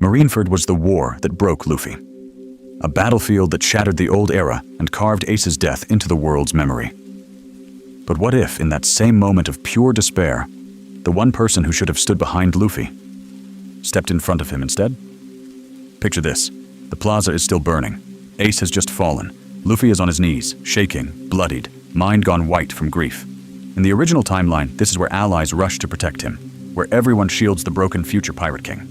Marineford was the war that broke Luffy. A battlefield that shattered the old era and carved Ace's death into the world's memory. But what if, in that same moment of pure despair, the one person who should have stood behind Luffy stepped in front of him instead? Picture this. The plaza is still burning. Ace has just fallen. Luffy is on his knees, shaking, bloodied, mind gone white from grief. In the original timeline, this is where allies rush to protect him, where everyone shields the broken future Pirate King.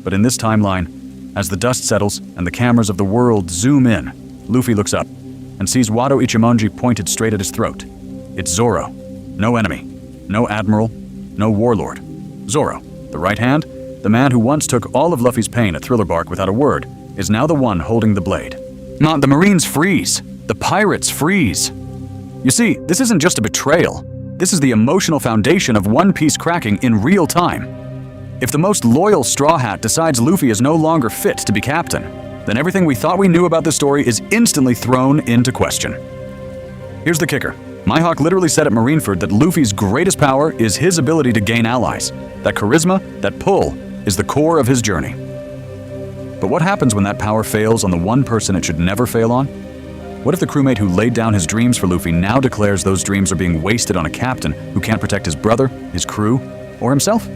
But in this timeline, as the dust settles and the cameras of the world zoom in, Luffy looks up and sees Wado Ichimonji pointed straight at his throat. It's Zoro. No enemy, no admiral, no warlord. Zoro, the right hand, the man who once took all of Luffy's pain at Thriller Bark without a word, is now the one holding the blade. Not the Marines freeze. The pirates freeze. You see, this isn't just a betrayal. This is the emotional foundation of One Piece cracking in real time. If the most loyal Straw Hat decides Luffy is no longer fit to be captain, then everything we thought we knew about the story is instantly thrown into question. Here's the kicker. Mihawk literally said at Marineford that Luffy's greatest power is his ability to gain allies. That charisma, that pull, is the core of his journey. But what happens when that power fails on the one person it should never fail on? What if the crewmate who laid down his dreams for Luffy now declares those dreams are being wasted on a captain who can't protect his brother, his crew, or himself?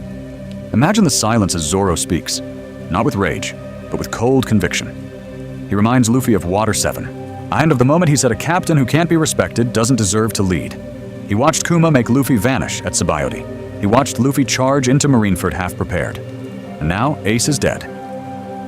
Imagine the silence as Zoro speaks, not with rage, but with cold conviction. He reminds Luffy of Water 7, and of the moment he said a captain who can't be respected doesn't deserve to lead. He watched Kuma make Luffy vanish at Sabayoti. He watched Luffy charge into Marineford half prepared. And now Ace is dead.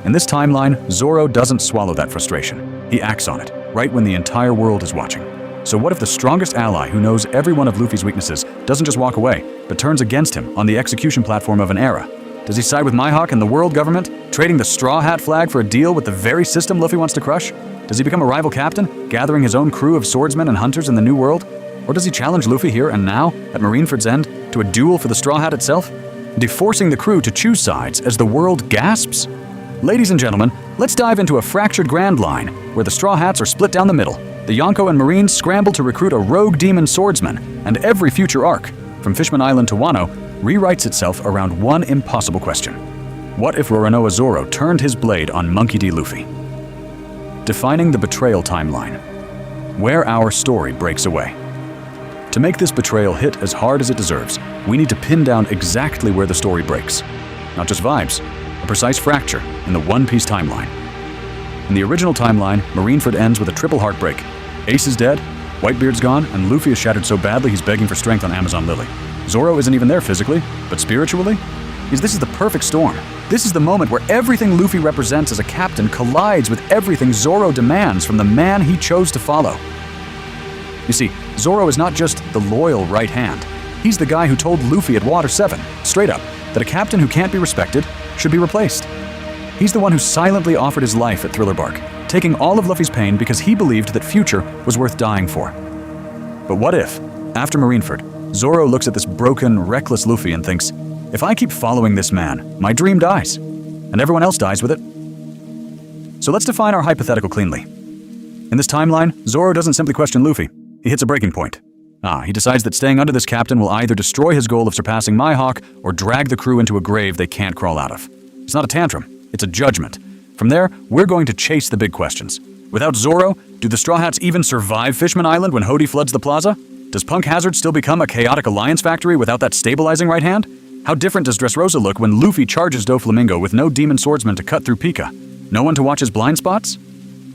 In this timeline, Zoro doesn't swallow that frustration. He acts on it, right when the entire world is watching. So what if the strongest ally who knows every one of Luffy's weaknesses doesn't just walk away, but turns against him on the execution platform of an era? Does he side with Mihawk and the world government, trading the Straw Hat flag for a deal with the very system Luffy wants to crush? Does he become a rival captain, gathering his own crew of swordsmen and hunters in the New World? Or does he challenge Luffy here and now, at Marineford's end, to a duel for the Straw Hat itself? Forcing the crew to choose sides as the world gasps? Ladies and gentlemen, let's dive into a fractured Grand Line, where the Straw Hats are split down the middle. The Yonko and Marines scramble to recruit a rogue demon swordsman, and every future arc, from Fishman Island to Wano, rewrites itself around one impossible question. What if Roronoa Zoro turned his blade on Monkey D. Luffy? Defining the betrayal timeline. Where our story breaks away. To make this betrayal hit as hard as it deserves, we need to pin down exactly where the story breaks. Not just vibes, a precise fracture in the One Piece timeline. In the original timeline, Marineford ends with a triple heartbreak. Ace is dead, Whitebeard's gone, and Luffy is shattered so badly he's begging for strength on Amazon Lily. Zoro isn't even there physically, but spiritually? This is the perfect storm. This is the moment where everything Luffy represents as a captain collides with everything Zoro demands from the man he chose to follow. You see, Zoro is not just the loyal right hand. He's the guy who told Luffy at Water 7, straight up, that a captain who can't be respected should be replaced. He's the one who silently offered his life at Thriller Bark, taking all of Luffy's pain because he believed that Future was worth dying for. But what if, after Marineford, Zoro looks at this broken, reckless Luffy and thinks, if I keep following this man, my dream dies, and everyone else dies with it? So let's define our hypothetical cleanly. In this timeline, Zoro doesn't simply question Luffy, he hits a breaking point. He decides that staying under this captain will either destroy his goal of surpassing Mihawk or drag the crew into a grave they can't crawl out of. It's not a tantrum, it's a judgment. From there, we're going to chase the big questions. Without Zoro, do the Straw Hats even survive Fishman Island when Hody floods the plaza? Does Punk Hazard still become a chaotic alliance factory without that stabilizing right hand? How different does Dressrosa look when Luffy charges Doflamingo with no demon swordsman to cut through Pika? No one to watch his blind spots?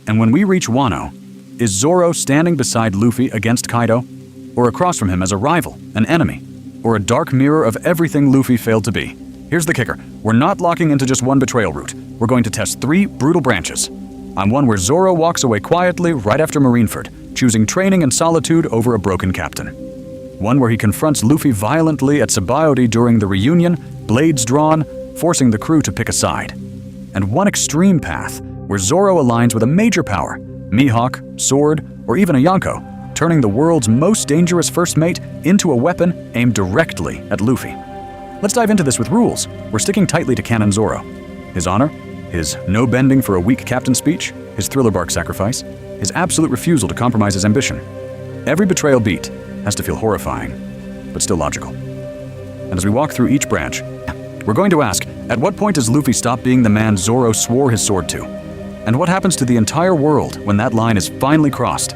And when we reach Wano, is Zoro standing beside Luffy against Kaido? Or across from him as a rival, an enemy, or a dark mirror of everything Luffy failed to be? Here's the kicker. We're not locking into just one betrayal route. We're going to test 3 brutal branches. On one where Zoro walks away quietly right after Marineford, choosing training and solitude over a broken captain. One where he confronts Luffy violently at Sabayoti during the reunion, blades drawn, forcing the crew to pick a side. And one extreme path where Zoro aligns with a major power, Mihawk, Sword, or even a Yonko, turning the world's most dangerous first mate into a weapon aimed directly at Luffy. Let's dive into this with rules. We're sticking tightly to canon Zoro. His honor, his no bending for a weak captain speech, his Thriller Bark sacrifice, his absolute refusal to compromise his ambition. Every betrayal beat has to feel horrifying, but still logical. And as we walk through each branch, We're going to ask, at what point does Luffy stop being the man Zoro swore his sword to? And what happens to the entire world when that line is finally crossed?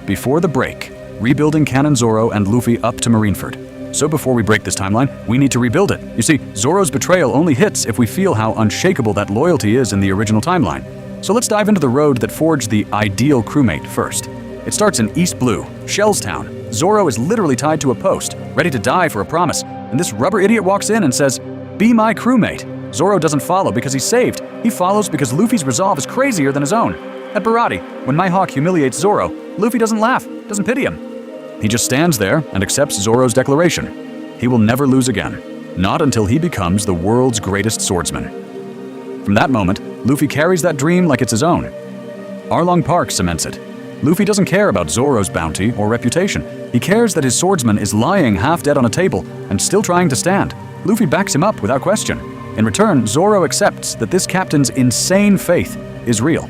Before the break, rebuilding Canon Zoro and Luffy up to Marineford. So before we break this timeline, we need to rebuild it. You see, Zoro's betrayal only hits if we feel how unshakable that loyalty is in the original timeline. So let's dive into the road that forged the ideal crewmate first. It starts in East Blue, Shellstown. Zoro is literally tied to a post, ready to die for a promise, and this rubber idiot walks in and says, "Be my crewmate." Zoro doesn't follow because he's saved. He follows because Luffy's resolve is crazier than his own. At Barati, when Mihawk humiliates Zoro, Luffy doesn't laugh, doesn't pity him. He just stands there and accepts Zoro's declaration. He will never lose again, not until he becomes the world's greatest swordsman. From that moment, Luffy carries that dream like it's his own. Arlong Park cements it. Luffy doesn't care about Zoro's bounty or reputation. He cares that his swordsman is lying half dead on a table and still trying to stand. Luffy backs him up without question. In return, Zoro accepts that this captain's insane faith is real.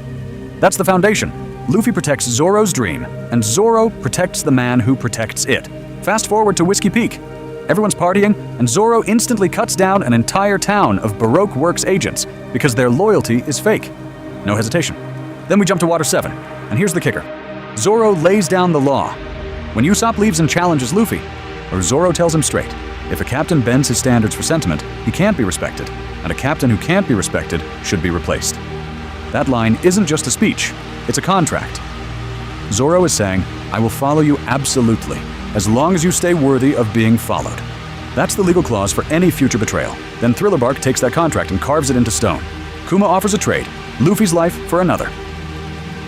That's the foundation. Luffy protects Zoro's dream, and Zoro protects the man who protects it. Fast forward to Whiskey Peak. Everyone's partying, and Zoro instantly cuts down an entire town of Baroque Works agents because their loyalty is fake. No hesitation. Then we jump to Water 7, and here's the kicker. Zoro lays down the law. When Usopp leaves and challenges Luffy, or Zoro tells him straight, if a captain bends his standards for sentiment, he can't be respected, and a captain who can't be respected should be replaced. That line isn't just a speech, it's a contract. Zoro is saying, I will follow you absolutely, as long as you stay worthy of being followed. That's the legal clause for any future betrayal. Then Thriller Bark takes that contract and carves it into stone. Kuma offers a trade, Luffy's life for another.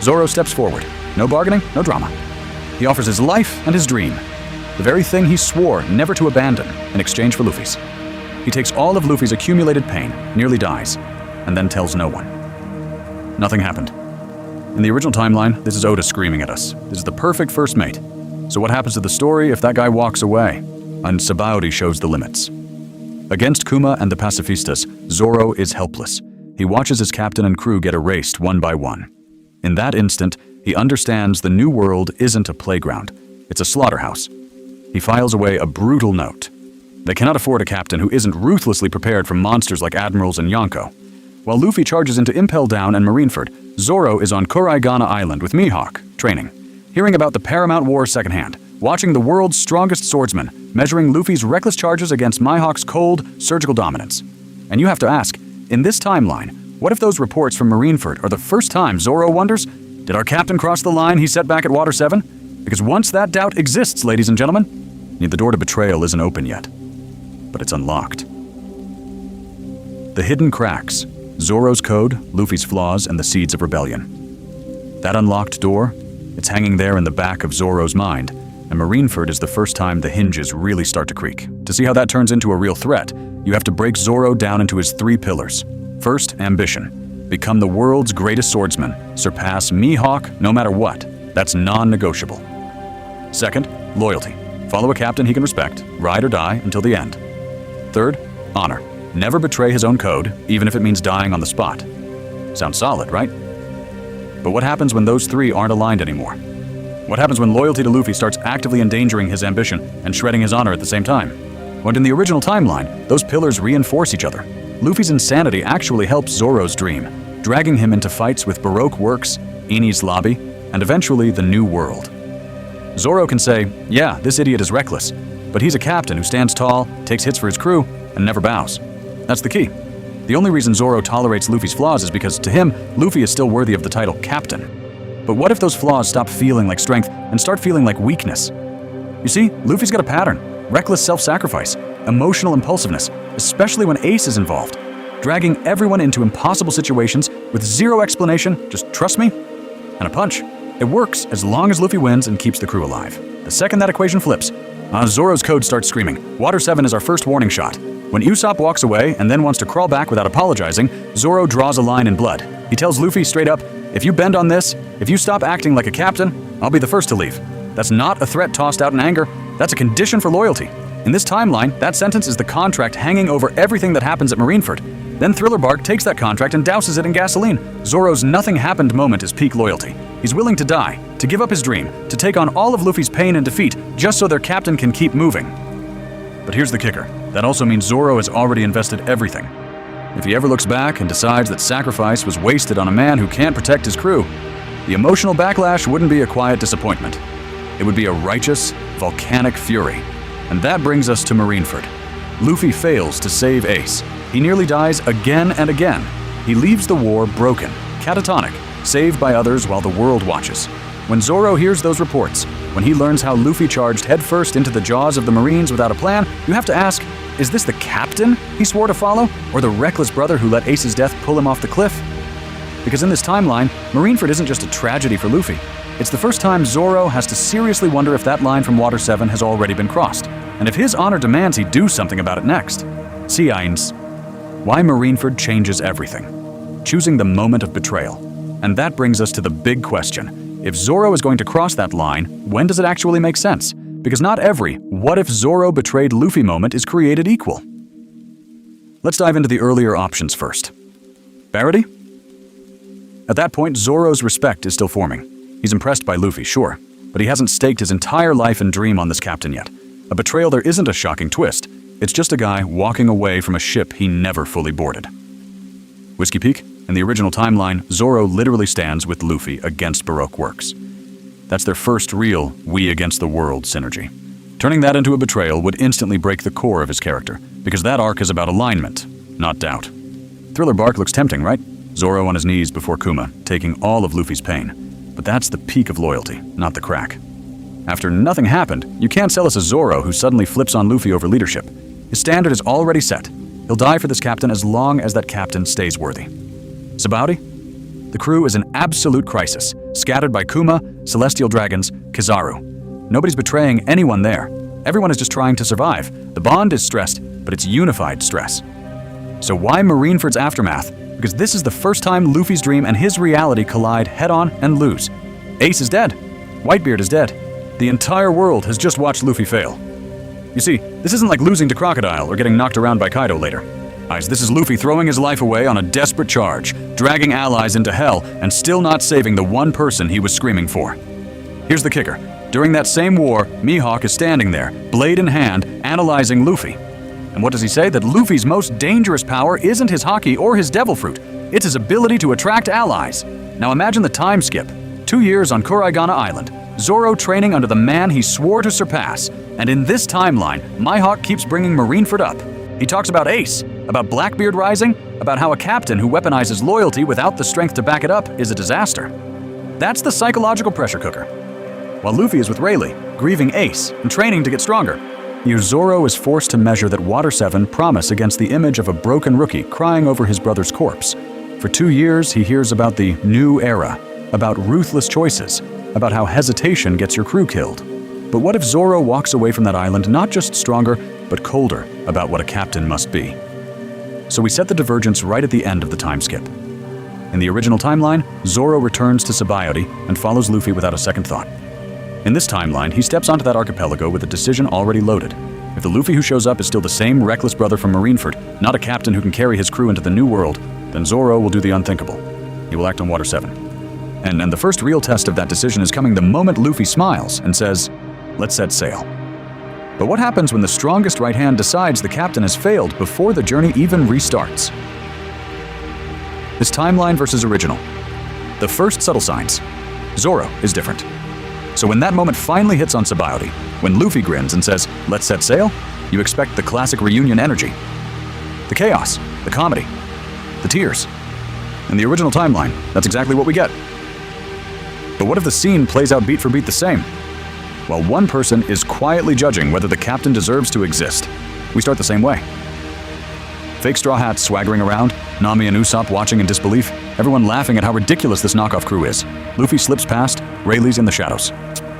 Zoro steps forward. No bargaining, no drama. He offers his life and his dream, the very thing he swore never to abandon in exchange for Luffy's. He takes all of Luffy's accumulated pain, nearly dies, and then tells no one. Nothing happened. In the original timeline, this is Oda screaming at us. This is the perfect first mate. So what happens to the story if that guy walks away? And Sabaody shows the limits. Against Kuma and the pacifistas, Zoro is helpless. He watches his captain and crew get erased one by one. In that instant, he understands the new world isn't a playground. It's a slaughterhouse. He files away a brutal note. They cannot afford a captain who isn't ruthlessly prepared for monsters like admirals and Yonko. While Luffy charges into Impel Down and Marineford, Zoro is on Kuraigana Island with Mihawk, training. Hearing about the Paramount War secondhand, watching the world's strongest swordsman, measuring Luffy's reckless charges against Mihawk's cold, surgical dominance. And you have to ask, in this timeline, what if those reports from Marineford are the first time Zoro wonders, did our captain cross the line he set back at Water 7? Because once that doubt exists, ladies and gentlemen, the door to betrayal isn't open yet, but it's unlocked. The hidden cracks, Zoro's code, Luffy's flaws, and the seeds of rebellion. That unlocked door, it's hanging there in the back of Zoro's mind, and Marineford is the first time the hinges really start to creak. To see how that turns into a real threat, you have to break Zoro down into his 3 pillars. First, ambition. Become the world's greatest swordsman. Surpass Mihawk no matter what. That's non-negotiable. Second, loyalty. Follow a captain he can respect, ride or die until the end. Third, honor. Never betray his own code, even if it means dying on the spot. Sounds solid, right? But what happens when those 3 aren't aligned anymore? What happens when loyalty to Luffy starts actively endangering his ambition and shredding his honor at the same time? When in the original timeline, those pillars reinforce each other. Luffy's insanity actually helps Zoro's dream, dragging him into fights with Baroque Works, Enies Lobby, and eventually the New World. Zoro can say, yeah, this idiot is reckless, but he's a captain who stands tall, takes hits for his crew, and never bows. That's the key. The only reason Zoro tolerates Luffy's flaws is because, to him, Luffy is still worthy of the title captain. But what if those flaws stop feeling like strength and start feeling like weakness? You see, Luffy's got a pattern. Reckless self-sacrifice, emotional impulsiveness, especially when Ace is involved. Dragging everyone into impossible situations with zero explanation, just trust me, and a punch. It works as long as Luffy wins and keeps the crew alive. The second that equation flips, Zoro's code starts screaming. Water 7 is our first warning shot. When Usopp walks away and then wants to crawl back without apologizing, Zoro draws a line in blood. He tells Luffy straight up, if you bend on this, if you stop acting like a captain, I'll be the first to leave. That's not a threat tossed out in anger. That's a condition for loyalty. In this timeline, that sentence is the contract hanging over everything that happens at Marineford. Then Thriller Bark takes that contract and douses it in gasoline. Zoro's nothing happened moment is peak loyalty. He's willing to die, to give up his dream, to take on all of Luffy's pain and defeat just so their captain can keep moving. But here's the kicker. That also means Zoro has already invested everything. If he ever looks back and decides that sacrifice was wasted on a man who can't protect his crew, the emotional backlash wouldn't be a quiet disappointment. It would be a righteous, volcanic fury. And that brings us to Marineford. Luffy fails to save Ace. He nearly dies again and again. He leaves the war broken, catatonic, saved by others while the world watches. When Zoro hears those reports, when he learns how Luffy charged headfirst into the jaws of the Marines without a plan, you have to ask, is this the captain he swore to follow, or the reckless brother who let Ace's death pull him off the cliff? Because in this timeline, Marineford isn't just a tragedy for Luffy. It's the first time Zoro has to seriously wonder if that line from Water 7 has already been crossed, and if his honor demands he do something about it next. See, Ainz, why Marineford changes everything. Choosing the moment of betrayal. And that brings us to the big question. If Zoro is going to cross that line, when does it actually make sense? Because not every "what if Zoro betrayed Luffy" moment is created equal. Let's dive into the earlier options first. Barity? At that point, Zoro's respect is still forming. He's impressed by Luffy, sure, but he hasn't staked his entire life and dream on this captain yet. A betrayal there isn't a shocking twist. It's just a guy walking away from a ship he never fully boarded. Whiskey Peak? In the original timeline, Zoro literally stands with Luffy against Baroque Works. That's their first real we against the world synergy. Turning that into a betrayal would instantly break the core of his character, because that arc is about alignment, not doubt. Thriller Bark looks tempting, right? Zoro on his knees before Kuma, taking all of Luffy's pain. But that's the peak of loyalty, not the crack. After nothing happened, you can't sell us a Zoro who suddenly flips on Luffy over leadership. His standard is already set. He'll die for this captain as long as that captain stays worthy. Sabaody? The crew is in absolute crisis, scattered by Kuma, Celestial Dragons, Kizaru. Nobody's betraying anyone there. Everyone is just trying to survive. The bond is stressed, but it's unified stress. So why Marineford's aftermath? Because this is the first time Luffy's dream and his reality collide head-on and lose. Ace is dead. Whitebeard is dead. The entire world has just watched Luffy fail. You see, this isn't like losing to Crocodile or getting knocked around by Kaido later. Guys, this is Luffy throwing his life away on a desperate charge, dragging allies into hell, and still not saving the one person he was screaming for. Here's the kicker. During that same war, Mihawk is standing there, blade in hand, analyzing Luffy. And what does he say? That Luffy's most dangerous power isn't his haki or his devil fruit. It's his ability to attract allies. Now imagine the time skip. 2 years on Kuraigana Island. Zoro training under the man he swore to surpass. And in this timeline, Mihawk keeps bringing Marineford up. He talks about Ace, about Blackbeard rising, about how a captain who weaponizes loyalty without the strength to back it up is a disaster. That's the psychological pressure cooker. While Luffy is with Rayleigh, grieving Ace and training to get stronger, here Zoro is forced to measure that Water 7 promise against the image of a broken rookie crying over his brother's corpse. For 2 years, he hears about the new era, about ruthless choices, about how hesitation gets your crew killed. But what if Zoro walks away from that island not just stronger, but colder about what a captain must be? So we set the divergence right at the end of the time skip. In the original timeline, Zoro returns to Sabaody and follows Luffy without a second thought. In this timeline, he steps onto that archipelago with a decision already loaded. If the Luffy who shows up is still the same reckless brother from Marineford, not a captain who can carry his crew into the new world, then Zoro will do the unthinkable. He will act on Water 7. And the first real test of that decision is coming the moment Luffy smiles and says, "Let's set sail." But what happens when the strongest right hand decides the captain has failed before the journey even restarts? This timeline versus original. The first subtle signs. Zoro is different. So when that moment finally hits on Sabaody, when Luffy grins and says, "Let's set sail," you expect the classic reunion energy. The chaos, the comedy, the tears. In the original timeline, that's exactly what we get. But what if the scene plays out beat for beat the same? While one person is quietly judging whether the captain deserves to exist, we start the same way. Fake Straw Hats swaggering around, Nami and Usopp watching in disbelief, everyone laughing at how ridiculous this knockoff crew is. Luffy slips past, Rayleigh's in the shadows.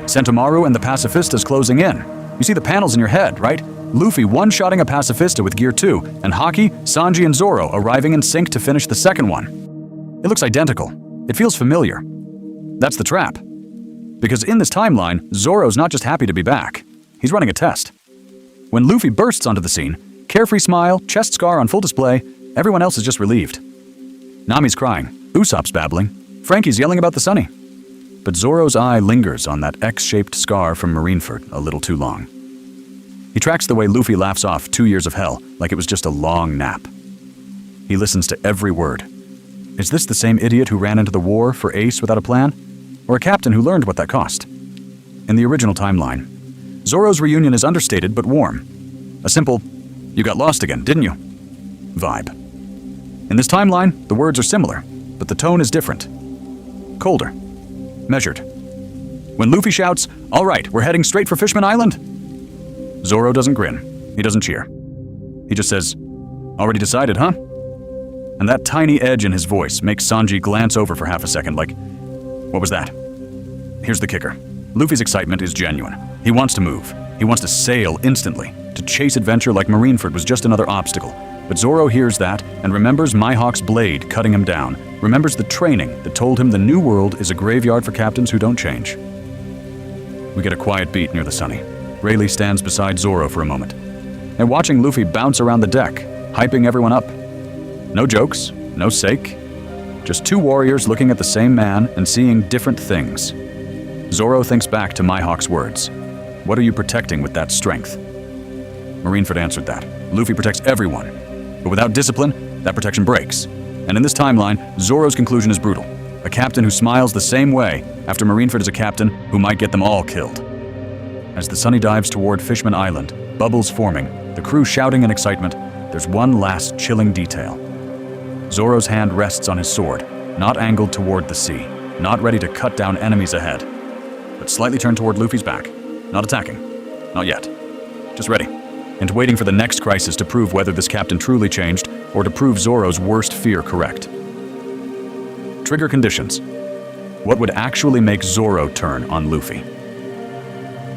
Sentomaru and the Pacifistas closing in. You see the panels in your head, right? Luffy one-shotting a Pacifista with Gear 2, and Haki, Sanji, and Zoro arriving in sync to finish the second one. It looks identical. It feels familiar. That's the trap. Because in this timeline, Zoro's not just happy to be back. He's running a test. When Luffy bursts onto the scene, carefree smile, chest scar on full display, everyone else is just relieved. Nami's crying, Usopp's babbling, Frankie's yelling about the Sunny. But Zoro's eye lingers on that X-shaped scar from Marineford a little too long. He tracks the way Luffy laughs off 2 years of hell like it was just a long nap. He listens to every word. Is this the same idiot who ran into the war for Ace without a plan? Or a captain who learned what that cost? In the original timeline, Zoro's reunion is understated but warm. A simple, "You got lost again, didn't you?" vibe. In this timeline, the words are similar, but the tone is different. Colder. Measured. When Luffy shouts, "All right, we're heading straight for Fishman Island," Zoro doesn't grin. He doesn't cheer. He just says, "Already decided, huh?" And that tiny edge in his voice makes Sanji glance over for half a second like, "What was that?" Here's the kicker. Luffy's excitement is genuine. He wants to move. He wants to sail instantly. To chase adventure like Marineford was just another obstacle. But Zoro hears that and remembers Mihawk's blade cutting him down, remembers the training that told him the new world is a graveyard for captains who don't change. We get a quiet beat near the Sunny. Rayleigh stands beside Zoro for a moment. They're watching Luffy bounce around the deck, hyping everyone up. No jokes, no sake. Just two warriors looking at the same man and seeing different things. Zoro thinks back to Mihawk's words. What are you protecting with that strength? Marineford answered that. Luffy protects everyone. But without discipline, that protection breaks. And in this timeline, Zoro's conclusion is brutal. A captain who smiles the same way after Marineford is a captain who might get them all killed. As the Sunny dives toward Fishman Island, bubbles forming, the crew shouting in excitement, there's one last chilling detail. Zoro's hand rests on his sword, not angled toward the sea, not ready to cut down enemies ahead, but slightly turned toward Luffy's back, not attacking, not yet, just ready, and waiting for the next crisis to prove whether this captain truly changed or to prove Zoro's worst fear correct. Trigger conditions. What would actually make Zoro turn on Luffy?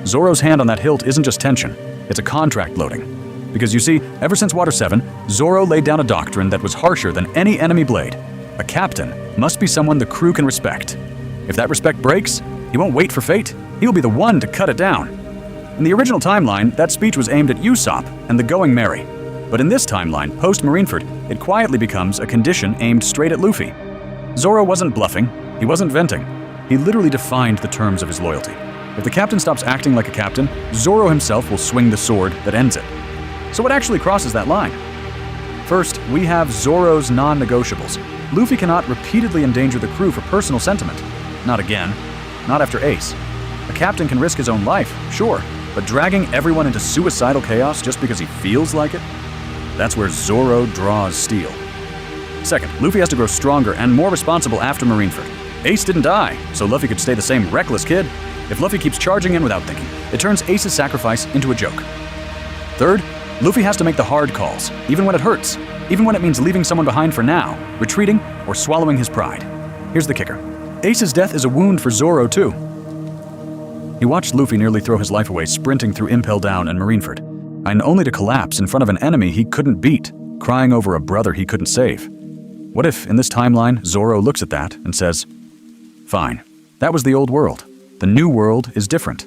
Zoro's hand on that hilt isn't just tension, it's a contract loading. Because you see, ever since Water 7, Zoro laid down a doctrine that was harsher than any enemy blade. A captain must be someone the crew can respect. If that respect breaks, he won't wait for fate, he'll be the one to cut it down. In the original timeline, that speech was aimed at Usopp and the Going Merry. But in this timeline, post-Marineford, it quietly becomes a condition aimed straight at Luffy. Zoro wasn't bluffing, he wasn't venting. He literally defined the terms of his loyalty. If the captain stops acting like a captain, Zoro himself will swing the sword that ends it. So what actually crosses that line? First, we have Zoro's non-negotiables. Luffy cannot repeatedly endanger the crew for personal sentiment. Not again. Not after Ace. A captain can risk his own life, sure, but dragging everyone into suicidal chaos just because he feels like it? That's where Zoro draws steel. Second, Luffy has to grow stronger and more responsible after Marineford. Ace didn't die, so Luffy could stay the same reckless kid. If Luffy keeps charging in without thinking, it turns Ace's sacrifice into a joke. Third, Luffy has to make the hard calls, even when it hurts, even when it means leaving someone behind for now, retreating, or swallowing his pride. Here's the kicker. Ace's death is a wound for Zoro, too. He watched Luffy nearly throw his life away sprinting through Impel Down and Marineford, and only to collapse in front of an enemy he couldn't beat, crying over a brother he couldn't save. What if, in this timeline, Zoro looks at that and says, "Fine, that was the old world. The new world is different."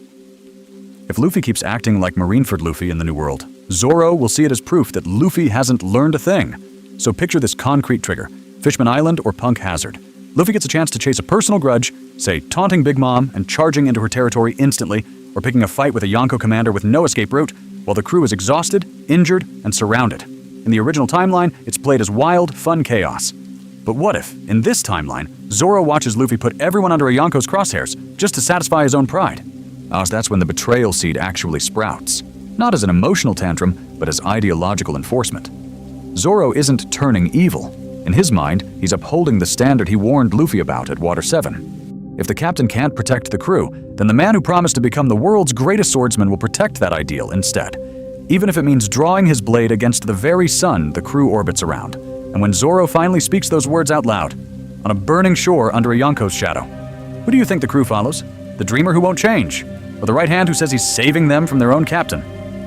If Luffy keeps acting like Marineford Luffy in the new world, Zoro will see it as proof that Luffy hasn't learned a thing. So picture this concrete trigger, Fishman Island or Punk Hazard. Luffy gets a chance to chase a personal grudge, say taunting Big Mom and charging into her territory instantly, or picking a fight with a Yonko commander with no escape route, while the crew is exhausted, injured, and surrounded. In the original timeline, it's played as wild, fun chaos. But what if, in this timeline, Zoro watches Luffy put everyone under a Yonko's crosshairs just to satisfy his own pride? That's when the betrayal seed actually sprouts. Not as an emotional tantrum, but as ideological enforcement. Zoro isn't turning evil. In his mind, he's upholding the standard he warned Luffy about at Water 7. If the captain can't protect the crew, then the man who promised to become the world's greatest swordsman will protect that ideal instead, even if it means drawing his blade against the very sun the crew orbits around. And when Zoro finally speaks those words out loud, on a burning shore under a Yonko's shadow, who do you think the crew follows? The dreamer who won't change? Or the right hand who says he's saving them from their own captain?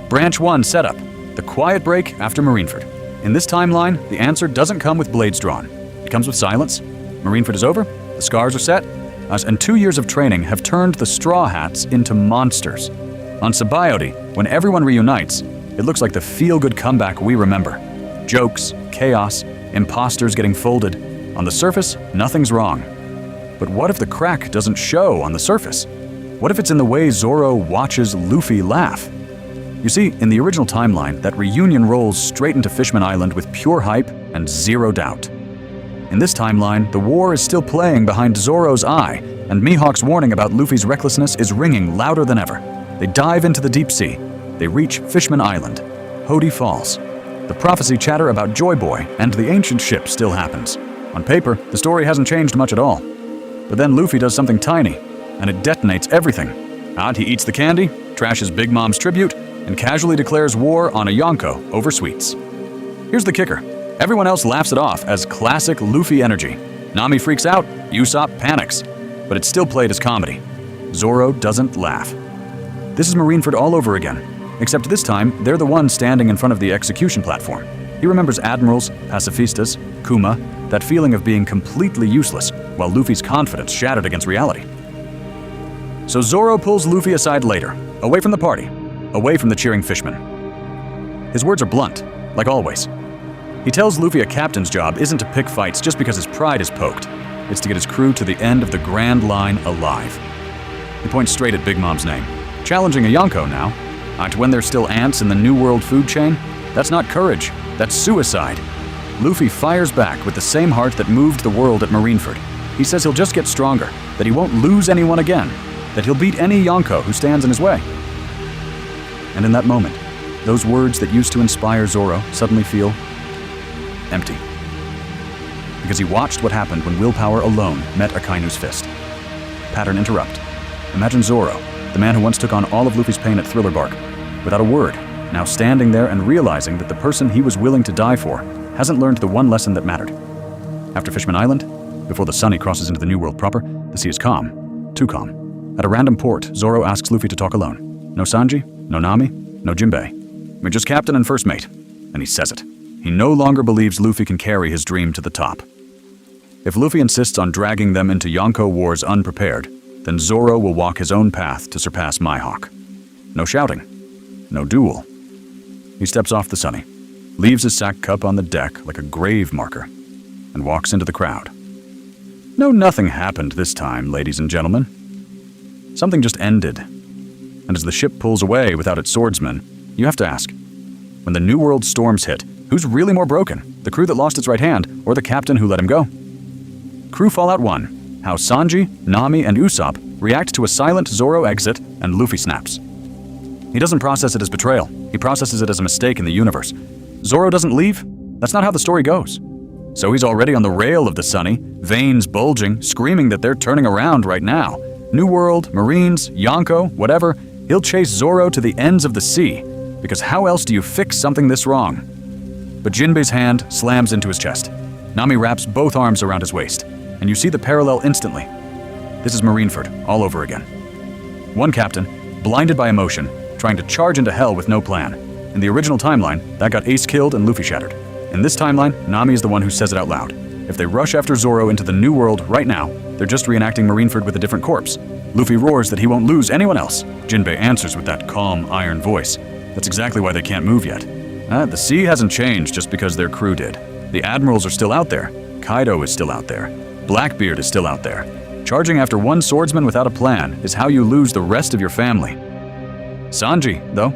Branch 1 setup, the quiet break after Marineford. In this timeline, the answer doesn't come with blades drawn. It comes with silence. Marineford is over, the scars are set, and 2 years of training have turned the Straw Hats into monsters. On Sabaody, when everyone reunites, it looks like the feel-good comeback we remember. Jokes, chaos, imposters getting folded. On the surface, nothing's wrong. But what if the crack doesn't show on the surface? What if it's in the way Zoro watches Luffy laugh? You see, in the original timeline, that reunion rolls straight into Fishman Island with pure hype and zero doubt. In this timeline, the war is still playing behind Zoro's eye, and Mihawk's warning about Luffy's recklessness is ringing louder than ever. They dive into the deep sea. They reach Fishman Island. Hody falls. The prophecy chatter about Joy Boy and the ancient ship still happens. On paper, the story hasn't changed much at all. But then Luffy does something tiny, and it detonates everything. He eats the candy, trashes Big Mom's tribute, and casually declares war on a Yonko over sweets. Here's the kicker. Everyone else laughs it off as classic Luffy energy. Nami freaks out, Usopp panics, but it's still played as comedy. Zoro doesn't laugh. This is Marineford all over again, except this time they're the ones standing in front of the execution platform. He remembers admirals, pacifistas, Kuma, that feeling of being completely useless, while Luffy's confidence shattered against reality. So Zoro pulls Luffy aside later, away from the party, away from the cheering fishmen. His words are blunt, like always. He tells Luffy a captain's job isn't to pick fights just because his pride is poked. It's to get his crew to the end of the Grand Line alive. He points straight at Big Mom's name, challenging a Yonko now. To when there's still ants in the New World food chain? That's not courage, that's suicide. Luffy fires back with the same heart that moved the world at Marineford. He says he'll just get stronger, that he won't lose anyone again, that he'll beat any Yonko who stands in his way. And in that moment, those words that used to inspire Zoro suddenly feel empty. Because he watched what happened when willpower alone met Akainu's fist. Pattern interrupt. Imagine Zoro, the man who once took on all of Luffy's pain at Thriller Bark, without a word, now standing there and realizing that the person he was willing to die for hasn't learned the one lesson that mattered. After Fishman Island, before the Sunny crosses into the New World proper, the sea is calm. Too calm. At a random port, Zoro asks Luffy to talk alone. No Sanji, no Nami, no Jinbei. We're just captain and first mate. And he says it. He no longer believes Luffy can carry his dream to the top. If Luffy insists on dragging them into Yonko Wars unprepared, then Zoro will walk his own path to surpass Mihawk. No shouting. No duel. He steps off the Sunny, leaves his sack cup on the deck like a grave marker, and walks into the crowd. No, nothing happened this time, ladies and gentlemen. Something just ended. And as the ship pulls away without its swordsmen, you have to ask, when the New World storms hit, who's really more broken? The crew that lost its right hand, or the captain who let him go? Crew Fallout 1. How Sanji, Nami, and Usopp react to a silent Zoro exit and Luffy snaps. He doesn't process it as betrayal. He processes it as a mistake in the universe. Zoro doesn't leave? That's not how the story goes. So he's already on the rail of the Sunny, veins bulging, screaming that they're turning around right now. New World, Marines, Yonko, whatever, he'll chase Zoro to the ends of the sea, because how else do you fix something this wrong? But Jinbei's hand slams into his chest. Nami wraps both arms around his waist, and you see the parallel instantly. This is Marineford, all over again. One captain, blinded by emotion, trying to charge into hell with no plan. In the original timeline, that got Ace killed and Luffy shattered. In this timeline, Nami is the one who says it out loud. If they rush after Zoro into the New World right now, they're just reenacting Marineford with a different corpse. Luffy roars that he won't lose anyone else. Jinbei answers with that calm, iron voice. That's exactly why they can't move yet. The sea hasn't changed just because their crew did. The admirals are still out there. Kaido is still out there. Blackbeard is still out there. Charging after one swordsman without a plan is how you lose the rest of your family. Sanji, though,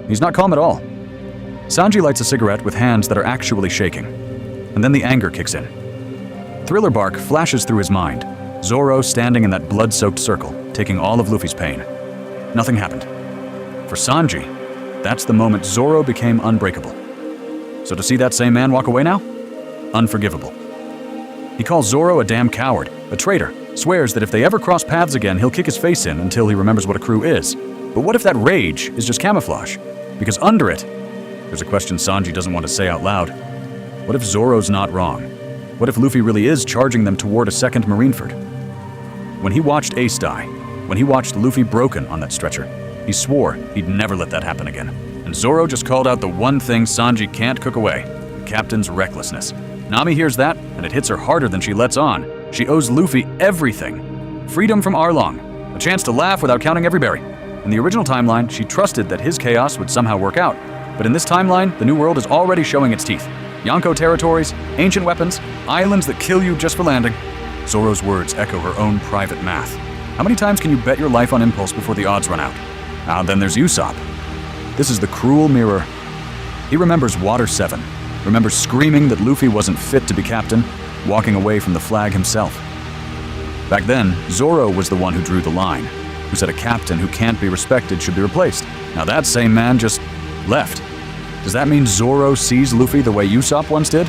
he's not calm at all. Sanji lights a cigarette with hands that are actually shaking. And then the anger kicks in. Thriller Bark flashes through his mind. Zoro standing in that blood-soaked circle, taking all of Luffy's pain. Nothing happened. For Sanji, that's the moment Zoro became unbreakable. So to see that same man walk away now? Unforgivable. He calls Zoro a damn coward, a traitor, swears that if they ever cross paths again, he'll kick his face in until he remembers what a crew is. But what if that rage is just camouflage? Because under it, there's a question Sanji doesn't want to say out loud. What if Zoro's not wrong? What if Luffy really is charging them toward a second Marineford? When he watched Ace die, when he watched Luffy broken on that stretcher, he swore he'd never let that happen again. And Zoro just called out the one thing Sanji can't cook away, the captain's recklessness. Nami hears that, and it hits her harder than she lets on. She owes Luffy everything. Freedom from Arlong, a chance to laugh without counting every berry. In the original timeline, she trusted that his chaos would somehow work out. But in this timeline, the New World is already showing its teeth. Yonko territories, ancient weapons, islands that kill you just for landing. Zoro's words echo her own private math. How many times can you bet your life on impulse before the odds run out? Then there's Usopp. This is the cruel mirror. He remembers Water 7, remembers screaming that Luffy wasn't fit to be captain, walking away from the flag himself. Back then, Zoro was the one who drew the line, who said a captain who can't be respected should be replaced. Now that same man just left. Does that mean Zoro sees Luffy the way Usopp once did?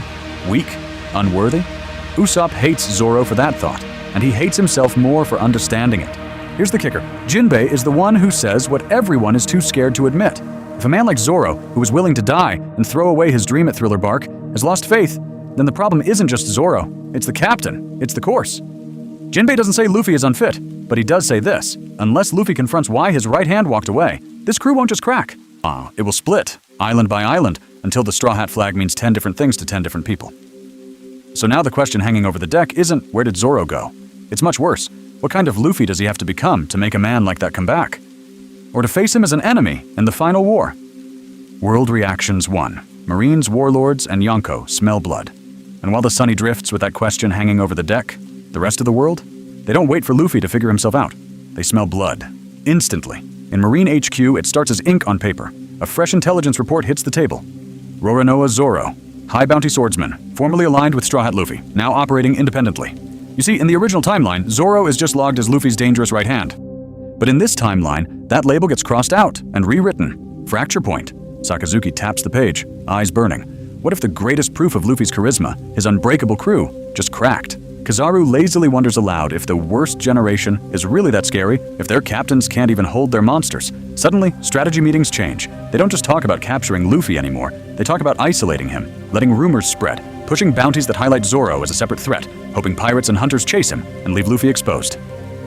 Weak? Unworthy? Usopp hates Zoro for that thought, and he hates himself more for understanding it. Here's the kicker. Jinbei is the one who says what everyone is too scared to admit. If a man like Zoro, who was willing to die and throw away his dream at Thriller Bark, has lost faith, then the problem isn't just Zoro, it's the captain, it's the course. Jinbei doesn't say Luffy is unfit, but he does say this: unless Luffy confronts why his right hand walked away, this crew won't just crack. It will split, island by island, until the Straw Hat flag means 10 different things to 10 different people. So now the question hanging over the deck isn't where did Zoro go? It's much worse. What kind of Luffy does he have to become to make a man like that come back? Or to face him as an enemy in the final war? World Reactions 1. Marines, warlords, and Yonko smell blood. And while the Sunny drifts with that question hanging over the deck, the rest of the world? They don't wait for Luffy to figure himself out. They smell blood. Instantly. In Marine HQ, it starts as ink on paper. A fresh intelligence report hits the table. Roronoa Zoro, high bounty swordsman, formerly aligned with Straw Hat Luffy, now operating independently. You see, in the original timeline, Zoro is just logged as Luffy's dangerous right hand. But in this timeline, that label gets crossed out and rewritten. Fracture point. Sakazuki taps the page, eyes burning. What if the greatest proof of Luffy's charisma, his unbreakable crew, just cracked? Kizaru lazily wonders aloud if the worst generation is really that scary, if their captains can't even hold their monsters. Suddenly, strategy meetings change. They don't just talk about capturing Luffy anymore. They talk about isolating him, letting rumors spread, pushing bounties that highlight Zoro as a separate threat, hoping pirates and hunters chase him and leave Luffy exposed.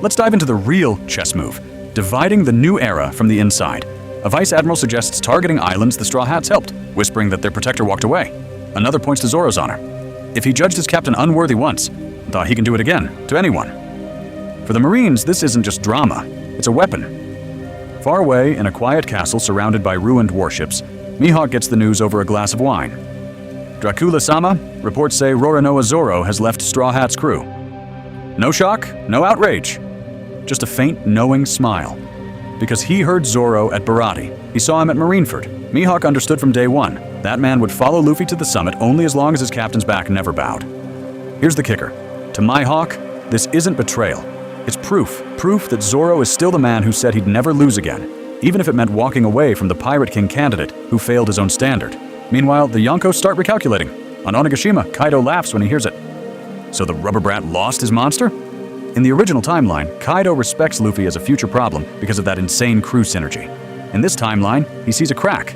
Let's dive into the real chess move, dividing the new era from the inside. A vice admiral suggests targeting islands the Straw Hats helped, whispering that their protector walked away. Another points to Zoro's honor. If he judged his captain unworthy once, thought he can do it again, to anyone. For the Marines, this isn't just drama, it's a weapon. Far away, in a quiet castle surrounded by ruined warships, Mihawk gets the news over a glass of wine. Dracula-sama, reports say Roronoa Zoro has left Straw Hat's crew. No shock, no outrage, just a faint, knowing smile. Because he heard Zoro at Barati. He saw him at Marineford. Mihawk understood from day one, that man would follow Luffy to the summit only as long as his captain's back never bowed. Here's the kicker. To Mihawk, this isn't betrayal. It's proof that Zoro is still the man who said he'd never lose again, even if it meant walking away from the Pirate King candidate who failed his own standard. Meanwhile, the Yonko start recalculating. On Onigashima, Kaido laughs when he hears it. So the rubber brat lost his monster? In the original timeline, Kaido respects Luffy as a future problem because of that insane crew synergy. In this timeline, he sees a crack,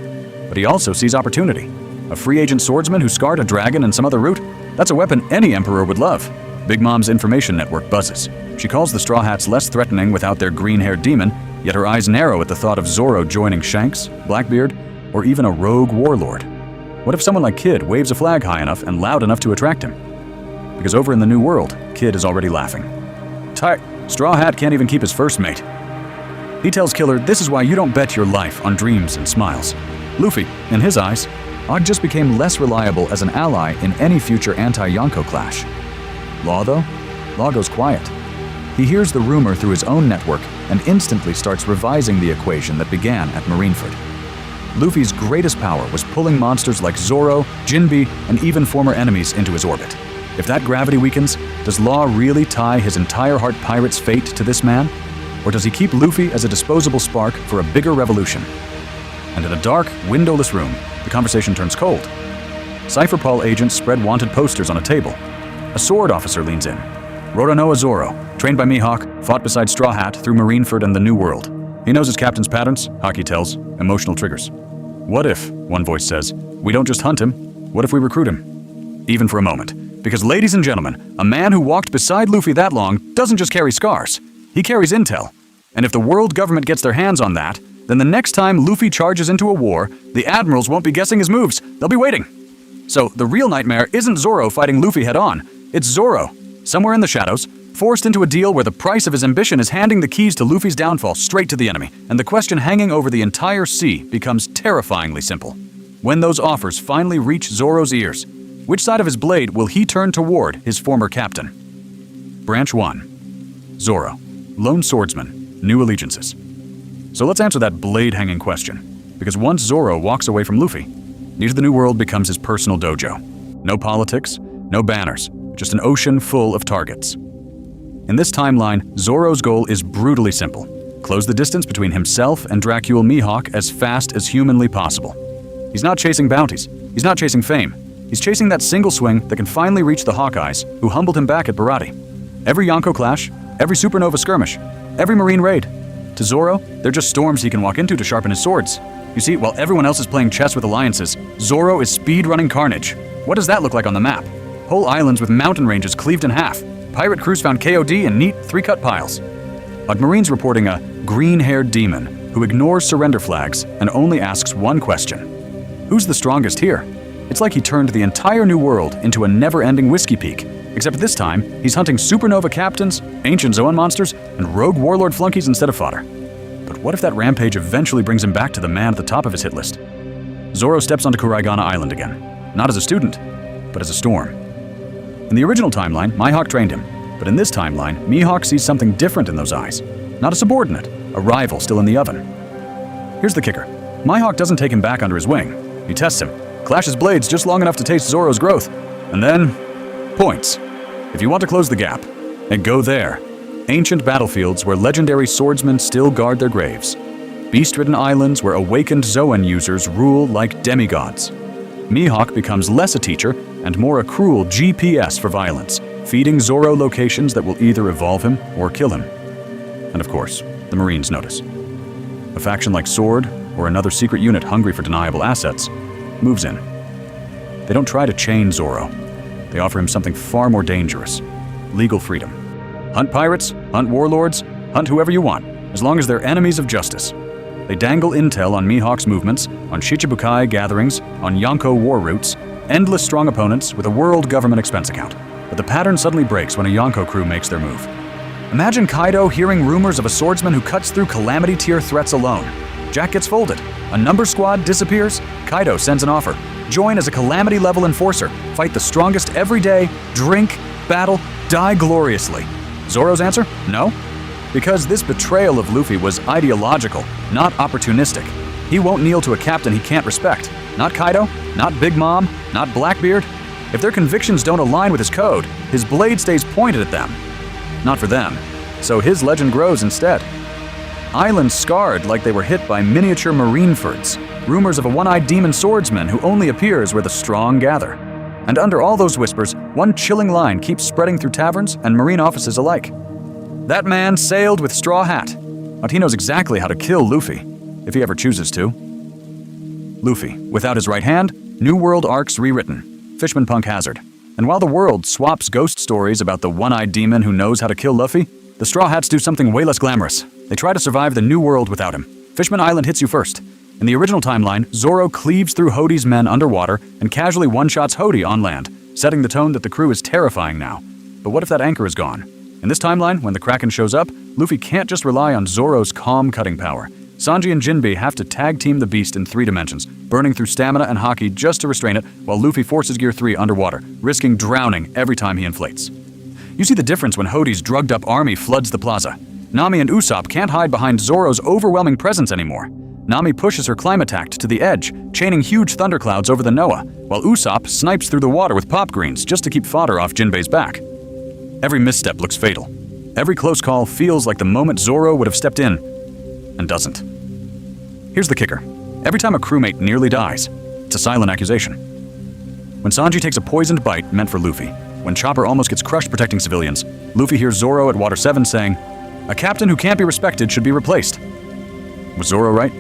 but he also sees opportunity. A free agent swordsman who scarred a dragon and some other route? That's a weapon any emperor would love. Big Mom's information network buzzes. She calls the Straw Hats less threatening without their green-haired demon, yet her eyes narrow at the thought of Zoro joining Shanks, Blackbeard, or even a rogue warlord. What if someone like Kid waves a flag high enough and loud enough to attract him? Because over in the New World, Kid is already laughing. Straw Hat can't even keep his first mate. He tells Killer this is why you don't bet your life on dreams and smiles. Luffy, in his eyes, Og just became less reliable as an ally in any future anti-Yonko clash. Law, though? Law goes quiet. He hears the rumor through his own network and instantly starts revising the equation that began at Marineford. Luffy's greatest power was pulling monsters like Zoro, Jinbe, and even former enemies into his orbit. If that gravity weakens, does Law really tie his entire Heart Pirate's fate to this man? Or does he keep Luffy as a disposable spark for a bigger revolution? And in a dark, windowless room, the conversation turns cold. Cypher Paul agents spread wanted posters on a table. A sword officer leans in. Roronoa Zoro, trained by Mihawk, fought beside Straw Hat through Marineford and the New World. He knows his captain's patterns, Haki tells, emotional triggers. What if, one voice says, we don't just hunt him, what if we recruit him? Even for a moment. Because ladies and gentlemen, a man who walked beside Luffy that long doesn't just carry scars, he carries intel. And if the world government gets their hands on that, then the next time Luffy charges into a war, the admirals won't be guessing his moves, they'll be waiting. So the real nightmare isn't Zoro fighting Luffy head-on, it's Zoro, somewhere in the shadows, forced into a deal where the price of his ambition is handing the keys to Luffy's downfall straight to the enemy, and the question hanging over the entire sea becomes terrifyingly simple. When those offers finally reach Zoro's ears, which side of his blade will he turn toward his former captain? Branch 1. Zoro, lone swordsman, new allegiances. So let's answer that blade-hanging question. Because once Zoro walks away from Luffy, Need of the New World becomes his personal dojo. No politics, no banners, just an ocean full of targets. In this timeline, Zoro's goal is brutally simple. Close the distance between himself and Dracule Mihawk as fast as humanly possible. He's not chasing bounties. He's not chasing fame. He's chasing that single swing that can finally reach the Hawkeyes, who humbled him back at Barati. Every Yonko clash, every supernova skirmish, every marine raid. To Zoro, they're just storms he can walk into to sharpen his swords. You see, while everyone else is playing chess with alliances, Zoro is speed-running carnage. What does that look like on the map? Whole islands with mountain ranges cleaved in half. Pirate crews found KOD in neat three-cut piles. A marine's reporting a green-haired demon who ignores surrender flags and only asks one question. Who's the strongest here? It's like he turned the entire New World into a never-ending whiskey peak, except this time, he's hunting supernova captains, ancient Zoan monsters, and rogue warlord flunkies instead of fodder. But what if that rampage eventually brings him back to the man at the top of his hit list? Zoro steps onto Kuraigana Island again, not as a student, but as a storm. In the original timeline, Mihawk trained him, but in this timeline, Mihawk sees something different in those eyes. Not a subordinate, a rival still in the oven. Here's the kicker. Mihawk doesn't take him back under his wing. He tests him, clashes blades just long enough to taste Zoro's growth, and then points. If you want to close the gap, and go there. Ancient battlefields where legendary swordsmen still guard their graves. Beast-ridden islands where awakened Zoan users rule like demigods. Mihawk becomes less a teacher and more a cruel GPS for violence, feeding Zoro locations that will either evolve him or kill him. And of course, the Marines notice. A faction like Sword, or another secret unit hungry for deniable assets, moves in. They don't try to chain Zoro. They offer him something far more dangerous: legal freedom. Hunt pirates, hunt warlords, hunt whoever you want, as long as they're enemies of justice. They dangle intel on Mihawk's movements, on Shichibukai gatherings, on Yonko war routes, endless strong opponents with a world government expense account. But the pattern suddenly breaks when a Yonko crew makes their move. Imagine Kaido hearing rumors of a swordsman who cuts through Calamity tier threats alone. Jack gets folded. A number squad disappears. Kaido sends an offer. Join as a Calamity level enforcer. Fight the strongest every day. Drink, battle, die gloriously. Zoro's answer? No. Because this betrayal of Luffy was ideological, not opportunistic. He won't kneel to a captain he can't respect. Not Kaido, not Big Mom, not Blackbeard. If their convictions don't align with his code, his blade stays pointed at them. Not for them. So his legend grows instead. Islands scarred like they were hit by miniature Marinefords. Rumors of a one-eyed demon swordsman who only appears where the strong gather. And under all those whispers, one chilling line keeps spreading through taverns and marine offices alike. That man sailed with straw hat, but he knows exactly how to kill Luffy, if he ever chooses to. Luffy, without his right hand, New World arcs rewritten, Fishman Punk Hazard. And while the world swaps ghost stories about the one-eyed demon who knows how to kill Luffy, the Straw Hats do something way less glamorous. They try to survive the New World without him. Fishman Island hits you first. In the original timeline, Zoro cleaves through Hody's men underwater and casually one-shots Hody on land, setting the tone that the crew is terrifying now. But what if that anchor is gone? In this timeline, when the Kraken shows up, Luffy can't just rely on Zoro's calm cutting power. Sanji and Jinbei have to tag team the beast in 3 dimensions, burning through stamina and haki just to restrain it, while Luffy forces Gear 3 underwater, risking drowning every time he inflates. You see the difference when Hody's drugged-up army floods the plaza. Nami and Usopp can't hide behind Zoro's overwhelming presence anymore. Nami pushes her Climatact to the edge, chaining huge thunderclouds over the Noah, while Usopp snipes through the water with pop greens just to keep fodder off Jinbei's back. Every misstep looks fatal. Every close call feels like the moment Zoro would have stepped in, and doesn't. Here's the kicker. Every time a crewmate nearly dies, it's a silent accusation. When Sanji takes a poisoned bite meant for Luffy, when Chopper almost gets crushed protecting civilians, Luffy hears Zoro at Water 7 saying, "A captain who can't be respected should be replaced." Was Zoro right?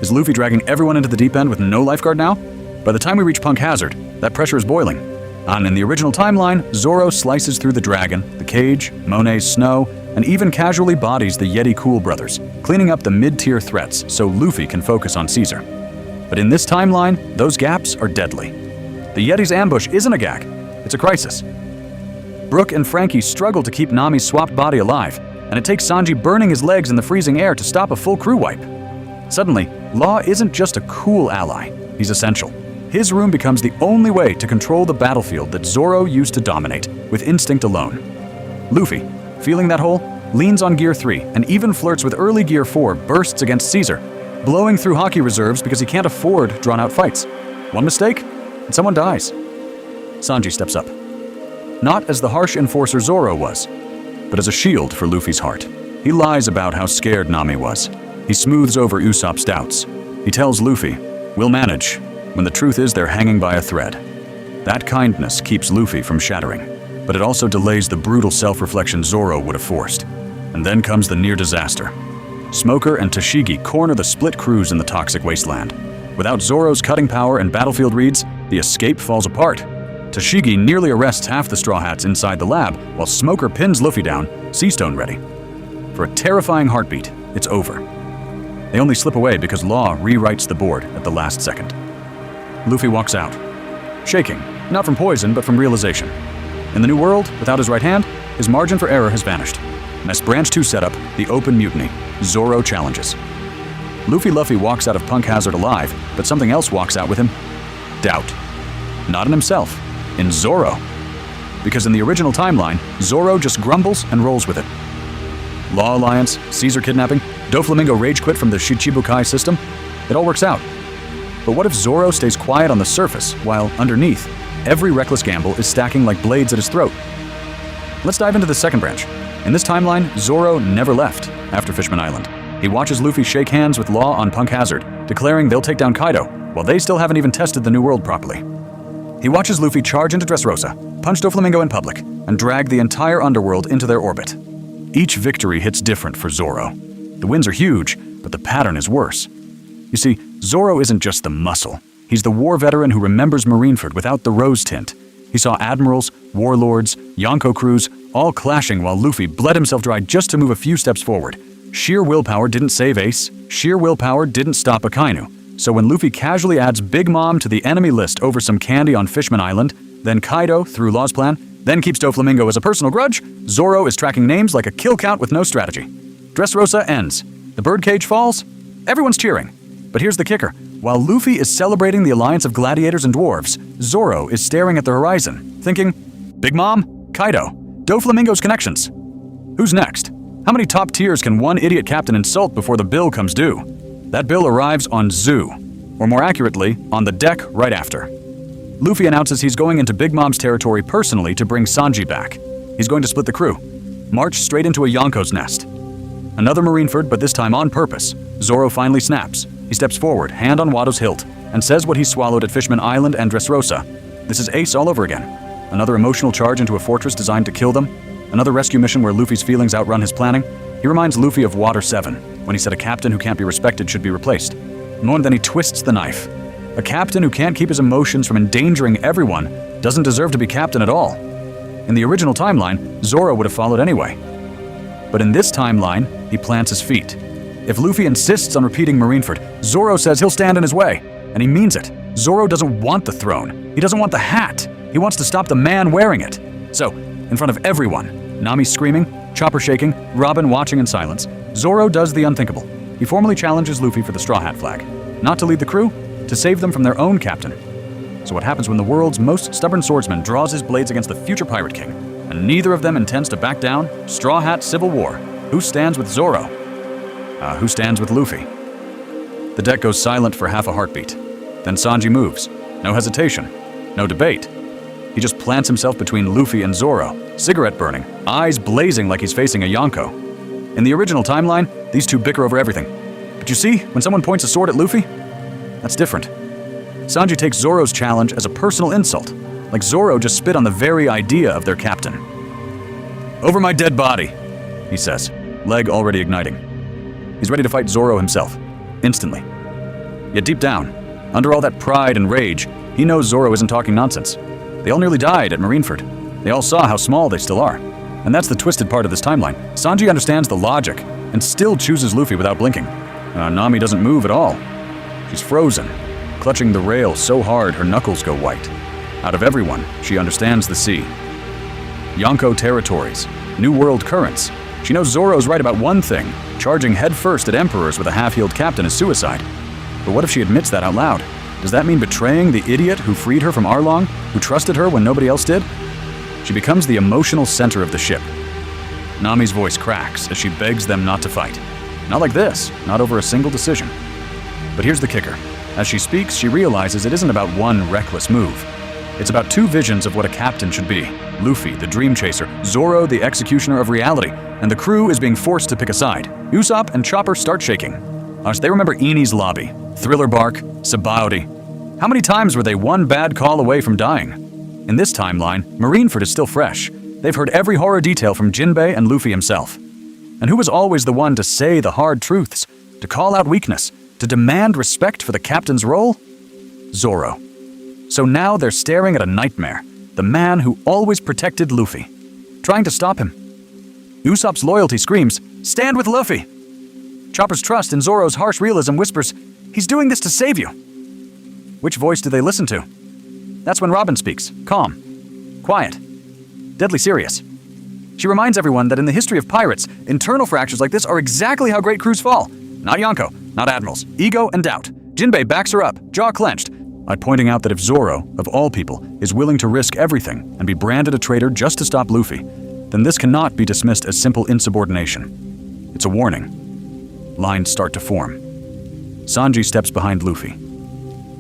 Is Luffy dragging everyone into the deep end with no lifeguard now? By the time we reach Punk Hazard, that pressure is boiling. And in the original timeline, Zoro slices through the dragon, the cage, Monet's snow, and even casually bodies the Yeti Cool brothers, cleaning up the mid-tier threats so Luffy can focus on Caesar. But in this timeline, those gaps are deadly. The Yeti's ambush isn't a gag, it's a crisis. Brook and Frankie struggle to keep Nami's swapped body alive, and it takes Sanji burning his legs in the freezing air to stop a full crew wipe. Suddenly, Law isn't just a cool ally, he's essential. His room becomes the only way to control the battlefield that Zoro used to dominate, with instinct alone. Luffy, feeling that hole, leans on Gear 3 and even flirts with early Gear 4 bursts against Caesar, blowing through hockey reserves because he can't afford drawn-out fights. One mistake, and someone dies. Sanji steps up. Not as the harsh enforcer Zoro was, but as a shield for Luffy's heart. He lies about how scared Nami was. He smooths over Usopp's doubts. He tells Luffy, "We'll manage," when the truth is they're hanging by a thread. That kindness keeps Luffy from shattering, but it also delays the brutal self-reflection Zoro would have forced. And then comes the near disaster. Smoker and Tashigi corner the split crews in the toxic wasteland. Without Zoro's cutting power and battlefield reads, the escape falls apart. Tashigi nearly arrests half the Straw Hats inside the lab, while Smoker pins Luffy down, Seastone ready. For a terrifying heartbeat, it's over. They only slip away because Law rewrites the board at the last second. Luffy walks out, shaking, not from poison, but from realization. In the new world, without his right hand, his margin for error has vanished. And as Branch 2 setup, the open mutiny, Zoro challenges. Luffy walks out of Punk Hazard alive, but something else walks out with him. Doubt. Not in himself, in Zoro. Because in the original timeline, Zoro just grumbles and rolls with it. Law Alliance, Caesar kidnapping, Doflamingo rage quit from the Shichibukai system, it all works out. But what if Zoro stays quiet on the surface, while underneath, every reckless gamble is stacking like blades at his throat? Let's dive into the second branch. In this timeline, Zoro never left after Fishman Island. He watches Luffy shake hands with Law on Punk Hazard, declaring they'll take down Kaido, while they still haven't even tested the new world properly. He watches Luffy charge into Dressrosa, punch Doflamingo in public, and drag the entire underworld into their orbit. Each victory hits different for Zoro. The wins are huge, but the pattern is worse. You see, Zoro isn't just the muscle. He's the war veteran who remembers Marineford without the rose tint. He saw admirals, warlords, Yonko crews, all clashing while Luffy bled himself dry just to move a few steps forward. Sheer willpower didn't save Ace. Sheer willpower didn't stop Akainu. So when Luffy casually adds Big Mom to the enemy list over some candy on Fishman Island, then Kaido through Law's plan, then keeps Doflamingo as a personal grudge, Zoro is tracking names like a kill count with no strategy. Dressrosa ends. The birdcage falls. Everyone's cheering. But here's the kicker. While Luffy is celebrating the alliance of gladiators and dwarves, Zoro is staring at the horizon, thinking, Big Mom, Kaido, Doflamingo's connections. Who's next? How many top tiers can one idiot captain insult before the bill comes due? That bill arrives on Zoo, or more accurately, on the deck right after. Luffy announces he's going into Big Mom's territory personally to bring Sanji back. He's going to split the crew, march straight into a Yonko's nest. Another Marineford, but this time on purpose. Zoro finally snaps. He steps forward, hand on Watto's hilt, and says what he swallowed at Fishman Island and Dressrosa. This is Ace all over again. Another emotional charge into a fortress designed to kill them. Another rescue mission where Luffy's feelings outrun his planning. He reminds Luffy of Water 7, when he said a captain who can't be respected should be replaced. More than he twists the knife. A captain who can't keep his emotions from endangering everyone doesn't deserve to be captain at all. In the original timeline, Zoro would have followed anyway. But in this timeline, he plants his feet. If Luffy insists on repeating Marineford, Zoro says he'll stand in his way, and he means it. Zoro doesn't want the throne. He doesn't want the hat. He wants to stop the man wearing it. So, in front of everyone, Nami screaming, Chopper shaking, Robin watching in silence, Zoro does the unthinkable. He formally challenges Luffy for the Straw Hat flag. Not to lead the crew, to save them from their own captain. So what happens when the world's most stubborn swordsman draws his blades against the future Pirate King, and neither of them intends to back down? Straw Hat Civil War. Who stands with Zoro? Who stands with Luffy? The deck goes silent for half a heartbeat. Then Sanji moves. No hesitation. No debate. He just plants himself between Luffy and Zoro, cigarette burning, eyes blazing like he's facing a Yonko. In the original timeline, these two bicker over everything. But you see, when someone points a sword at Luffy, that's different. Sanji takes Zoro's challenge as a personal insult, like Zoro just spit on the very idea of their captain. Over my dead body, he says, leg already igniting. He's ready to fight Zoro himself, instantly. Yet deep down, under all that pride and rage, he knows Zoro isn't talking nonsense. They all nearly died at Marineford. They all saw how small they still are. And that's the twisted part of this timeline. Sanji understands the logic and still chooses Luffy without blinking. Nami doesn't move at all. She's frozen, clutching the rail so hard her knuckles go white. Out of everyone, she understands the sea. Yonko territories, New World currents. She knows Zoro's right about one thing. Charging headfirst at Emperors with a half-healed captain is suicide. But what if she admits that out loud? Does that mean betraying the idiot who freed her from Arlong, who trusted her when nobody else did? She becomes the emotional center of the ship. Nami's voice cracks as she begs them not to fight. Not like this, not over a single decision. But here's the kicker. As she speaks, she realizes it isn't about one reckless move. It's about two visions of what a captain should be. Luffy, the dream chaser, Zoro, the executioner of reality, and the crew is being forced to pick a side. Usopp and Chopper start shaking. They remember Eni's lobby, Thriller Bark, Sabaody. How many times were they one bad call away from dying? In this timeline, Marineford is still fresh. They've heard every horror detail from Jinbei and Luffy himself. And who was always the one to say the hard truths, to call out weakness, to demand respect for the captain's role? Zoro. So now they're staring at a nightmare, the man who always protected Luffy, trying to stop him. Usopp's loyalty screams, "Stand with Luffy!" Chopper's trust in Zoro's harsh realism whispers, "He's doing this to save you." Which voice do they listen to? That's when Robin speaks, calm, quiet, deadly serious. She reminds everyone that in the history of pirates, internal fractures like this are exactly how great crews fall. Not Yonko, not admirals, ego and doubt. Jinbei backs her up, jaw clenched, pointing out that if Zoro, of all people, is willing to risk everything and be branded a traitor just to stop Luffy, then this cannot be dismissed as simple insubordination. It's a warning. Lines start to form. Sanji steps behind Luffy.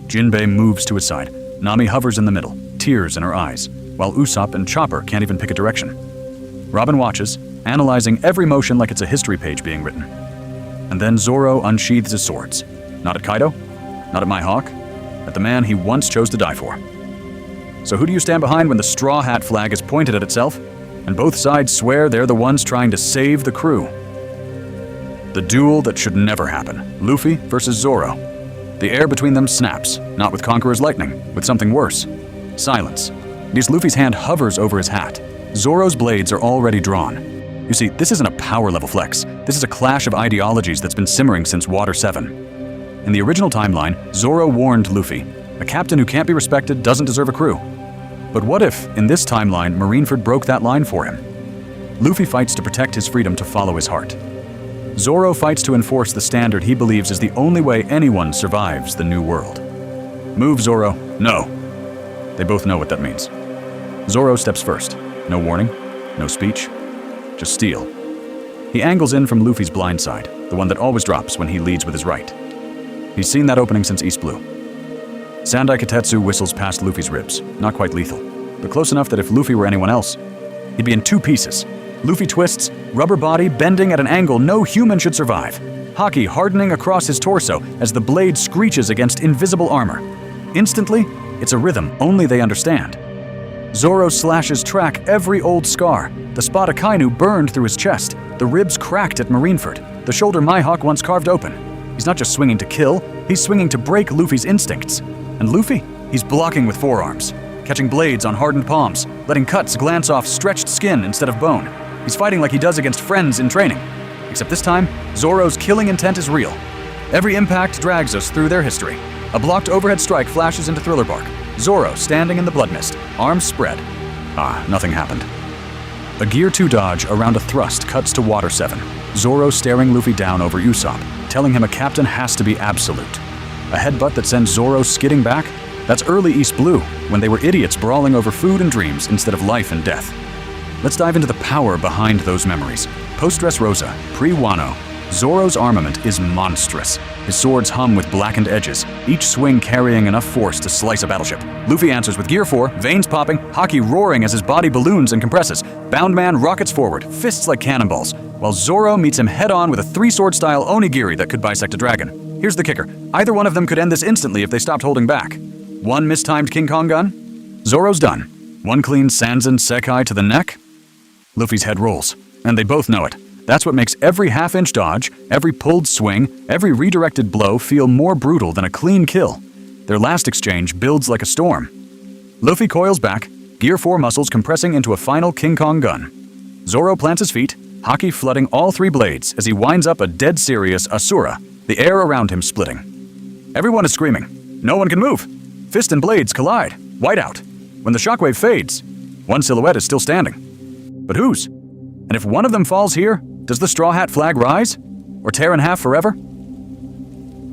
Jinbei moves to his side. Nami hovers in the middle, tears in her eyes, while Usopp and Chopper can't even pick a direction. Robin watches, analyzing every motion like it's a history page being written. And then Zoro unsheathes his swords. Not at Kaido, not at Mihawk, at the man he once chose to die for. So who do you stand behind when the Straw Hat flag is pointed at itself, and both sides swear they're the ones trying to save the crew? The duel that should never happen. Luffy versus Zoro. The air between them snaps, not with Conqueror's lightning, with something worse. Silence. As Luffy's hand hovers over his hat, Zoro's blades are already drawn. You see, this isn't a power level flex. This is a clash of ideologies that's been simmering since Water 7. In the original timeline, Zoro warned Luffy, a captain who can't be respected doesn't deserve a crew. But what if, in this timeline, Marineford broke that line for him? Luffy fights to protect his freedom to follow his heart. Zoro fights to enforce the standard he believes is the only way anyone survives the new world. Move, Zoro. No. They both know what that means. Zoro steps first. No warning, no speech, just steel. He angles in from Luffy's blind side, the one that always drops when he leads with his right. He's seen that opening since East Blue. Sandai Katetsu whistles past Luffy's ribs, not quite lethal, but close enough that if Luffy were anyone else, he'd be in two pieces. Luffy twists, rubber body bending at an angle no human should survive. Haki hardening across his torso as the blade screeches against invisible armor. Instantly, it's a rhythm only they understand. Zoro slashes track every old scar. The spot of Kainu burned through his chest, the ribs cracked at Marineford, the shoulder Mihawk once carved open. He's not just swinging to kill, he's swinging to break Luffy's instincts. And Luffy? He's blocking with forearms, catching blades on hardened palms, letting cuts glance off stretched skin instead of bone. He's fighting like he does against friends in training. Except this time, Zoro's killing intent is real. Every impact drags us through their history. A blocked overhead strike flashes into Thriller Bark. Zoro standing in the blood mist, arms spread. Nothing happened. A Gear 2 dodge around a thrust cuts to Water 7. Zoro staring Luffy down over Usopp, telling him a captain has to be absolute. A headbutt that sends Zoro skidding back? That's early East Blue, when they were idiots brawling over food and dreams instead of life and death. Let's dive into the power behind those memories. Post-Dressrosa, pre-Wano, Zoro's armament is monstrous. His swords hum with blackened edges, each swing carrying enough force to slice a battleship. Luffy answers with Gear 4, veins popping, Haki roaring as his body balloons and compresses. Bound Man rockets forward, fists like cannonballs, while Zoro meets him head-on with a three-sword-style onigiri that could bisect a dragon. Here's the kicker. Either one of them could end this instantly if they stopped holding back. One mistimed King Kong gun? Zoro's done. One clean Sanzen Sekai to the neck? Luffy's head rolls, and they both know it. That's what makes every half-inch dodge, every pulled swing, every redirected blow feel more brutal than a clean kill. Their last exchange builds like a storm. Luffy coils back, Gear 4 muscles compressing into a final King Kong gun. Zoro plants his feet, Haki flooding all three blades as he winds up a dead serious Asura, the air around him splitting. Everyone is screaming. No one can move. Fist and blades collide. Whiteout. When the shockwave fades, one silhouette is still standing. But whose? And if one of them falls here, does the Straw Hat flag rise? Or tear in half forever?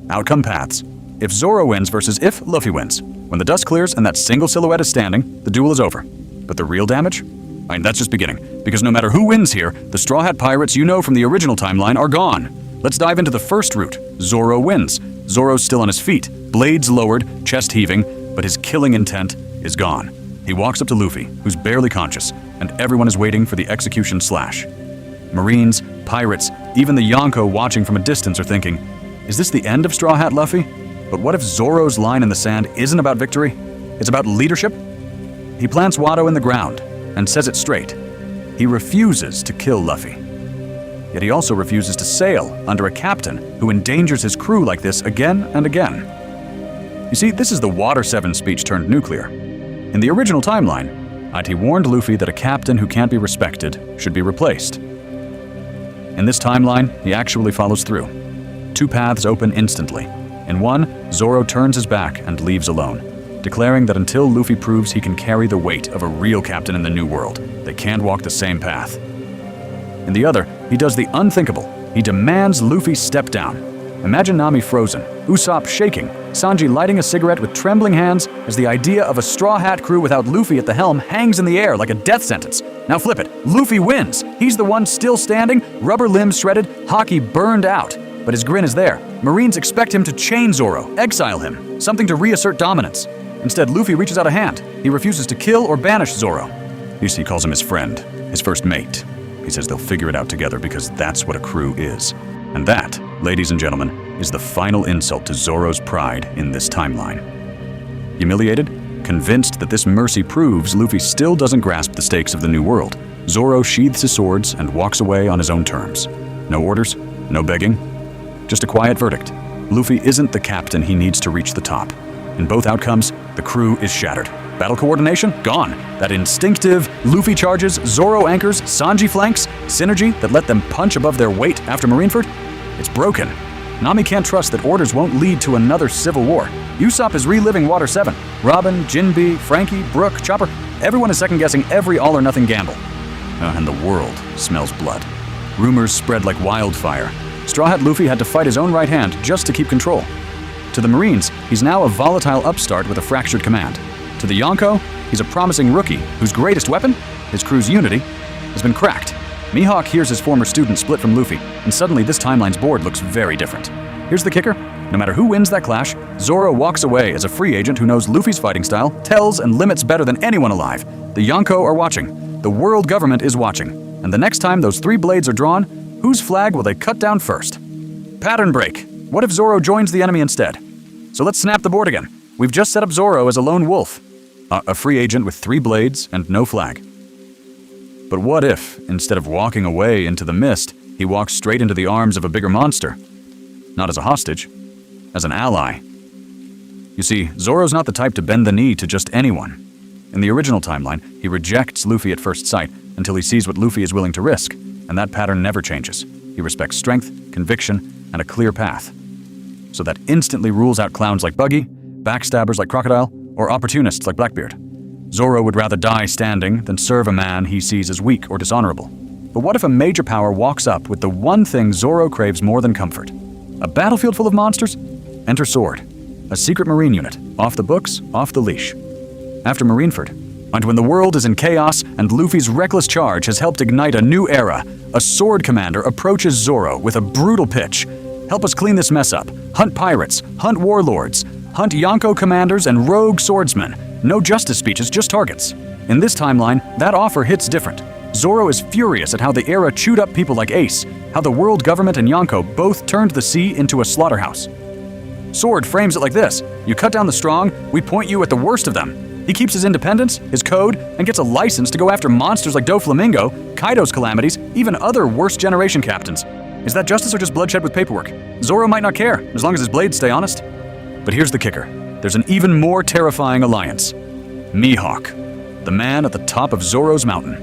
Outcome paths. If Zoro wins versus if Luffy wins. When the dust clears and that single silhouette is standing, the duel is over. But the real damage? That's just beginning. Because no matter who wins here, the Straw Hat pirates you know from the original timeline are gone. Let's dive into the first route. Zoro wins. Zoro's still on his feet, blades lowered, chest heaving, but his killing intent is gone. He walks up to Luffy, who's barely conscious, and everyone is waiting for the execution slash. Marines, pirates, even the Yonko watching from a distance are thinking, is this the end of Straw Hat Luffy? But what if Zoro's line in the sand isn't about victory? It's about leadership? He plants Watto in the ground and says it straight. He refuses to kill Luffy. Yet he also refuses to sail under a captain who endangers his crew like this again and again. You see, this is the Water 7 speech turned nuclear. In the original timeline, IT warned Luffy that a captain who can't be respected should be replaced. In this timeline, he actually follows through. 2 paths open instantly. In one, Zoro turns his back and leaves alone, declaring that until Luffy proves he can carry the weight of a real captain in the New World, they can't walk the same path. In the other, he does the unthinkable. He demands Luffy step down. Imagine Nami frozen, Usopp shaking, Sanji lighting a cigarette with trembling hands as the idea of a Straw Hat crew without Luffy at the helm hangs in the air like a death sentence. Now flip it. Luffy wins. He's the one still standing, rubber limbs shredded, haki burned out. But his grin is there. Marines expect him to chain Zoro, exile him, something to reassert dominance. Instead, Luffy reaches out a hand. He refuses to kill or banish Zoro. He calls him his friend, his first mate. He says they'll figure it out together because that's what a crew is. And that, ladies and gentlemen, is the final insult to Zoro's pride in this timeline. Humiliated, convinced that this mercy proves Luffy still doesn't grasp the stakes of the New World, Zoro sheathes his swords and walks away on his own terms. No orders, no begging, just a quiet verdict. Luffy isn't the captain he needs to reach the top. In both outcomes, the crew is shattered. Battle coordination? Gone. That instinctive Luffy charges, Zoro anchors, Sanji flanks, synergy that let them punch above their weight after Marineford? It's broken. Nami can't trust that orders won't lead to another civil war. Usopp is reliving Water 7. Robin, Jinbe, Frankie, Brook, Chopper, everyone is second-guessing every all-or-nothing gamble. And the world smells blood. Rumors spread like wildfire. Straw Hat Luffy had to fight his own right hand just to keep control. To the Marines, he's now a volatile upstart with a fractured command. To the Yonko, he's a promising rookie whose greatest weapon, his crew's unity, has been cracked. Mihawk hears his former student split from Luffy, and suddenly this timeline's board looks very different. Here's the kicker. No matter who wins that clash, Zoro walks away as a free agent who knows Luffy's fighting style, tells and limits better than anyone alive. The Yonko are watching. The world government is watching. And the next time those 3 blades are drawn, whose flag will they cut down first? Pattern break. What if Zoro joins the enemy instead? So let's snap the board again. We've just set up Zoro as a lone wolf. A free agent with 3 blades and no flag. But what if, instead of walking away into the mist, he walks straight into the arms of a bigger monster? Not as a hostage, as an ally. You see, Zoro's not the type to bend the knee to just anyone. In the original timeline, he rejects Luffy at first sight until he sees what Luffy is willing to risk, and that pattern never changes. He respects strength, conviction, and a clear path. So that instantly rules out clowns like Buggy, backstabbers like Crocodile, or opportunists like Blackbeard. Zoro would rather die standing than serve a man he sees as weak or dishonorable. But what if a major power walks up with the one thing Zoro craves more than comfort? A battlefield full of monsters? Enter Sword, a secret marine unit, off the books, off the leash. After Marineford, and when the world is in chaos and Luffy's reckless charge has helped ignite a new era, a sword commander approaches Zoro with a brutal pitch. Help us clean this mess up. Hunt pirates, hunt warlords, hunt Yonko commanders and rogue swordsmen. No justice speeches, just targets. In this timeline, that offer hits different. Zoro is furious at how the era chewed up people like Ace, how the world government and Yonko both turned the sea into a slaughterhouse. Sword frames it like this. You cut down the strong, we point you at the worst of them. He keeps his independence, his code, and gets a license to go after monsters like Doflamingo, Kaido's calamities, even other worst generation captains. Is that justice or just bloodshed with paperwork? Zoro might not care, as long as his blades stay honest. But here's the kicker. There's an even more terrifying alliance. Mihawk, the man at the top of Zoro's mountain.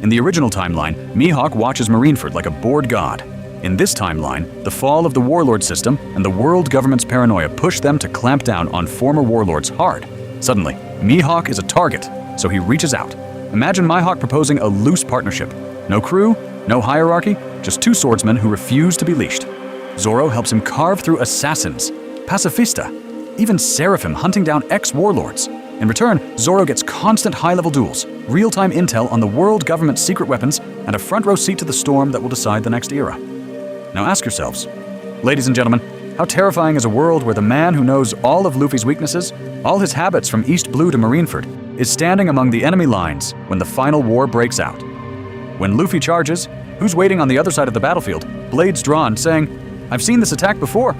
In the original timeline, Mihawk watches Marineford like a bored god. In this timeline, the fall of the warlord system and the world government's paranoia push them to clamp down on former warlords hard. Suddenly, Mihawk is a target, so he reaches out. Imagine Mihawk proposing a loose partnership. No crew, no hierarchy, just 2 swordsmen who refuse to be leashed. Zoro helps him carve through assassins, pacifista, even Seraphim hunting down ex-warlords. In return, Zoro gets constant high-level duels, real-time intel on the world government's secret weapons, and a front-row seat to the storm that will decide the next era. Now ask yourselves, ladies and gentlemen, How terrifying is a world where the man who knows all of Luffy's weaknesses, all his habits from East Blue to Marineford, is standing among the enemy lines when the final war breaks out. When Luffy charges, who's waiting on the other side of the battlefield, blades drawn, saying, "I've seen this attack before."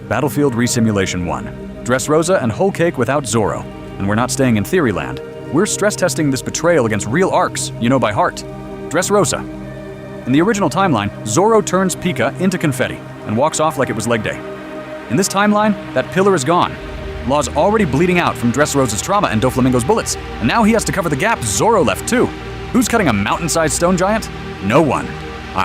Battlefield Resimulation 1. Dressrosa and Whole Cake without Zoro. And we're not staying in theory land. We're stress testing this betrayal against real arcs, you know by heart. Dressrosa. In the original timeline, Zoro turns Pika into confetti and walks off like it was leg day. In this timeline, that pillar is gone. Law's already bleeding out from Dressrosa's trauma and Doflamingo's bullets, and now he has to cover the gap Zoro left too. Who's cutting a mountain-sized stone giant? No one.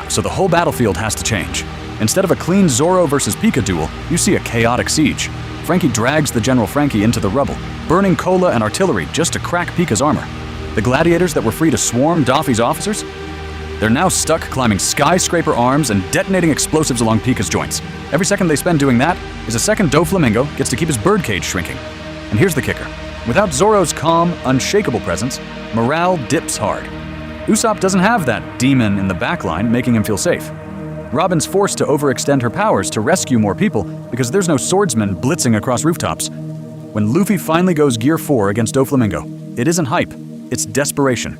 So the whole battlefield has to change. Instead of a clean Zoro versus Pika duel, you see a chaotic siege. Frankie drags the General Frankie into the rubble, burning cola and artillery just to crack Pika's armor. The gladiators that were free to swarm Doffy's officers? They're now stuck climbing skyscraper arms and detonating explosives along Pika's joints. Every second they spend doing that is a second Doflamingo gets to keep his birdcage shrinking. And here's the kicker. Without Zoro's calm, unshakable presence, morale dips hard. Usopp doesn't have that demon in the backline making him feel safe. Robin's forced to overextend her powers to rescue more people because there's no swordsman blitzing across rooftops. When Luffy finally goes Gear 4 against Doflamingo, it isn't hype, it's desperation.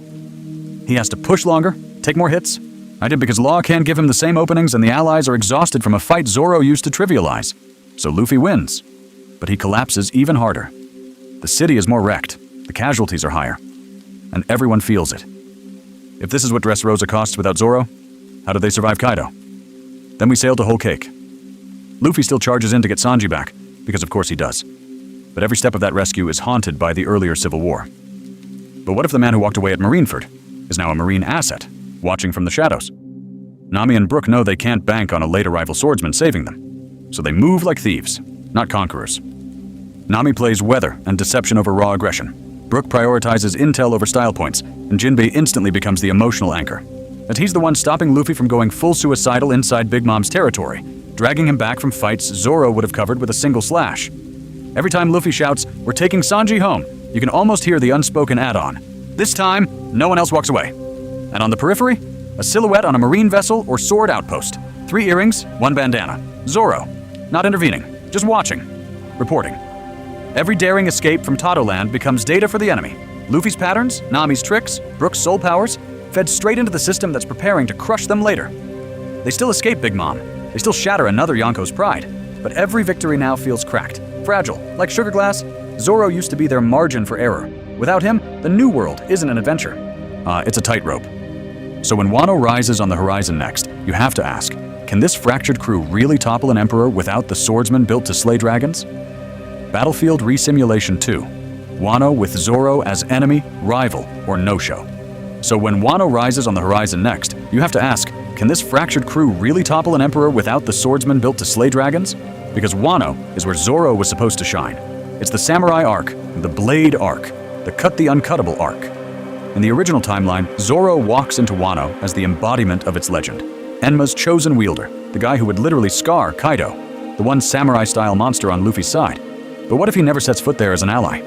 He has to push longer, take more hits. I did because Law can't give him the same openings and the allies are exhausted from a fight Zoro used to trivialize. So Luffy wins, but he collapses even harder. The city is more wrecked, the casualties are higher, and everyone feels it. If this is what Dressrosa costs without Zoro, how do they survive Kaido? Then we sail to Whole Cake. Luffy still charges in to get Sanji back, because of course he does. But every step of that rescue is haunted by the earlier civil war. But what if the man who walked away at Marineford is now a marine asset, watching from the shadows? Nami and Brook know they can't bank on a late arrival swordsman saving them, so they move like thieves, not conquerors. Nami plays weather and deception over raw aggression. Brook prioritizes intel over style points, and Jinbei instantly becomes the emotional anchor. And he's the one stopping Luffy from going full suicidal inside Big Mom's territory, dragging him back from fights Zoro would have covered with a single slash. Every time Luffy shouts, "We're taking Sanji home," you can almost hear the unspoken add-on. This time, no one else walks away. And on the periphery, a silhouette on a marine vessel or sword outpost. 3 earrings, 1 bandana. Zoro. Not intervening, just watching. Reporting. Every daring escape from Totoland becomes data for the enemy. Luffy's patterns, Nami's tricks, Brook's soul powers, fed straight into the system that's preparing to crush them later. They still escape Big Mom. They still shatter another Yonko's pride. But every victory now feels cracked, fragile. Like sugar glass, Zoro used to be their margin for error. Without him, the new world isn't an adventure. It's a tightrope. So when Wano rises on the horizon next, you have to ask, can this fractured crew really topple an emperor without the swordsman built to slay dragons? Battlefield Resimulation 2. Wano with Zoro as enemy, rival, or no-show. So when Wano rises on the horizon next, you have to ask, can this fractured crew really topple an emperor without the swordsman built to slay dragons? Because Wano is where Zoro was supposed to shine. It's the samurai arc, the blade arc, the cut the uncuttable arc. In the original timeline, Zoro walks into Wano as the embodiment of its legend. Enma's chosen wielder, the guy who would literally scar Kaido, the one samurai-style monster on Luffy's side. But what if he never sets foot there as an ally?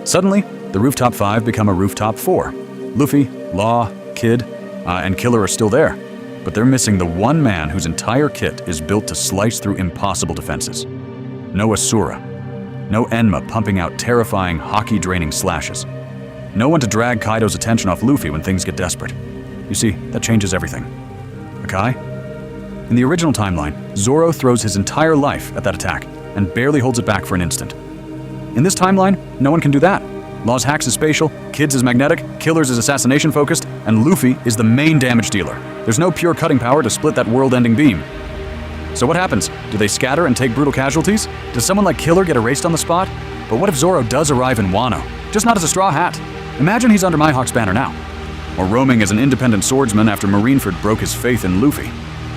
Suddenly, the Rooftop 5 become a Rooftop 4. Luffy, Law, Kid, and Killer are still there, but they're missing the one man whose entire kit is built to slice through impossible defenses. No Asura. No Enma pumping out terrifying, hockey-draining slashes. No one to drag Kaido's attention off Luffy when things get desperate. You see, that changes everything. Akai? In the original timeline, Zoro throws his entire life at that attack and barely holds it back for an instant. In this timeline, no one can do that. Law's hacks is spatial, Kid's is magnetic, Killer's is assassination-focused, and Luffy is the main damage dealer. There's no pure cutting power to split that world-ending beam. So what happens? Do they scatter and take brutal casualties? Does someone like Killer get erased on the spot? But what if Zoro does arrive in Wano? Just not as a straw hat. Imagine he's under Mihawk's banner now. Or roaming as an independent swordsman after Marineford broke his faith in Luffy.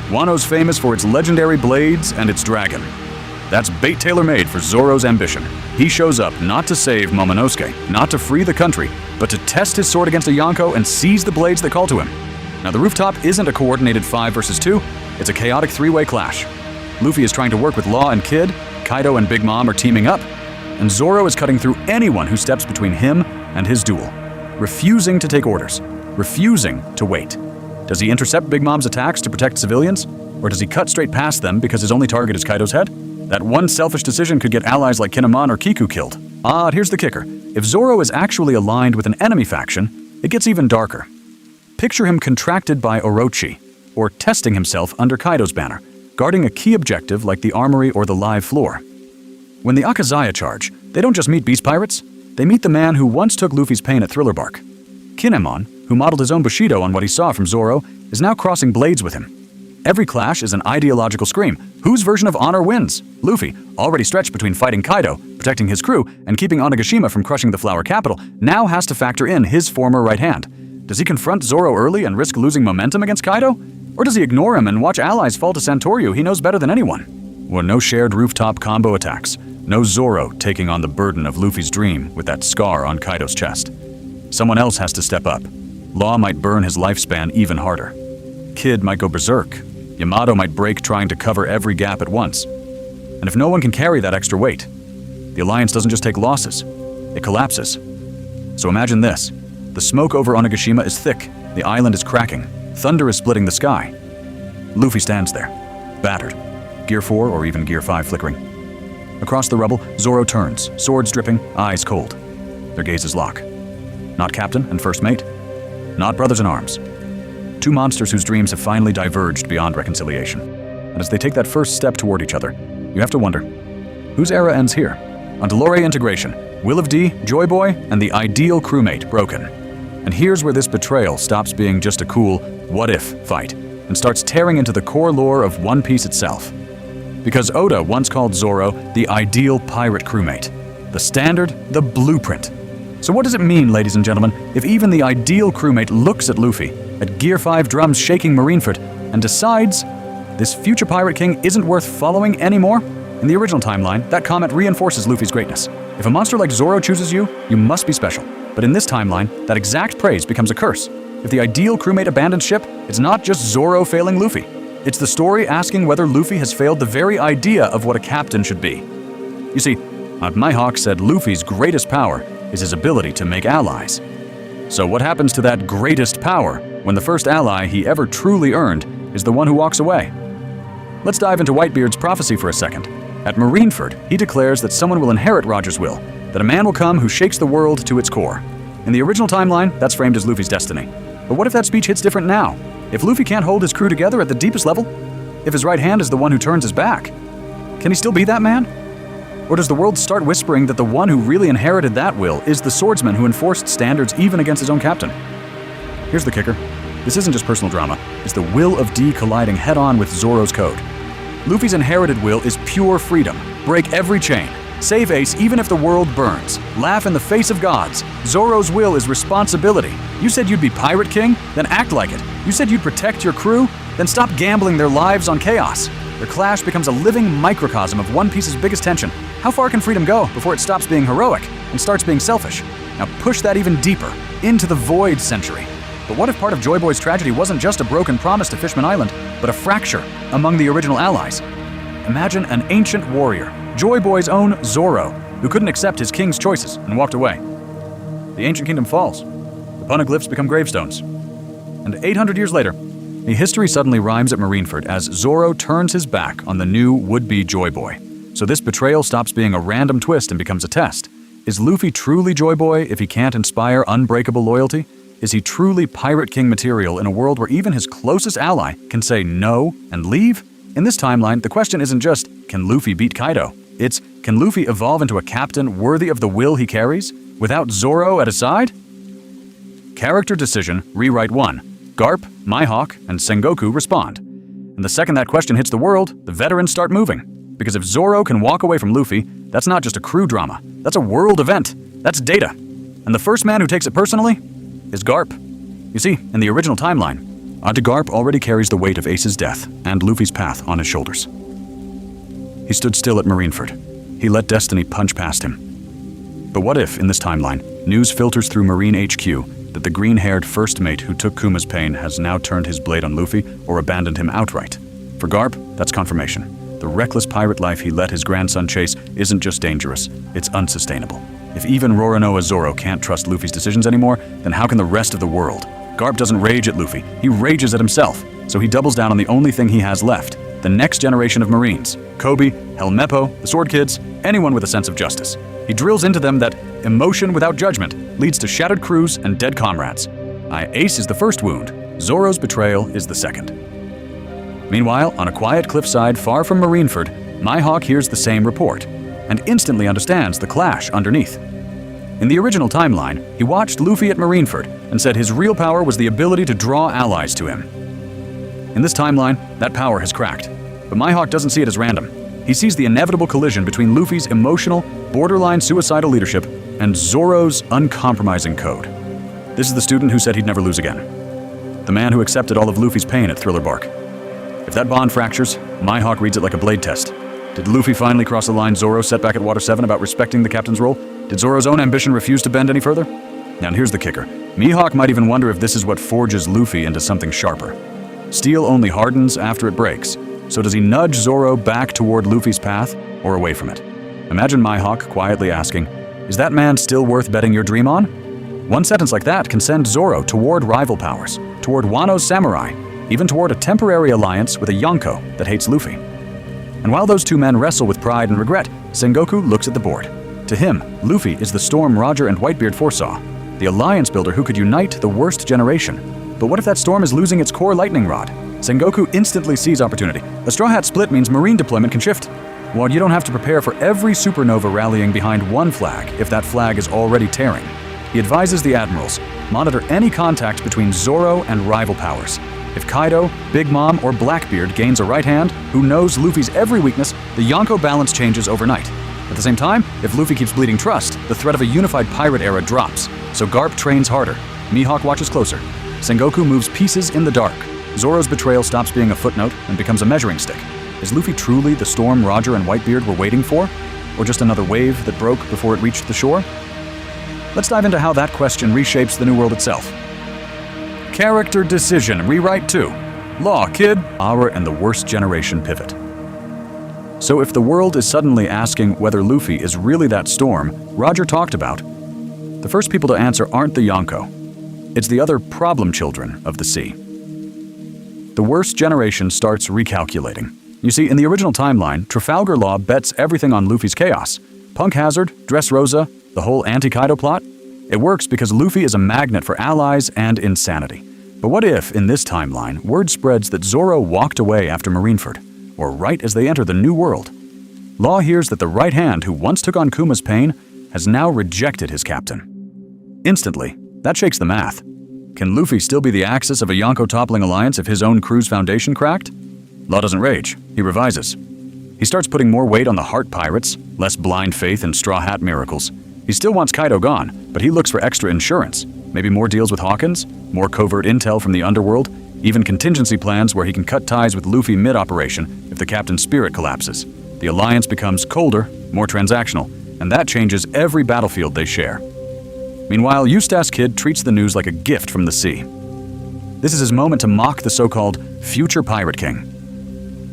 Wano's famous for its legendary blades and its dragon. That's bait tailor-made for Zoro's ambition. He shows up not to save Momonosuke, not to free the country, but to test his sword against a Yonko and seize the blades that call to him. Now the Rooftop isn't a coordinated 5 versus 2, it's a chaotic 3-way clash. Luffy is trying to work with Law and Kid, Kaido and Big Mom are teaming up, and Zoro is cutting through anyone who steps between him and his duel, refusing to take orders, refusing to wait. Does he intercept Big Mom's attacks to protect civilians, or does he cut straight past them because his only target is Kaido's head? That one selfish decision could get allies like Kinemon or Kiku killed. Here's the kicker. If Zoro is actually aligned with an enemy faction, it gets even darker. Picture him contracted by Orochi, or testing himself under Kaido's banner, guarding a key objective like the armory or the live floor. When the Akazaya charge, they don't just meet beast pirates, they meet the man who once took Luffy's pain at Thriller Bark. Kinemon, who modeled his own Bushido on what he saw from Zoro, is now crossing blades with him. Every clash is an ideological scream. Whose version of honor wins? Luffy, already stretched between fighting Kaido, protecting his crew, and keeping Onigashima from crushing the Flower Capital, now has to factor in his former right hand. Does he confront Zoro early and risk losing momentum against Kaido? Or does he ignore him and watch allies fall to Santoryu he knows better than anyone? Well, no shared rooftop combo attacks. No Zoro taking on the burden of Luffy's dream with that scar on Kaido's chest. Someone else has to step up. Law might burn his lifespan even harder. Kid might go berserk. Yamato might break trying to cover every gap at once. And if no one can carry that extra weight, the alliance doesn't just take losses, it collapses. So imagine this. The smoke over Onigashima is thick, the island is cracking, thunder is splitting the sky. Luffy stands there, battered, Gear 4 or even Gear 5 flickering. Across the rubble, Zoro turns, swords dripping, eyes cold. Their gazes lock. Not captain and first mate, not brothers in arms. Two monsters whose dreams have finally diverged beyond reconciliation. And as they take that first step toward each other, you have to wonder, whose era ends here? On Dolore integration, Will of D, Joy Boy, and the ideal crewmate broken. And here's where this betrayal stops being just a cool what-if fight and starts tearing into the core lore of One Piece itself. Because Oda once called Zoro the ideal pirate crewmate, the standard, the blueprint. So what does it mean, ladies and gentlemen, if even the ideal crewmate looks at Luffy, at Gear 5 drums shaking Marineford, and decides this future pirate king isn't worth following anymore? In the original timeline, that comment reinforces Luffy's greatness. If a monster like Zoro chooses you, you must be special. But in this timeline, that exact praise becomes a curse. If the ideal crewmate abandons ship, it's not just Zoro failing Luffy. It's the story asking whether Luffy has failed the very idea of what a captain should be. You see, Mihawk said Luffy's greatest power is his ability to make allies. So what happens to that greatest power when the first ally he ever truly earned is the one who walks away? Let's dive into Whitebeard's prophecy for a second. At Marineford, he declares that someone will inherit Roger's will, that a man will come who shakes the world to its core. In the original timeline, that's framed as Luffy's destiny. But what if that speech hits different now? If Luffy can't hold his crew together at the deepest level? If his right hand is the one who turns his back? Can he still be that man? Or does the world start whispering that the one who really inherited that will is the swordsman who enforced standards even against his own captain? Here's the kicker. This isn't just personal drama. It's the will of D colliding head-on with Zoro's code. Luffy's inherited will is pure freedom. Break every chain. Save Ace even if the world burns. Laugh in the face of gods. Zoro's will is responsibility. You said you'd be Pirate King? Then act like it. You said you'd protect your crew? Then stop gambling their lives on chaos. Their clash becomes a living microcosm of One Piece's biggest tension. How far can freedom go before it stops being heroic and starts being selfish? Now push that even deeper, into the Void Century. But what if part of Joy Boy's tragedy wasn't just a broken promise to Fishman Island, but a fracture among the original allies? Imagine an ancient warrior, Joy Boy's own Zoro, who couldn't accept his king's choices and walked away. The ancient kingdom falls. The poneglyphs become gravestones. And 800 years later, the history suddenly rhymes at Marineford as Zoro turns his back on the new would-be Joy Boy. So this betrayal stops being a random twist and becomes a test. Is Luffy truly Joy Boy if he can't inspire unbreakable loyalty? Is he truly Pirate King material in a world where even his closest ally can say no and leave? In this timeline, the question isn't just, can Luffy beat Kaido? It's, can Luffy evolve into a captain worthy of the will he carries, without Zoro at his side? Character decision, rewrite 1. Garp, Mihawk, and Sengoku respond. And the second that question hits the world, the veterans start moving. Because if Zoro can walk away from Luffy, that's not just a crew drama. That's a world event. That's data. And the first man who takes it personally is Garp. You see, in the original timeline, Garp already carries the weight of Ace's death and Luffy's path on his shoulders. He stood still at Marineford. He let destiny punch past him. But what if, in this timeline, news filters through Marine HQ that the green-haired first mate who took Kuma's pain has now turned his blade on Luffy or abandoned him outright? For Garp, that's confirmation. The reckless pirate life he let his grandson chase isn't just dangerous, it's unsustainable. If even Roronoa Zoro can't trust Luffy's decisions anymore, then how can the rest of the world? Garp doesn't rage at Luffy, he rages at himself, so he doubles down on the only thing he has left, the next generation of Marines. Kobe, Helmeppo, the Sword Kids, anyone with a sense of justice. He drills into them that emotion without judgment leads to shattered crews and dead comrades. Ace is the first wound. Zoro's betrayal is the second. Meanwhile, on a quiet cliffside far from Marineford, Mihawk hears the same report and instantly understands the clash underneath. In the original timeline, he watched Luffy at Marineford and said his real power was the ability to draw allies to him. In this timeline, that power has cracked, but Mihawk doesn't see it as random. He sees the inevitable collision between Luffy's emotional, borderline suicidal leadership and Zoro's uncompromising code. This is the student who said he'd never lose again. The man who accepted all of Luffy's pain at Thriller Bark. If that bond fractures, Mihawk reads it like a blade test. Did Luffy finally cross the line Zoro set back at Water 7 about respecting the captain's role? Did Zoro's own ambition refuse to bend any further? And here's the kicker. Mihawk might even wonder if this is what forges Luffy into something sharper. Steel only hardens after it breaks, so does he nudge Zoro back toward Luffy's path or away from it? Imagine Mihawk quietly asking, "Is that man still worth betting your dream on?" One sentence like that can send Zoro toward rival powers, toward Wano's samurai, even toward a temporary alliance with a Yonko that hates Luffy. And while those two men wrestle with pride and regret, Sengoku looks at the board. To him, Luffy is the storm Roger and Whitebeard foresaw, the alliance builder who could unite the worst generation. But what if that storm is losing its core lightning rod? Sengoku instantly sees opportunity. A Straw Hat split means marine deployment can shift. Well, you don't have to prepare for every supernova rallying behind one flag if that flag is already tearing. He advises the admirals, monitor any contact between Zoro and rival powers. If Kaido, Big Mom, or Blackbeard gains a right hand who knows Luffy's every weakness, the Yonko balance changes overnight. At the same time, if Luffy keeps bleeding trust, the threat of a unified pirate era drops. So Garp trains harder. Mihawk watches closer. Sengoku moves pieces in the dark. Zoro's betrayal stops being a footnote and becomes a measuring stick. Is Luffy truly the storm Roger and Whitebeard were waiting for? Or just another wave that broke before it reached the shore? Let's dive into how that question reshapes the New World itself. Character decision, rewrite 2. Law, Kid, Our and the Worst Generation pivot. So if the world is suddenly asking whether Luffy is really that storm Roger talked about, the first people to answer aren't the Yonko. It's the other problem children of the sea. The worst generation starts recalculating. You see, in the original timeline, Trafalgar Law bets everything on Luffy's chaos. Punk Hazard, Dressrosa, the whole anti-Kaido plot. It works because Luffy is a magnet for allies and insanity. But what if, in this timeline, word spreads that Zoro walked away after Marineford, or right as they enter the New World? Law hears that the right hand who once took on Kuma's pain has now rejected his captain. Instantly, that shakes the math. Can Luffy still be the axis of a Yonko toppling alliance if his own crew's foundation cracked? Law doesn't rage, he revises. He starts putting more weight on the heart pirates, less blind faith in Straw Hat miracles. He still wants Kaido gone, but he looks for extra insurance. Maybe more deals with Hawkins, more covert intel from the underworld, even contingency plans where he can cut ties with Luffy mid-operation if the captain's spirit collapses. The alliance becomes colder, more transactional, and that changes every battlefield they share. Meanwhile, Eustace Kid treats the news like a gift from the sea. This is his moment to mock the so-called future Pirate King.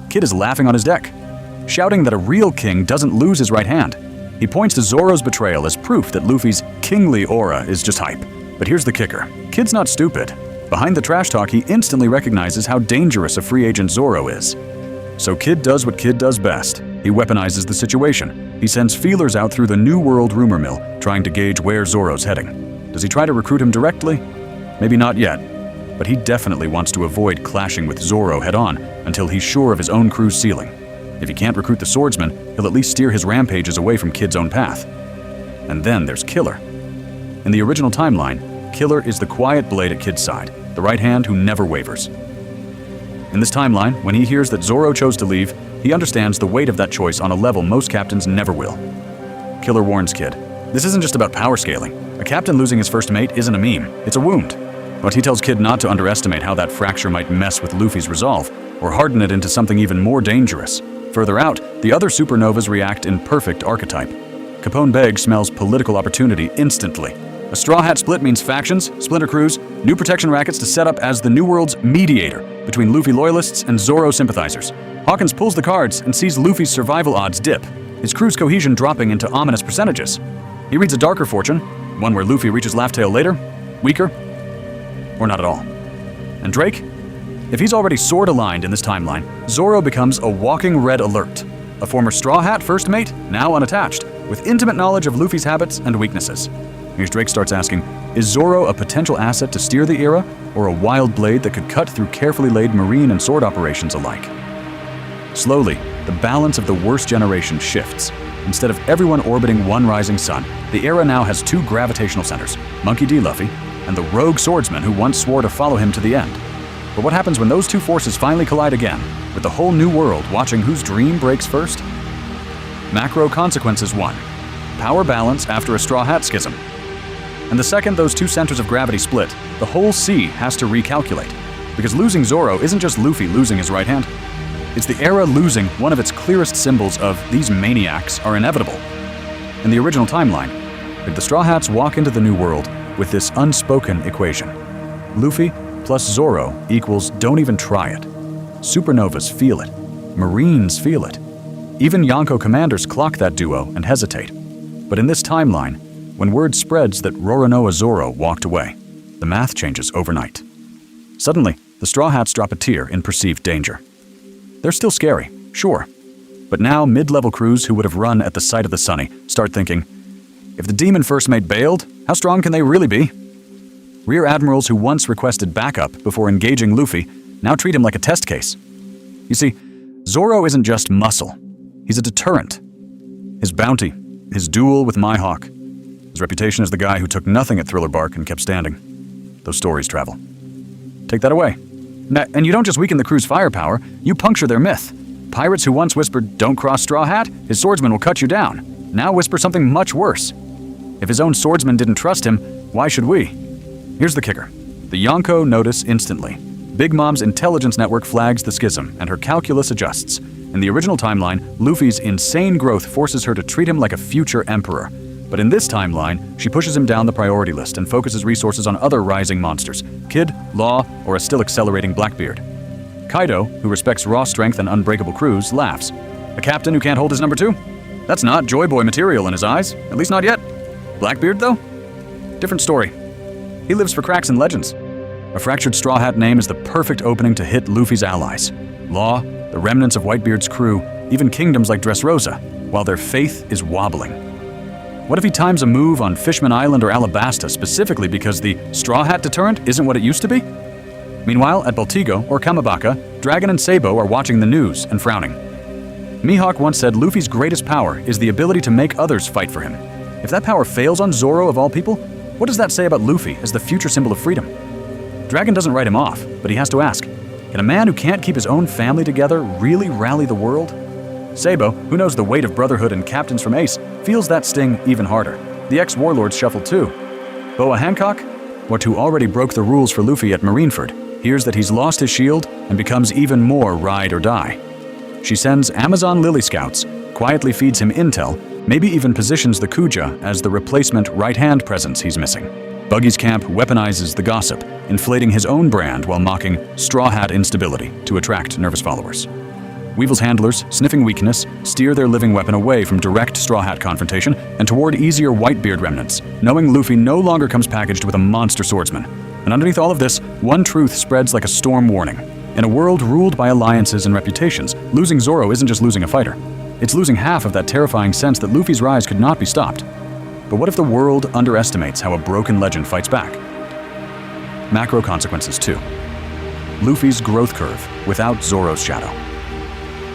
Kid is laughing on his deck, shouting that a real king doesn't lose his right hand. He points to Zoro's betrayal as proof that Luffy's kingly aura is just hype. But here's the kicker. Kid's not stupid. Behind the trash talk, he instantly recognizes how dangerous a free agent Zoro is. So Kid does what Kid does best. He weaponizes the situation. He sends feelers out through the New World rumor mill, trying to gauge where Zoro's heading. Does he try to recruit him directly? Maybe not yet. But he definitely wants to avoid clashing with Zoro head-on until he's sure of his own crew's ceiling. If he can't recruit the swordsman, he'll at least steer his rampages away from Kid's own path. And then there's Killer. In the original timeline, Killer is the quiet blade at Kid's side, the right hand who never wavers. In this timeline, when he hears that Zoro chose to leave, he understands the weight of that choice on a level most captains never will. Killer warns Kid, this isn't just about power scaling. A captain losing his first mate isn't a meme, it's a wound. But he tells Kid not to underestimate how that fracture might mess with Luffy's resolve, or harden it into something even more dangerous. Further out, the other supernovas react in perfect archetype. Capone Beg smells political opportunity instantly. A Straw Hat split means factions, splinter crews, new protection rackets to set up as the New World's mediator between Luffy loyalists and Zoro sympathizers. Hawkins pulls the cards and sees Luffy's survival odds dip, his crew's cohesion dropping into ominous percentages. He reads a darker fortune, one where Luffy reaches Laugh Tale later, weaker, or not at all. And Drake? If he's already sword-aligned in this timeline, Zoro becomes a walking red alert. a former Straw Hat first mate, now unattached, with intimate knowledge of Luffy's habits and weaknesses. Here's Drake starts asking, is Zoro a potential asset to steer the era, or a wild blade that could cut through carefully laid marine and sword operations alike? Slowly, the balance of the worst generation shifts. Instead of everyone orbiting one rising sun, the era now has two gravitational centers, Monkey D. Luffy and the rogue swordsman who once swore to follow him to the end. But what happens when those two forces finally collide again, with the whole new world watching whose dream breaks first? Macro consequences 1. Power balance after a Straw Hat schism. And the second those two centers of gravity split, the whole sea has to recalculate. Because losing Zoro isn't just Luffy losing his right hand. It's the era losing one of its clearest symbols of these maniacs are inevitable. In the original timeline, did the Straw Hats walk into the new world with this unspoken equation? Luffy plus Zoro equals don't even try it. Supernovas feel it. Marines feel it. Even Yonko commanders clock that duo and hesitate. But in this timeline, when word spreads that Roronoa Zoro walked away, the math changes overnight. Suddenly, the Straw Hats drop a tear in perceived danger. They're still scary, sure. But now mid-level crews who would have run at the sight of the Sunny start thinking, if the Demon First Mate bailed, how strong can they really be? Rear admirals who once requested backup before engaging Luffy now treat him like a test case. You see, Zoro isn't just muscle. He's a deterrent. His bounty, his duel with Mihawk, his reputation as the guy who took nothing at Thriller Bark and kept standing. Those stories travel. Take that away. And you don't just weaken the crew's firepower, you puncture their myth. Pirates who once whispered, don't cross Straw Hat, his swordsman will cut you down, now whisper something much worse. If his own swordsman didn't trust him, why should we? Here's the kicker. The Yonko notice instantly. Big Mom's intelligence network flags the schism, and her calculus adjusts. In the original timeline, Luffy's insane growth forces her to treat him like a future emperor. But in this timeline, she pushes him down the priority list and focuses resources on other rising monsters, Kid, Law, or a still accelerating Blackbeard. Kaido, who respects raw strength and unbreakable crews, laughs. A captain who can't hold his number 2? That's not Joy Boy material in his eyes, at least not yet. Blackbeard, though? Different story. He lives for cracks and legends. A fractured Straw Hat name is the perfect opening to hit Luffy's allies. Law, the remnants of Whitebeard's crew, even kingdoms like Dressrosa, while their faith is wobbling. What if he times a move on Fishman Island or Alabasta specifically because the Straw Hat deterrent isn't what it used to be? Meanwhile, at Baltigo or Kamabaka, Dragon and Sabo are watching the news and frowning. Mihawk once said Luffy's greatest power is the ability to make others fight for him. If that power fails on Zoro of all people, what does that say about Luffy as the future symbol of freedom? Dragon doesn't write him off, but he has to ask, can a man who can't keep his own family together really rally the world? Sabo, who knows the weight of brotherhood and captains from Ace, feels that sting even harder. The ex-warlords shuffle too. Boa Hancock, what who already broke the rules for Luffy at Marineford, hears that he's lost his shield and becomes even more ride or die. She sends Amazon Lily Scouts, quietly feeds him intel, maybe even positions the Kuja as the replacement right-hand presence he's missing. Buggy's camp weaponizes the gossip, inflating his own brand while mocking Straw Hat instability to attract nervous followers. Weevil's handlers, sniffing weakness, steer their living weapon away from direct Straw Hat confrontation and toward easier Whitebeard remnants, knowing Luffy no longer comes packaged with a monster swordsman. And underneath all of this, one truth spreads like a storm warning. In a world ruled by alliances and reputations, losing Zoro isn't just losing a fighter. It's losing half of that terrifying sense that Luffy's rise could not be stopped. But what if the world underestimates how a broken legend fights back? Macro consequences too. Luffy's growth curve without Zoro's shadow.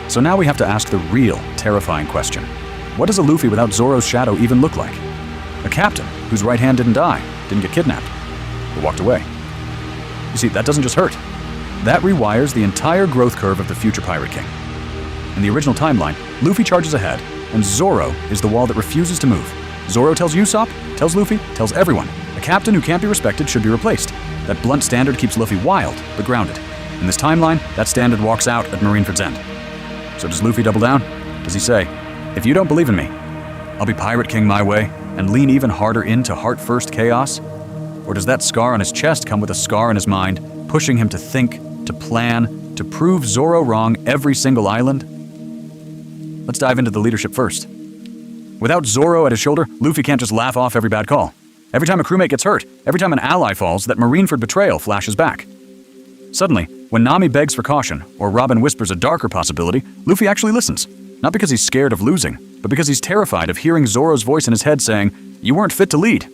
So now we have to ask the real, terrifying question. What does a Luffy without Zoro's shadow even look like? A captain whose right hand didn't die, didn't get kidnapped, but walked away. You see, that doesn't just hurt. That rewires the entire growth curve of the future Pirate King. In the original timeline, Luffy charges ahead, and Zoro is the wall that refuses to move. Zoro tells Usopp, tells Luffy, tells everyone, a captain who can't be respected should be replaced. That blunt standard keeps Luffy wild, but grounded. In this timeline, that standard walks out at Marineford's end. So does Luffy double down? Does he say, if you don't believe in me, I'll be Pirate King my way and lean even harder into heart-first chaos? Or does that scar on his chest come with a scar on his mind, pushing him to think, to plan, to prove Zoro wrong every single island? Let's dive into the leadership first. Without Zoro at his shoulder, Luffy can't just laugh off every bad call. Every time a crewmate gets hurt, every time an ally falls, that Marineford betrayal flashes back. Suddenly, when Nami begs for caution, or Robin whispers a darker possibility, Luffy actually listens. Not because he's scared of losing, but because he's terrified of hearing Zoro's voice in his head saying, "You weren't fit to lead."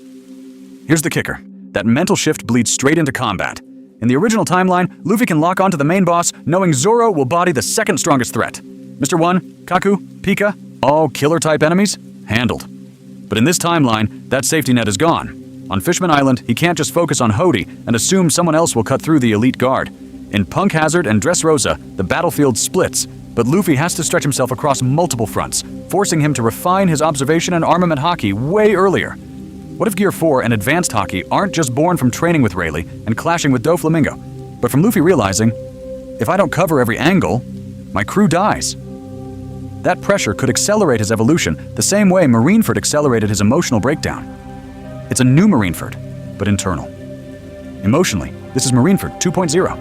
Here's the kicker. That mental shift bleeds straight into combat. In the original timeline, Luffy can lock onto the main boss knowing Zoro will body the second strongest threat. Mr. 1, Kaku, Pika, all killer-type enemies, handled. But in this timeline, that safety net is gone. On Fishman Island, he can't just focus on Hody and assume someone else will cut through the elite guard. In Punk Hazard and Dressrosa, the battlefield splits, but Luffy has to stretch himself across multiple fronts, forcing him to refine his observation and armament hockey way earlier. What if Gear 4 and Advanced Hockey aren't just born from training with Rayleigh and clashing with Doflamingo, but from Luffy realizing, if I don't cover every angle, my crew dies? That pressure could accelerate his evolution the same way Marineford accelerated his emotional breakdown. It's a new Marineford, but internal. Emotionally, this is Marineford 2.0.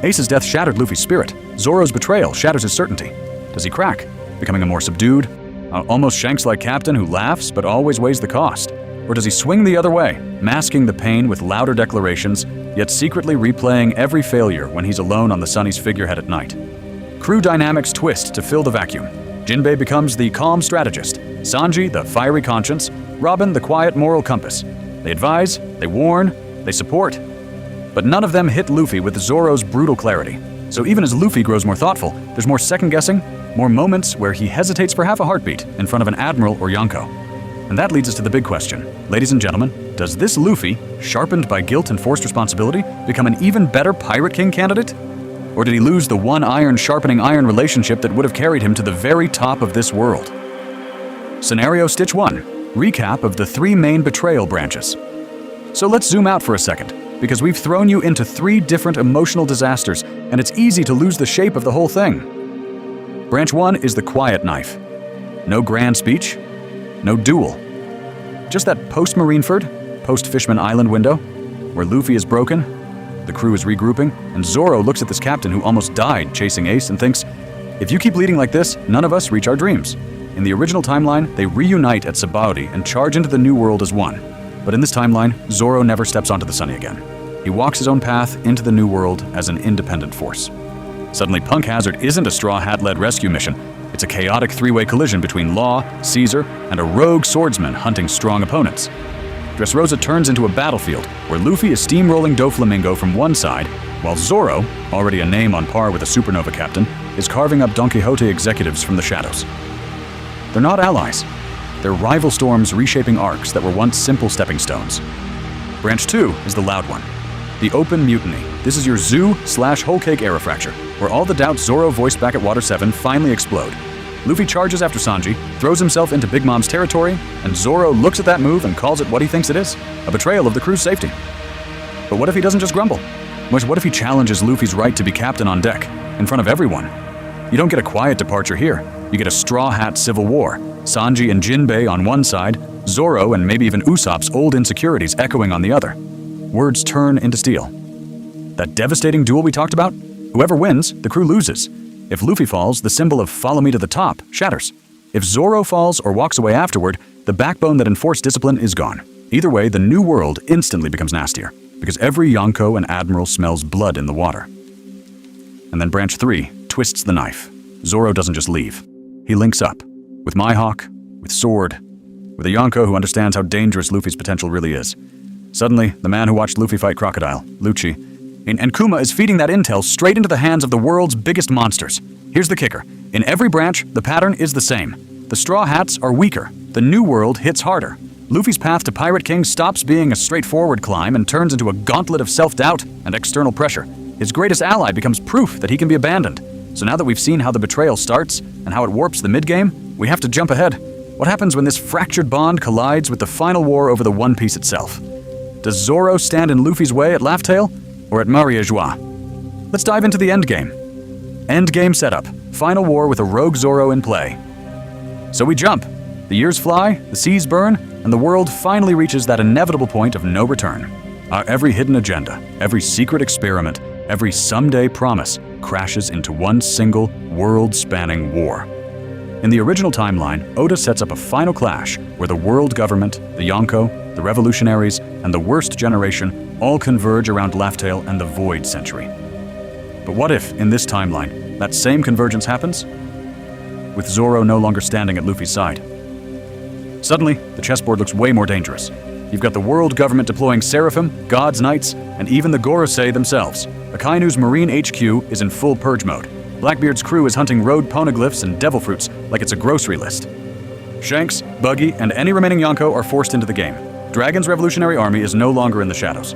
Ace's death shattered Luffy's spirit. Zoro's betrayal shatters his certainty. Does he crack, becoming a more subdued, almost Shanks-like captain who laughs but always weighs the cost? Or does he swing the other way, masking the pain with louder declarations, yet secretly replaying every failure when he's alone on the Sunny's figurehead at night? Crew dynamics twist to fill the vacuum. Jinbei becomes the calm strategist, Sanji the fiery conscience, Robin the quiet moral compass. They advise, they warn, they support. But none of them hit Luffy with Zoro's brutal clarity. So even as Luffy grows more thoughtful, there's more second-guessing, more moments where he hesitates for half a heartbeat in front of an admiral or Yonko. And that leads us to the big question. Ladies and gentlemen, does this Luffy, sharpened by guilt and forced responsibility, become an even better Pirate King candidate? Or did he lose the one iron sharpening iron relationship that would have carried him to the very top of this world? Scenario Stitch 1. Recap of the 3 main betrayal branches. So let's zoom out for a second, because we've thrown you into 3 different emotional disasters, and it's easy to lose the shape of the whole thing. Branch 1 is the quiet knife. No grand speech, no duel. Just that post-Marineford, post-Fishman Island window, where Luffy is broken, the crew is regrouping, and Zoro looks at this captain who almost died chasing Ace and thinks, if you keep leading like this, none of us reach our dreams. In the original timeline, they reunite at Sabaody and charge into the New World as one. But in this timeline, Zoro never steps onto the Sunny again. He walks his own path into the New World as an independent force. Suddenly, Punk Hazard isn't a Straw Hat-led rescue mission. It's a chaotic 3-way collision between Law, Caesar, and a rogue swordsman hunting strong opponents. Dressrosa turns into a battlefield where Luffy is steamrolling Doflamingo from one side, while Zoro, already a name on par with a supernova captain, is carving up Don Quixote executives from the shadows. They're not allies. They're rival storms reshaping arcs that were once simple stepping stones. Branch 2 is the loud one. The Open Mutiny. This is your Zoo/Whole Cake era fracture, where all the doubts Zoro voiced back at Water 7 finally explode. Luffy charges after Sanji, throws himself into Big Mom's territory, and Zoro looks at that move and calls it what he thinks it is, a betrayal of the crew's safety. But what if he doesn't just grumble? What if he challenges Luffy's right to be captain on deck, in front of everyone? You don't get a quiet departure here. You get a Straw Hat civil war. Sanji and Jinbei on one side, Zoro and maybe even Usopp's old insecurities echoing on the other. Words turn into steel. That devastating duel we talked about? Whoever wins, the crew loses. If Luffy falls, the symbol of follow me to the top shatters. If Zoro falls or walks away afterward, the backbone that enforced discipline is gone. Either way, the new world instantly becomes nastier, because every Yonko and Admiral smells blood in the water. And then Branch 3 twists the knife. Zoro doesn't just leave. He links up. With Mihawk, with Sword, with a Yonko who understands how dangerous Luffy's potential really is. Suddenly, the man who watched Luffy fight Crocodile, Lucci, and Kuma is feeding that intel straight into the hands of the world's biggest monsters. Here's the kicker. In every branch, the pattern is the same. The Straw Hats are weaker. The New World hits harder. Luffy's path to Pirate King stops being a straightforward climb and turns into a gauntlet of self-doubt and external pressure. His greatest ally becomes proof that he can be abandoned. So now that we've seen how the betrayal starts and how it warps the mid-game, we have to jump ahead. What happens when this fractured bond collides with the final war over the One Piece itself? Does Zoro stand in Luffy's way at Laugh Tale or at Maria Joie? Let's dive into the endgame. Endgame setup. Final war with a rogue Zoro in play. So we jump. The years fly, the seas burn, and the world finally reaches that inevitable point of no return. Our every hidden agenda, every secret experiment, every someday promise crashes into one single world-spanning war. In the original timeline, Oda sets up a final clash where the world government, the Yonko, the revolutionaries, and the worst generation all converge around Laugh Tale and the Void Century. But what if, in this timeline, that same convergence happens? with Zoro no longer standing at Luffy's side. Suddenly, the chessboard looks way more dangerous. You've got the world government deploying Seraphim, God's Knights, and even the Gorosei themselves. Akainu's Marine HQ is in full purge mode. Blackbeard's crew is hunting road poneglyphs and devil fruits like it's a grocery list. Shanks, Buggy, and any remaining Yonko are forced into the game. Dragon's revolutionary army is no longer in the shadows.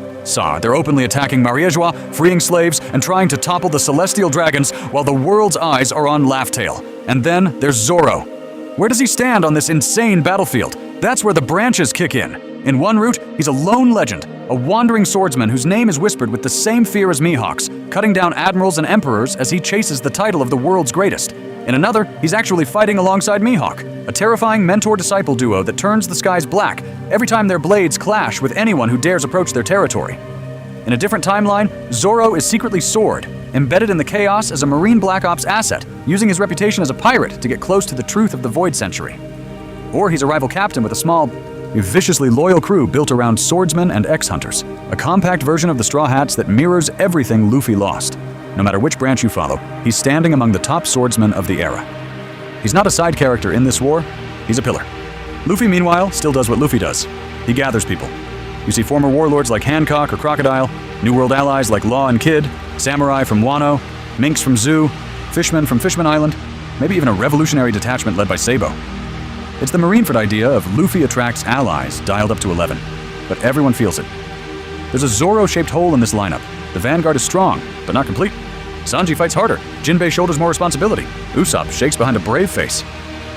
They're openly attacking Mariejois, freeing slaves, and trying to topple the celestial dragons while the world's eyes are on Laughtail. And then there's Zoro. Where does he stand on this insane battlefield? That's where the branches kick in. In one route, he's a lone legend, a wandering swordsman whose name is whispered with the same fear as Mihawk's, cutting down admirals and emperors as he chases the title of the world's greatest. In another, he's actually fighting alongside Mihawk, a terrifying mentor-disciple duo that turns the skies black every time their blades clash with anyone who dares approach their territory. In a different timeline, Zoro is secretly Sword, embedded in the chaos as a Marine Black Ops asset, using his reputation as a pirate to get close to the truth of the Void Century. Or he's a rival captain with a small, viciously loyal crew built around swordsmen and ex-hunters, a compact version of the Straw Hats that mirrors everything Luffy lost. No matter which branch you follow, he's standing among the top swordsmen of the era. He's not a side character in this war, he's a pillar. Luffy, meanwhile, still does what Luffy does. He gathers people. You see former warlords like Hancock or Crocodile, New World allies like Law and Kid, samurai from Wano, minks from Zoo, fishmen from Fishman Island, maybe even a revolutionary detachment led by Sabo. It's the Marineford idea of Luffy attracts allies dialed up to 11, but everyone feels it. There's a Zoro-shaped hole in this lineup. The vanguard is strong, but not complete. Sanji fights harder. Jinbei shoulders more responsibility. Usopp shakes behind a brave face.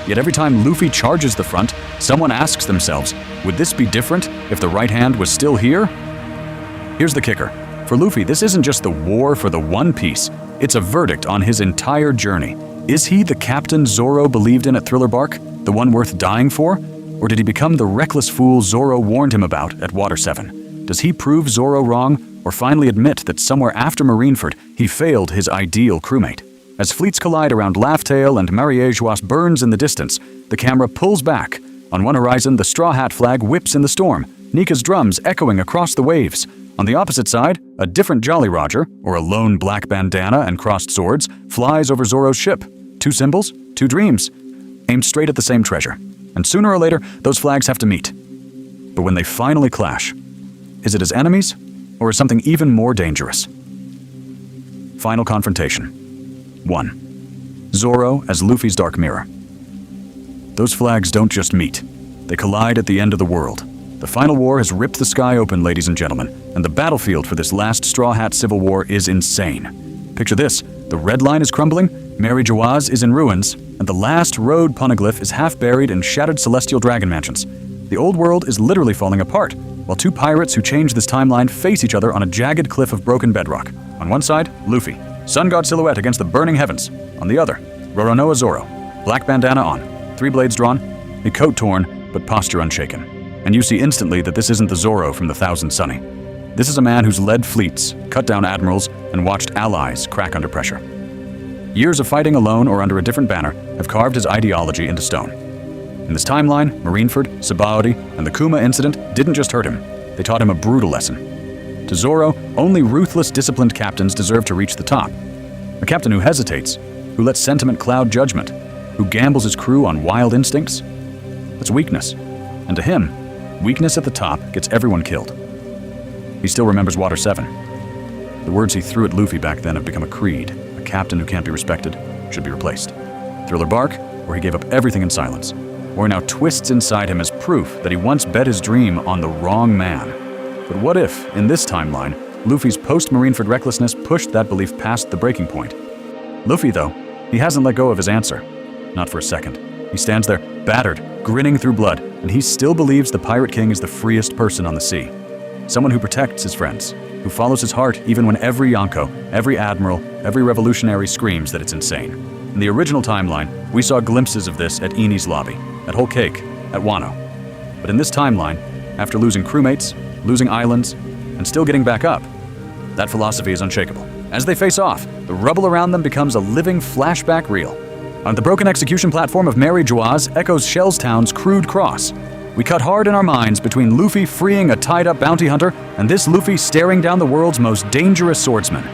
Yet every time Luffy charges the front, someone asks themselves, would this be different if the right hand was still here? Here's the kicker. For Luffy, this isn't just the war for the One Piece. It's a verdict on his entire journey. Is he the captain Zoro believed in at Thriller Bark? The one worth dying for? Or did he become the reckless fool Zoro warned him about at Water 7? Does he prove Zoro wrong, or finally admit that somewhere after Marineford, he failed his ideal crewmate? As fleets collide around Laughtail and Mariejois burns in the distance, the camera pulls back. On one horizon, the Straw Hat flag whips in the storm, Nika's drums echoing across the waves. On the opposite side, a different Jolly Roger, or a lone black bandana and crossed swords, flies over Zoro's ship. Two symbols, two dreams, aimed straight at the same treasure. And sooner or later, those flags have to meet. But when they finally clash, is it as enemies, or as something even more dangerous? Final confrontation. 1. Zoro as Luffy's Dark Mirror. Those flags don't just meet. They collide at the end of the world. The final war has ripped the sky open, ladies and gentlemen, and the battlefield for this last Straw Hat Civil War is insane. Picture this. The red line is crumbling, Mariejois is in ruins, and the last road poneglyph is half buried in shattered celestial dragon mansions. The old world is literally falling apart, while two pirates who changed this timeline face each other on a jagged cliff of broken bedrock. On one side, Luffy, sun god silhouette against the burning heavens. On the other, Roronoa Zoro, black bandana on, 3 blades drawn, a coat torn, but posture unshaken. And you see instantly that this isn't the Zoro from the Thousand Sunny. This is a man who's led fleets, cut down admirals, and watched allies crack under pressure. Years of fighting alone or under a different banner have carved his ideology into stone. In this timeline, Marineford, Sabaody, and the Kuma incident didn't just hurt him, they taught him a brutal lesson. To Zoro, only ruthless, disciplined captains deserve to reach the top. A captain who hesitates, who lets sentiment cloud judgment, who gambles his crew on wild instincts, that's weakness. And to him, weakness at the top gets everyone killed. He still remembers Water 7. The words he threw at Luffy back then have become a creed. A captain who can't be respected should be replaced. Thriller Bark, where he gave up everything in silence, where he now twists inside him as proof that he once bet his dream on the wrong man. But what if, in this timeline, Luffy's post-Marineford recklessness pushed that belief past the breaking point? Luffy, though, he hasn't let go of his answer. Not for a second. He stands there, battered, grinning through blood, and he still believes the Pirate King is the freest person on the sea. Someone who protects his friends, who follows his heart even when every Yonko, every admiral, every revolutionary screams that it's insane. In the original timeline, we saw glimpses of this at Eni's lobby, at Whole Cake, at Wano. But in this timeline, after losing crewmates, losing islands, and still getting back up, that philosophy is unshakable. As they face off, the rubble around them becomes a living flashback reel. On the broken execution platform of Mariejois echoes Shellstown's crude cross. We cut hard in our minds between Luffy freeing a tied-up bounty hunter and this Luffy staring down the world's most dangerous swordsman.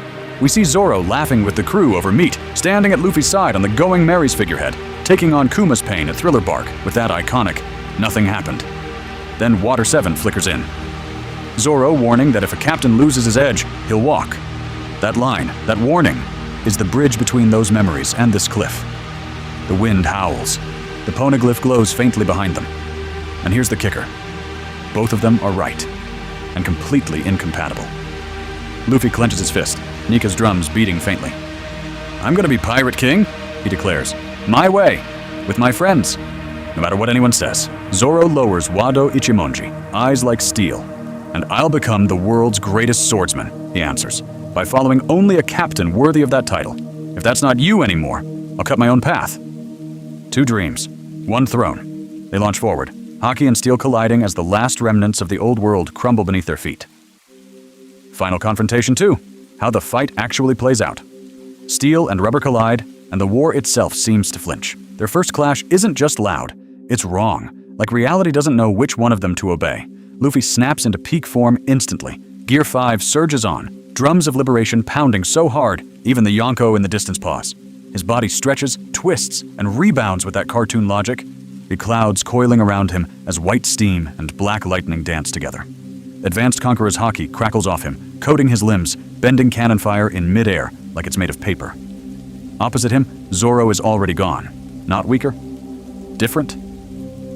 We see Zoro laughing with the crew over meat, standing at Luffy's side on the Going Mary's figurehead. taking on Kuma's pain at Thriller Bark with that iconic, nothing happened. Then Water 7 flickers in. Zoro warning that if a captain loses his edge, he'll walk. That line, that warning, is the bridge between those memories and this cliff. The wind howls. The poneglyph glows faintly behind them. And here's the kicker. Both of them are right, and completely incompatible. Luffy clenches his fist, Nika's drums beating faintly. "I'm gonna be Pirate King," he declares. "My way, with my friends, no matter what anyone says." Zoro lowers Wado Ichimonji, eyes like steel. "And I'll become the world's greatest swordsman," he answers, "by following only a captain worthy of that title. If that's not you anymore, I'll cut my own path." Two dreams, one throne. They launch forward, Haki and steel colliding as the last remnants of the old world crumble beneath their feet. Final confrontation 2, how the fight actually plays out. Steel and rubber collide, and the war itself seems to flinch. Their first clash isn't just loud, it's wrong. Like reality doesn't know which one of them to obey. Luffy snaps into peak form instantly. Gear 5 surges on, drums of liberation pounding so hard, even the Yonko in the distance pause. His body stretches, twists, and rebounds with that cartoon logic, the clouds coiling around him as white steam and black lightning dance together. Advanced Conqueror's Haki crackles off him, coating his limbs, bending cannon fire in midair like it's made of paper. Opposite him, Zoro is already gone. Not weaker, different.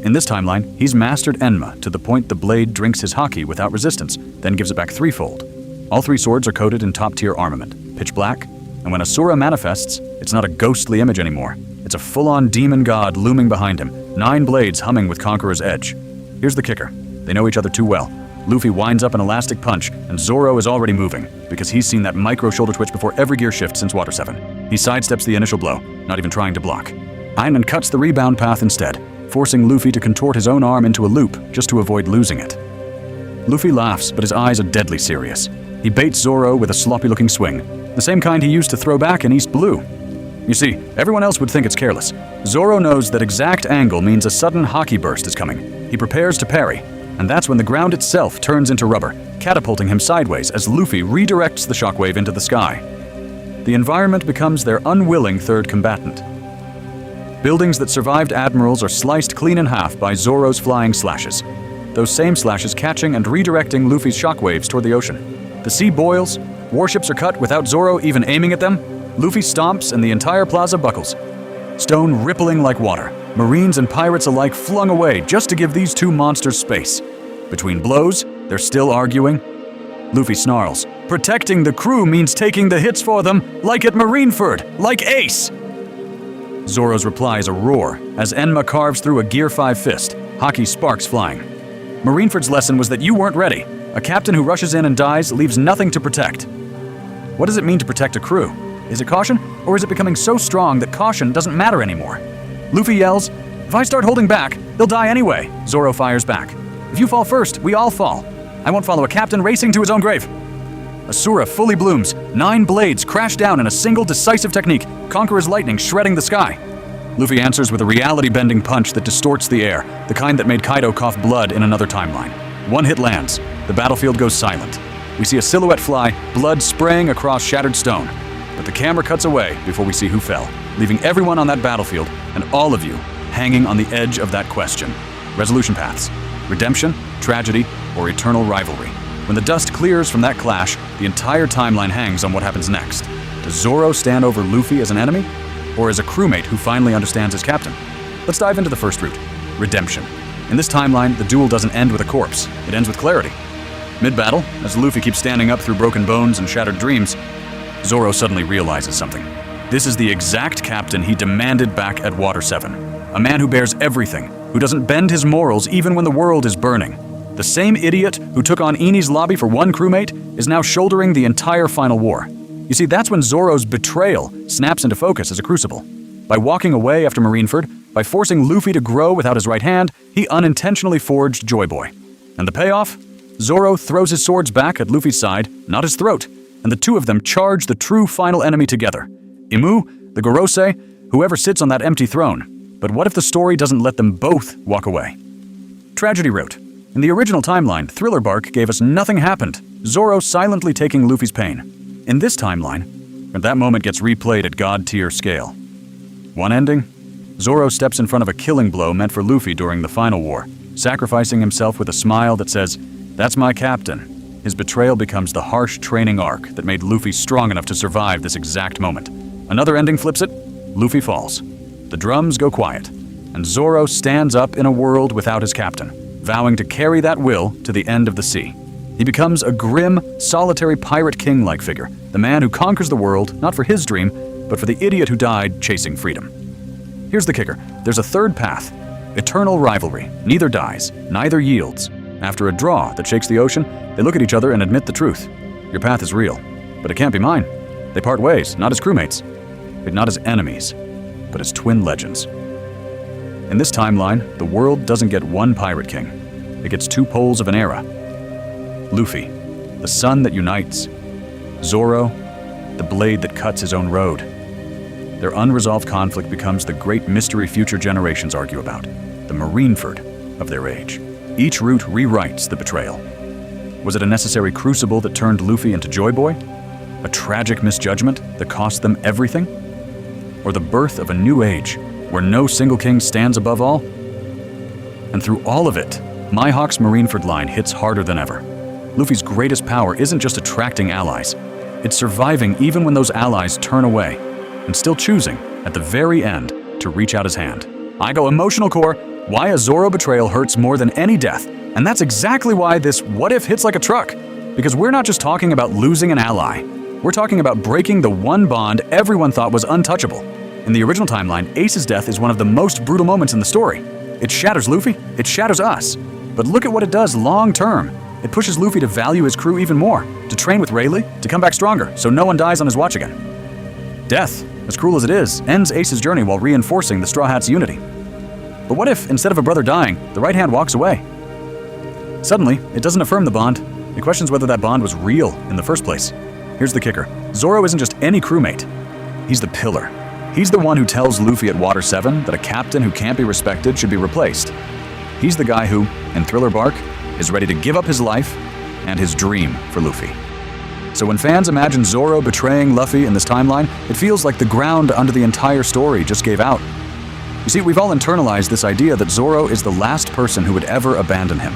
In this timeline, he's mastered Enma to the point the blade drinks his Haki without resistance, then gives it back threefold. All three swords are coated in top-tier armament, pitch black, and when Asura manifests, it's not a ghostly image anymore. It's a full-on demon god looming behind him, 9 blades humming with Conqueror's edge. Here's the kicker. They know each other too well. Luffy winds up an elastic punch, and Zoro is already moving, because he's seen that micro shoulder twitch before every gear shift since Water 7. He sidesteps the initial blow, not even trying to block. Einen cuts the rebound path instead, forcing Luffy to contort his own arm into a loop just to avoid losing it. Luffy laughs, but his eyes are deadly serious. He baits Zoro with a sloppy-looking swing, the same kind he used to throw back in East Blue. You see, everyone else would think it's careless. Zoro knows that exact angle means a sudden Haki burst is coming. He prepares to parry, and that's when the ground itself turns into rubber, catapulting him sideways as Luffy redirects the shockwave into the sky. The environment becomes their unwilling third combatant. Buildings that survived admirals are sliced clean in half by Zoro's flying slashes, those same slashes catching and redirecting Luffy's shockwaves toward the ocean. The sea boils, warships are cut without Zoro even aiming at them, Luffy stomps and the entire plaza buckles. Stone rippling like water, Marines and pirates alike flung away just to give these two monsters space. Between blows, they're still arguing. Luffy snarls, "Protecting the crew means taking the hits for them, like at Marineford, like Ace!" Zoro's reply is a roar, as Enma carves through a Gear 5 fist, Haki sparks flying. Marineford's lesson was that you weren't ready. A captain who rushes in and dies leaves nothing to protect. What does it mean to protect a crew? Is it caution, or is it becoming so strong that caution doesn't matter anymore? Luffy yells, "If I start holding back, they'll die anyway." Zoro fires back, "If you fall first, we all fall. I won't follow a captain racing to his own grave." Asura fully blooms, 9 blades crash down in a single decisive technique, Conqueror's lightning shredding the sky. Luffy answers with a reality-bending punch that distorts the air, the kind that made Kaido cough blood in another timeline. One hit lands, the battlefield goes silent. We see a silhouette fly, blood spraying across shattered stone. But the camera cuts away before we see who fell, leaving everyone on that battlefield, and all of you, hanging on the edge of that question. Resolution paths. Redemption, tragedy, or eternal rivalry. When the dust clears from that clash, the entire timeline hangs on what happens next. Does Zoro stand over Luffy as an enemy, or as a crewmate who finally understands his captain? Let's dive into the first route, redemption. In this timeline, the duel doesn't end with a corpse, it ends with clarity. Mid-battle, as Luffy keeps standing up through broken bones and shattered dreams, Zoro suddenly realizes something. This is the exact captain he demanded back at Water 7. A man who bears everything, who doesn't bend his morals even when the world is burning. The same idiot who took on Eni's lobby for one crewmate is now shouldering the entire final war. You see, that's when Zoro's betrayal snaps into focus as a crucible. By walking away after Marineford, by forcing Luffy to grow without his right hand, he unintentionally forged Joy Boy. And the payoff? Zoro throws his swords back at Luffy's side, not his throat, and the two of them charge the true final enemy together. Imu, the Gorosei, whoever sits on that empty throne. But what if the story doesn't let them both walk away? Tragedy wrote, in the original timeline, Thriller Bark gave us nothing happened, Zoro silently taking Luffy's pain. In this timeline, that moment gets replayed at god-tier scale. One ending, Zoro steps in front of a killing blow meant for Luffy during the final war, sacrificing himself with a smile that says, "That's my captain." His betrayal becomes the harsh training arc that made Luffy strong enough to survive this exact moment. Another ending flips it. Luffy falls. The drums go quiet, and Zoro stands up in a world without his captain, vowing to carry that will to the end of the sea. He becomes a grim, solitary pirate king-like figure, the man who conquers the world, not for his dream, but for the idiot who died chasing freedom. Here's the kicker. There's a third path. Eternal rivalry. Neither dies, neither yields. After a draw that shakes the ocean, they look at each other and admit the truth. Your path is real, but it can't be mine. They part ways, not as crewmates, but not as enemies, but as twin legends. In this timeline, the world doesn't get one pirate king. It gets two poles of an era. Luffy, the sun that unites. Zoro, the blade that cuts his own road. Their unresolved conflict becomes the great mystery future generations argue about, the Marineford of their age. Each route rewrites the betrayal. Was it a necessary crucible that turned Luffy into Joy Boy? A tragic misjudgment that cost them everything? Or the birth of a new age where no single king stands above all? And through all of it, Mihawk's Marineford line hits harder than ever. Luffy's greatest power isn't just attracting allies. It's surviving even when those allies turn away, and still choosing, at the very end, to reach out his hand. I go emotional core, why a Zoro betrayal hurts more than any death, and that's exactly why this what if hits like a truck. Because we're not just talking about losing an ally. We're talking about breaking the one bond everyone thought was untouchable. In the original timeline, Ace's death is one of the most brutal moments in the story. It shatters Luffy, it shatters us. But look at what it does long term. It pushes Luffy to value his crew even more, to train with Rayleigh, to come back stronger, so no one dies on his watch again. Death, as cruel as it is, ends Ace's journey while reinforcing the Straw Hats' unity. But what if, instead of a brother dying, the right hand walks away? Suddenly, it doesn't affirm the bond. It questions whether that bond was real in the first place. Here's the kicker. Zoro isn't just any crewmate. He's the pillar. He's the one who tells Luffy at Water 7 that a captain who can't be respected should be replaced. He's the guy who, in Thriller Bark, is ready to give up his life and his dream for Luffy. So when fans imagine Zoro betraying Luffy in this timeline, it feels like the ground under the entire story just gave out. You see, we've all internalized this idea that Zoro is the last person who would ever abandon him.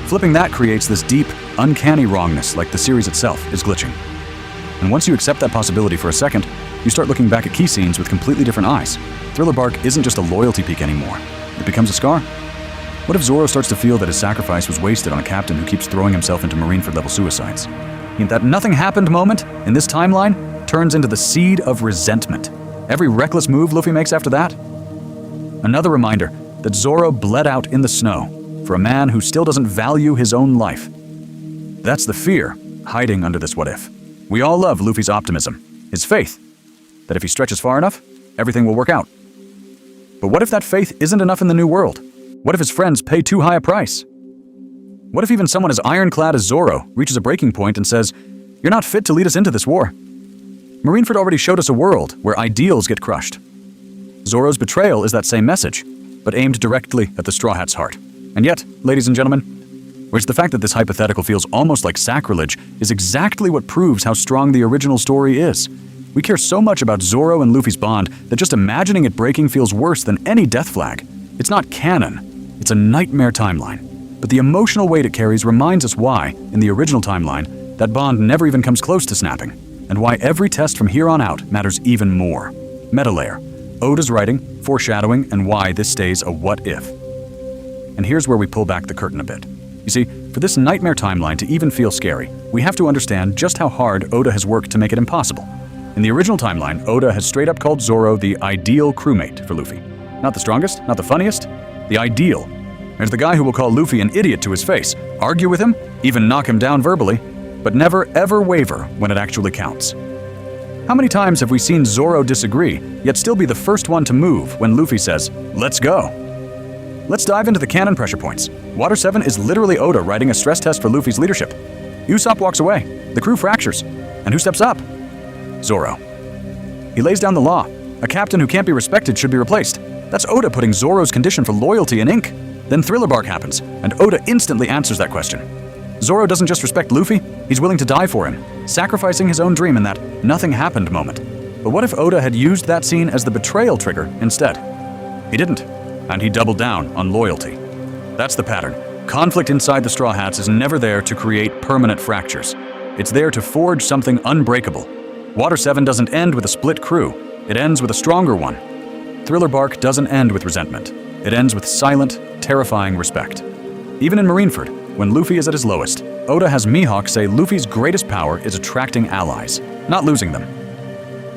Flipping that creates this deep, uncanny wrongness, like the series itself is glitching. And once you accept that possibility for a second, you start looking back at key scenes with completely different eyes. Thriller Bark isn't just a loyalty peak anymore. It becomes a scar. What if Zoro starts to feel that his sacrifice was wasted on a captain who keeps throwing himself into Marineford-level suicides? And that nothing happened moment in this timeline turns into the seed of resentment. Every reckless move Luffy makes after that? Another reminder that Zoro bled out in the snow for a man who still doesn't value his own life. That's the fear hiding under this what if. We all love Luffy's optimism, his faith, that if he stretches far enough, everything will work out. But what if that faith isn't enough in the new world? What if his friends pay too high a price? What if even someone as ironclad as Zoro reaches a breaking point and says, "You're not fit to lead us into this war"? Marineford already showed us a world where ideals get crushed. Zoro's betrayal is that same message, but aimed directly at the Straw Hat's heart. And yet, ladies and gentlemen, whereas the fact that this hypothetical feels almost like sacrilege is exactly what proves how strong the original story is. We care so much about Zoro and Luffy's bond that just imagining it breaking feels worse than any death flag. It's not canon. It's a nightmare timeline. But the emotional weight it carries reminds us why, in the original timeline, that bond never even comes close to snapping, and why every test from here on out matters even more. Meta layer, Oda's writing, foreshadowing, and why this stays a what if. And here's where we pull back the curtain a bit. You see, for this nightmare timeline to even feel scary, we have to understand just how hard Oda has worked to make it impossible. In the original timeline, Oda has straight up called Zoro the ideal crewmate for Luffy. Not the strongest, not the funniest, the ideal. There's the guy who will call Luffy an idiot to his face, argue with him, even knock him down verbally, but never ever waver when it actually counts. How many times have we seen Zoro disagree, yet still be the first one to move when Luffy says, "Let's go"? Let's dive into the canon pressure points. Water 7 is literally Oda writing a stress test for Luffy's leadership. Usopp walks away, the crew fractures, and who steps up? Zoro. He lays down the law. A captain who can't be respected should be replaced. That's Oda putting Zoro's condition for loyalty in ink. Then Thriller Bark happens, and Oda instantly answers that question. Zoro doesn't just respect Luffy, he's willing to die for him, sacrificing his own dream in that nothing happened moment. But what if Oda had used that scene as the betrayal trigger instead? He didn't, and he doubled down on loyalty. That's the pattern. Conflict inside the Straw Hats is never there to create permanent fractures. It's there to forge something unbreakable. Water 7 doesn't end with a split crew. It ends with a stronger one. Thriller Bark doesn't end with resentment. It ends with silent, terrifying respect. Even in Marineford, when Luffy is at his lowest, Oda has Mihawk say Luffy's greatest power is attracting allies, not losing them.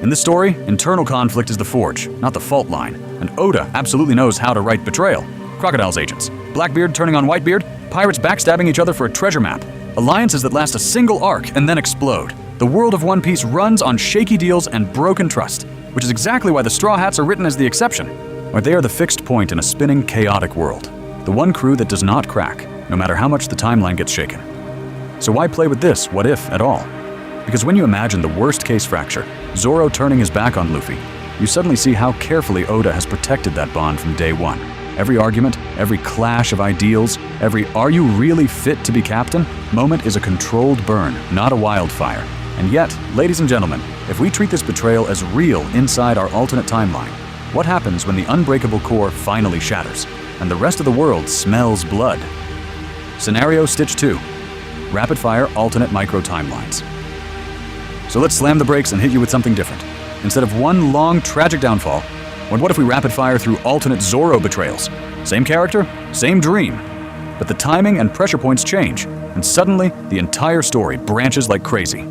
In this story, internal conflict is the forge, not the fault line, and Oda absolutely knows how to write betrayal. Crocodile's agents, Blackbeard turning on Whitebeard, pirates backstabbing each other for a treasure map, alliances that last a single arc and then explode. The world of One Piece runs on shaky deals and broken trust, which is exactly why the Straw Hats are written as the exception, where they are the fixed point in a spinning, chaotic world. The one crew that does not crack, no matter how much the timeline gets shaken. So why play with this what if at all? Because when you imagine the worst-case fracture, Zoro turning his back on Luffy, you suddenly see how carefully Oda has protected that bond from day one. Every argument, every clash of ideals, every "are you really fit to be captain?" moment is a controlled burn, not a wildfire. And yet, ladies and gentlemen, if we treat this betrayal as real inside our alternate timeline, what happens when the unbreakable core finally shatters, and the rest of the world smells blood? Scenario Stitch 2. Rapid-fire alternate micro-timelines. So let's slam the brakes and hit you with something different. Instead of one long, tragic downfall, what if we rapid-fire through alternate Zoro betrayals? Same character, same dream. But the timing and pressure points change, and suddenly, the entire story branches like crazy.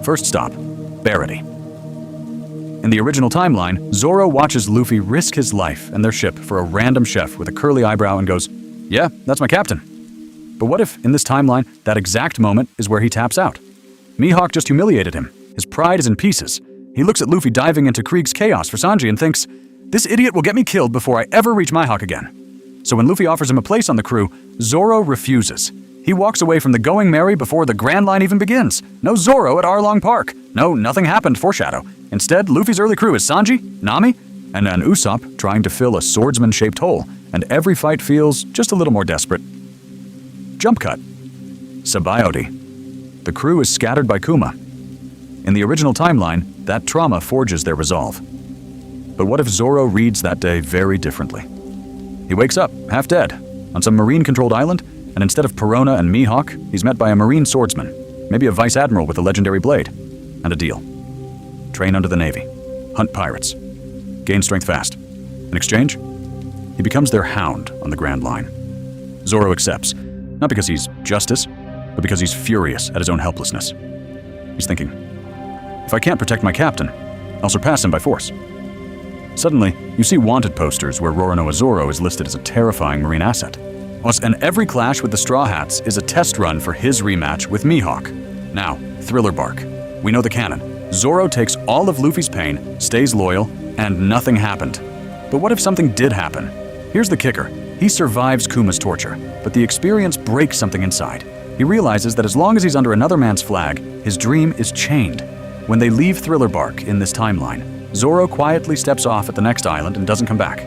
First stop, Barity. In the original timeline, Zoro watches Luffy risk his life and their ship for a random chef with a curly eyebrow and goes, "Yeah, that's my captain." But what if, in this timeline, that exact moment is where he taps out? Mihawk just humiliated him. His pride is in pieces. He looks at Luffy diving into Krieg's chaos for Sanji and thinks, "This idiot will get me killed before I ever reach Mihawk again." So when Luffy offers him a place on the crew, Zoro refuses. He walks away from the Going Merry before the Grand Line even begins. No Zoro at Arlong Park. No, nothing happened foreshadow. Instead, Luffy's early crew is Sanji, Nami, and an Usopp trying to fill a swordsman-shaped hole, and every fight feels just a little more desperate. Jump cut. Sabaody. The crew is scattered by Kuma. In the original timeline, that trauma forges their resolve. But what if Zoro reads that day very differently? He wakes up, half dead, on some marine-controlled island, and instead of Perona and Mihawk, he's met by a marine swordsman, maybe a vice admiral with a legendary blade, and a deal. Train under the Navy, hunt pirates, gain strength fast. In exchange, he becomes their hound on the Grand Line. Zoro accepts, not because he's justice, but because he's furious at his own helplessness. He's thinking, if I can't protect my captain, I'll surpass him by force. Suddenly, you see wanted posters where Roronoa Zoro is listed as a terrifying marine asset. And every clash with the Straw Hats is a test run for his rematch with Mihawk. Now, Thriller Bark. We know the canon. Zoro takes all of Luffy's pain, stays loyal, and nothing happened. But what if something did happen? Here's the kicker. He survives Kuma's torture, but the experience breaks something inside. He realizes that as long as he's under another man's flag, his dream is chained. When they leave Thriller Bark in this timeline, Zoro quietly steps off at the next island and doesn't come back.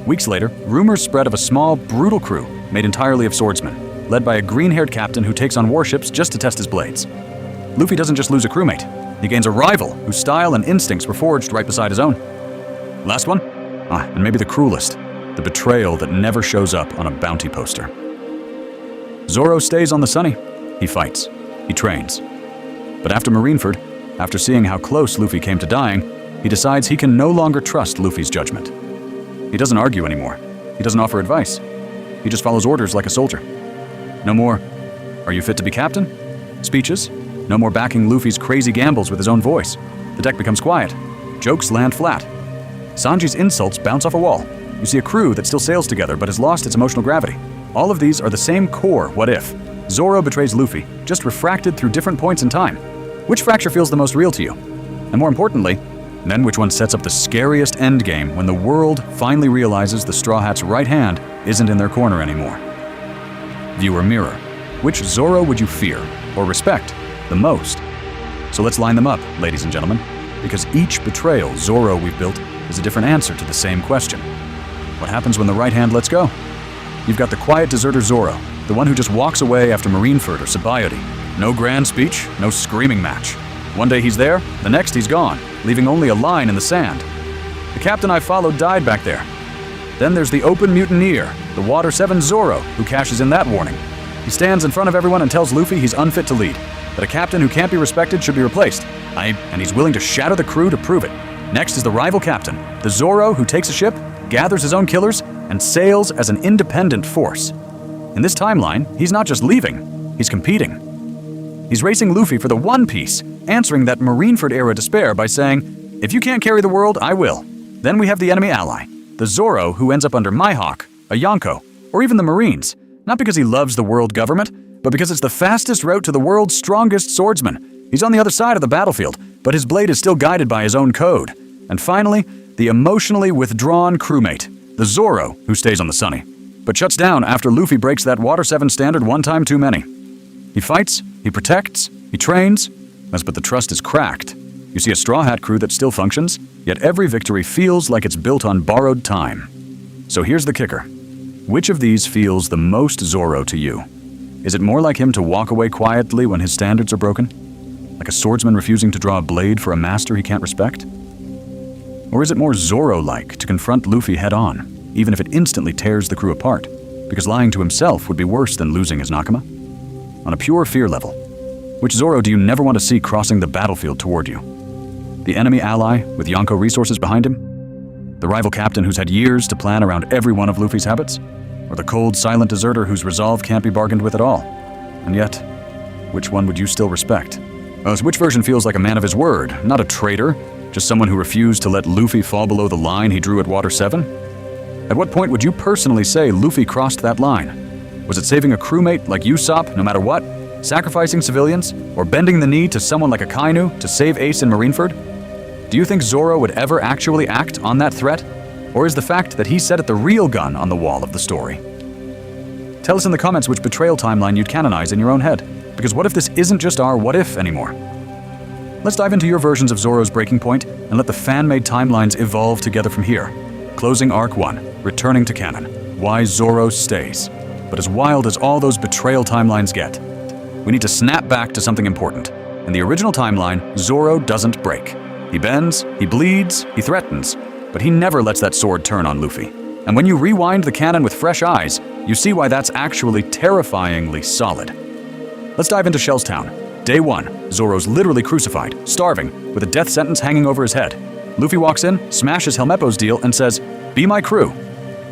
Weeks later, rumors spread of a small, brutal crew made entirely of swordsmen, led by a green-haired captain who takes on warships just to test his blades. Luffy doesn't just lose a crewmate, he gains a rival whose style and instincts were forged right beside his own. Last one? And maybe the cruelest, the betrayal that never shows up on a bounty poster. Zoro stays on the Sunny. He fights. He trains. But after Marineford, after seeing how close Luffy came to dying, he decides he can no longer trust Luffy's judgment. He doesn't argue anymore. He doesn't offer advice. He just follows orders like a soldier. No more, "Are you fit to be captain?" speeches. No more backing Luffy's crazy gambles with his own voice. The deck becomes quiet. Jokes land flat. Sanji's insults bounce off a wall. You see a crew that still sails together but has lost its emotional gravity. All of these are the same core what if. Zoro betrays Luffy, just refracted through different points in time. Which fracture feels the most real to you? And more importantly, then which one sets up the scariest endgame when the world finally realizes the Straw Hats' right hand isn't in their corner anymore? Viewer mirror. Which Zoro would you fear or respect the most? So let's line them up, ladies and gentlemen, because each betrayal Zoro we've built is a different answer to the same question. What happens when the right hand lets go? You've got the quiet deserter Zoro, the one who just walks away after Marineford or Sabaody. No grand speech, no screaming match. One day he's there, the next he's gone, leaving only a line in the sand. The captain I followed died back there. Then there's the open mutineer, the Water 7 Zoro, who cashes in that warning. He stands in front of everyone and tells Luffy he's unfit to lead, that a captain who can't be respected should be replaced. And he's willing to shatter the crew to prove it. Next is the rival captain, the Zoro who takes a ship, gathers his own killers, and sails as an independent force. In this timeline, he's not just leaving, he's competing. He's racing Luffy for the One Piece, answering that Marineford-era despair by saying, "If you can't carry the world, I will." Then we have the enemy ally, the Zoro who ends up under Mihawk, a Yonko, or even the Marines, not because he loves the world government, but because it's the fastest route to the world's strongest swordsman. He's on the other side of the battlefield, but his blade is still guided by his own code. And finally, the emotionally withdrawn crewmate, the Zoro who stays on the Sunny, but shuts down after Luffy breaks that Water 7 standard one time too many. He fights, he protects, he trains, but the trust is cracked. You see a Straw Hat crew that still functions, yet every victory feels like it's built on borrowed time. So here's the kicker. Which of these feels the most Zoro to you? Is it more like him to walk away quietly when his standards are broken? Like a swordsman refusing to draw a blade for a master he can't respect? Or is it more Zoro-like to confront Luffy head-on, even if it instantly tears the crew apart, because lying to himself would be worse than losing his Nakama? On a pure fear level, which Zoro do you never want to see crossing the battlefield toward you? The enemy ally with Yonko resources behind him? The rival captain who's had years to plan around every one of Luffy's habits? Or the cold, silent deserter whose resolve can't be bargained with at all? And yet, which one would you still respect? Which version feels like a man of his word, not a traitor, just someone who refused to let Luffy fall below the line he drew at Water 7? At what point would you personally say Luffy crossed that line? Was it saving a crewmate like Usopp no matter what, sacrificing civilians, or bending the knee to someone like Akainu to save Ace in Marineford? Do you think Zoro would ever actually act on that threat? Or is the fact that he set it the real gun on the wall of the story? Tell us in the comments which betrayal timeline you'd canonize in your own head, because what if this isn't just our what if anymore? Let's dive into your versions of Zoro's breaking point and let the fan-made timelines evolve together from here. Closing Arc 1, returning to canon, why Zoro stays. But as wild as all those betrayal timelines get, we need to snap back to something important. In the original timeline, Zoro doesn't break. He bends, he bleeds, he threatens, but he never lets that sword turn on Luffy. And when you rewind the canon with fresh eyes, you see why that's actually terrifyingly solid. Let's dive into Shell's Town. Day 1, Zoro's literally crucified, starving, with a death sentence hanging over his head. Luffy walks in, smashes Helmeppo's deal, and says, "Be my crew."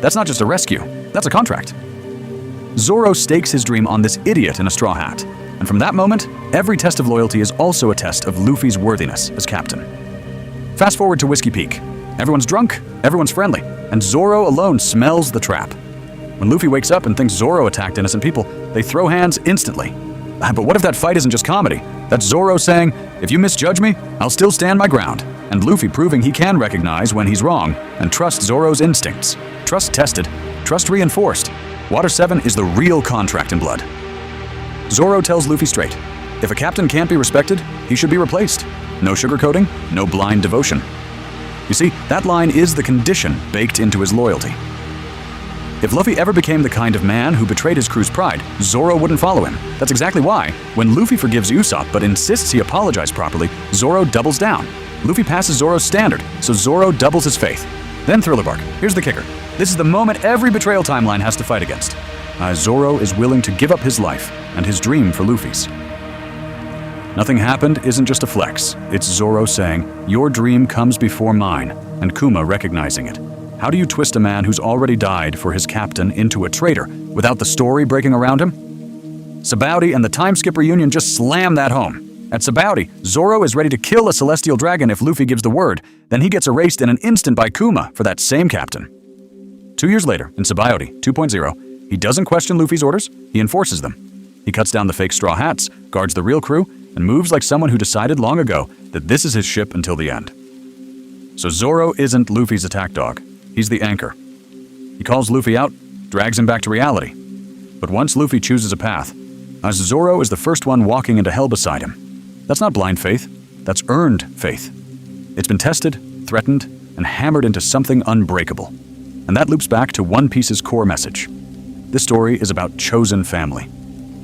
That's not just a rescue, that's a contract. Zoro stakes his dream on this idiot in a straw hat. And from that moment, every test of loyalty is also a test of Luffy's worthiness as captain. Fast forward to Whiskey Peak. Everyone's drunk, everyone's friendly, and Zoro alone smells the trap. When Luffy wakes up and thinks Zoro attacked innocent people, they throw hands instantly. But what if that fight isn't just comedy? That's Zoro saying, "If you misjudge me, I'll still stand my ground." And Luffy proving he can recognize when he's wrong and trust Zoro's instincts. Trust tested, trust reinforced. Water 7 is the real contract in blood. Zoro tells Luffy straight, if a captain can't be respected, he should be replaced. No sugarcoating, no blind devotion. You see, that line is the condition baked into his loyalty. If Luffy ever became the kind of man who betrayed his crew's pride, Zoro wouldn't follow him. That's exactly why, when Luffy forgives Usopp but insists he apologize properly, Zoro doubles down. Luffy passes Zoro's standard, so Zoro doubles his faith. Then Thriller Bark. Here's the kicker. This is the moment every betrayal timeline has to fight against. Zoro is willing to give up his life and his dream for Luffy's. Nothing happened isn't just a flex. It's Zoro saying, "Your dream comes before mine," and Kuma recognizing it. How do you twist a man who's already died for his captain into a traitor without the story breaking around him? Sabaody and the Time Skip reunion just slam that home. At Sabaody, Zoro is ready to kill a celestial dragon if Luffy gives the word, then he gets erased in an instant by Kuma for that same captain. 2 years later, in Sabaody 2.0, he doesn't question Luffy's orders, he enforces them. He cuts down the fake straw hats, guards the real crew, and moves like someone who decided long ago that this is his ship until the end. So Zoro isn't Luffy's attack dog. He's the anchor. He calls Luffy out, drags him back to reality. But once Luffy chooses a path, Zoro is the first one walking into hell beside him. That's not blind faith, that's earned faith. It's been tested, threatened, and hammered into something unbreakable. And that loops back to One Piece's core message. This story is about chosen family.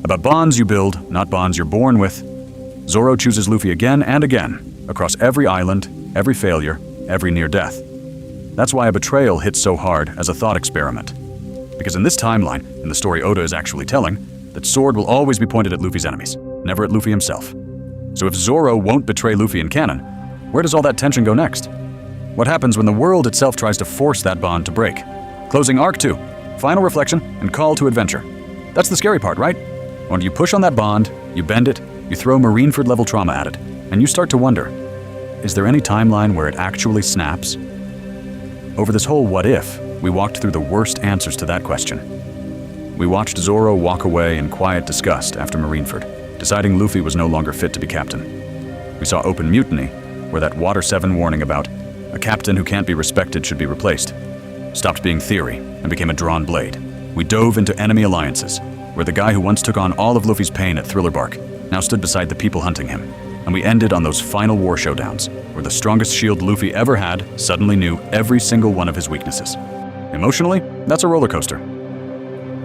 About bonds you build, not bonds you're born with. Zoro chooses Luffy again and again, across every island, every failure, every near death. That's why a betrayal hits so hard as a thought experiment. Because in this timeline, in the story Oda is actually telling, that sword will always be pointed at Luffy's enemies, never at Luffy himself. So if Zoro won't betray Luffy in canon, where does all that tension go next? What happens when the world itself tries to force that bond to break? Closing Arc 2, final reflection and call to adventure. That's the scary part, right? When you push on that bond, you bend it, you throw Marineford-level trauma at it, and you start to wonder, is there any timeline where it actually snaps? Over this whole what if, we walked through the worst answers to that question. We watched Zoro walk away in quiet disgust after Marineford, deciding Luffy was no longer fit to be captain. We saw open mutiny, where that Water 7 warning about a captain who can't be respected should be replaced stopped being theory and became a drawn blade. We dove into enemy alliances, where the guy who once took on all of Luffy's pain at Thriller Bark now stood beside the people hunting him. And we ended on those final war showdowns, where the strongest shield Luffy ever had suddenly knew every single one of his weaknesses. Emotionally, that's a roller coaster.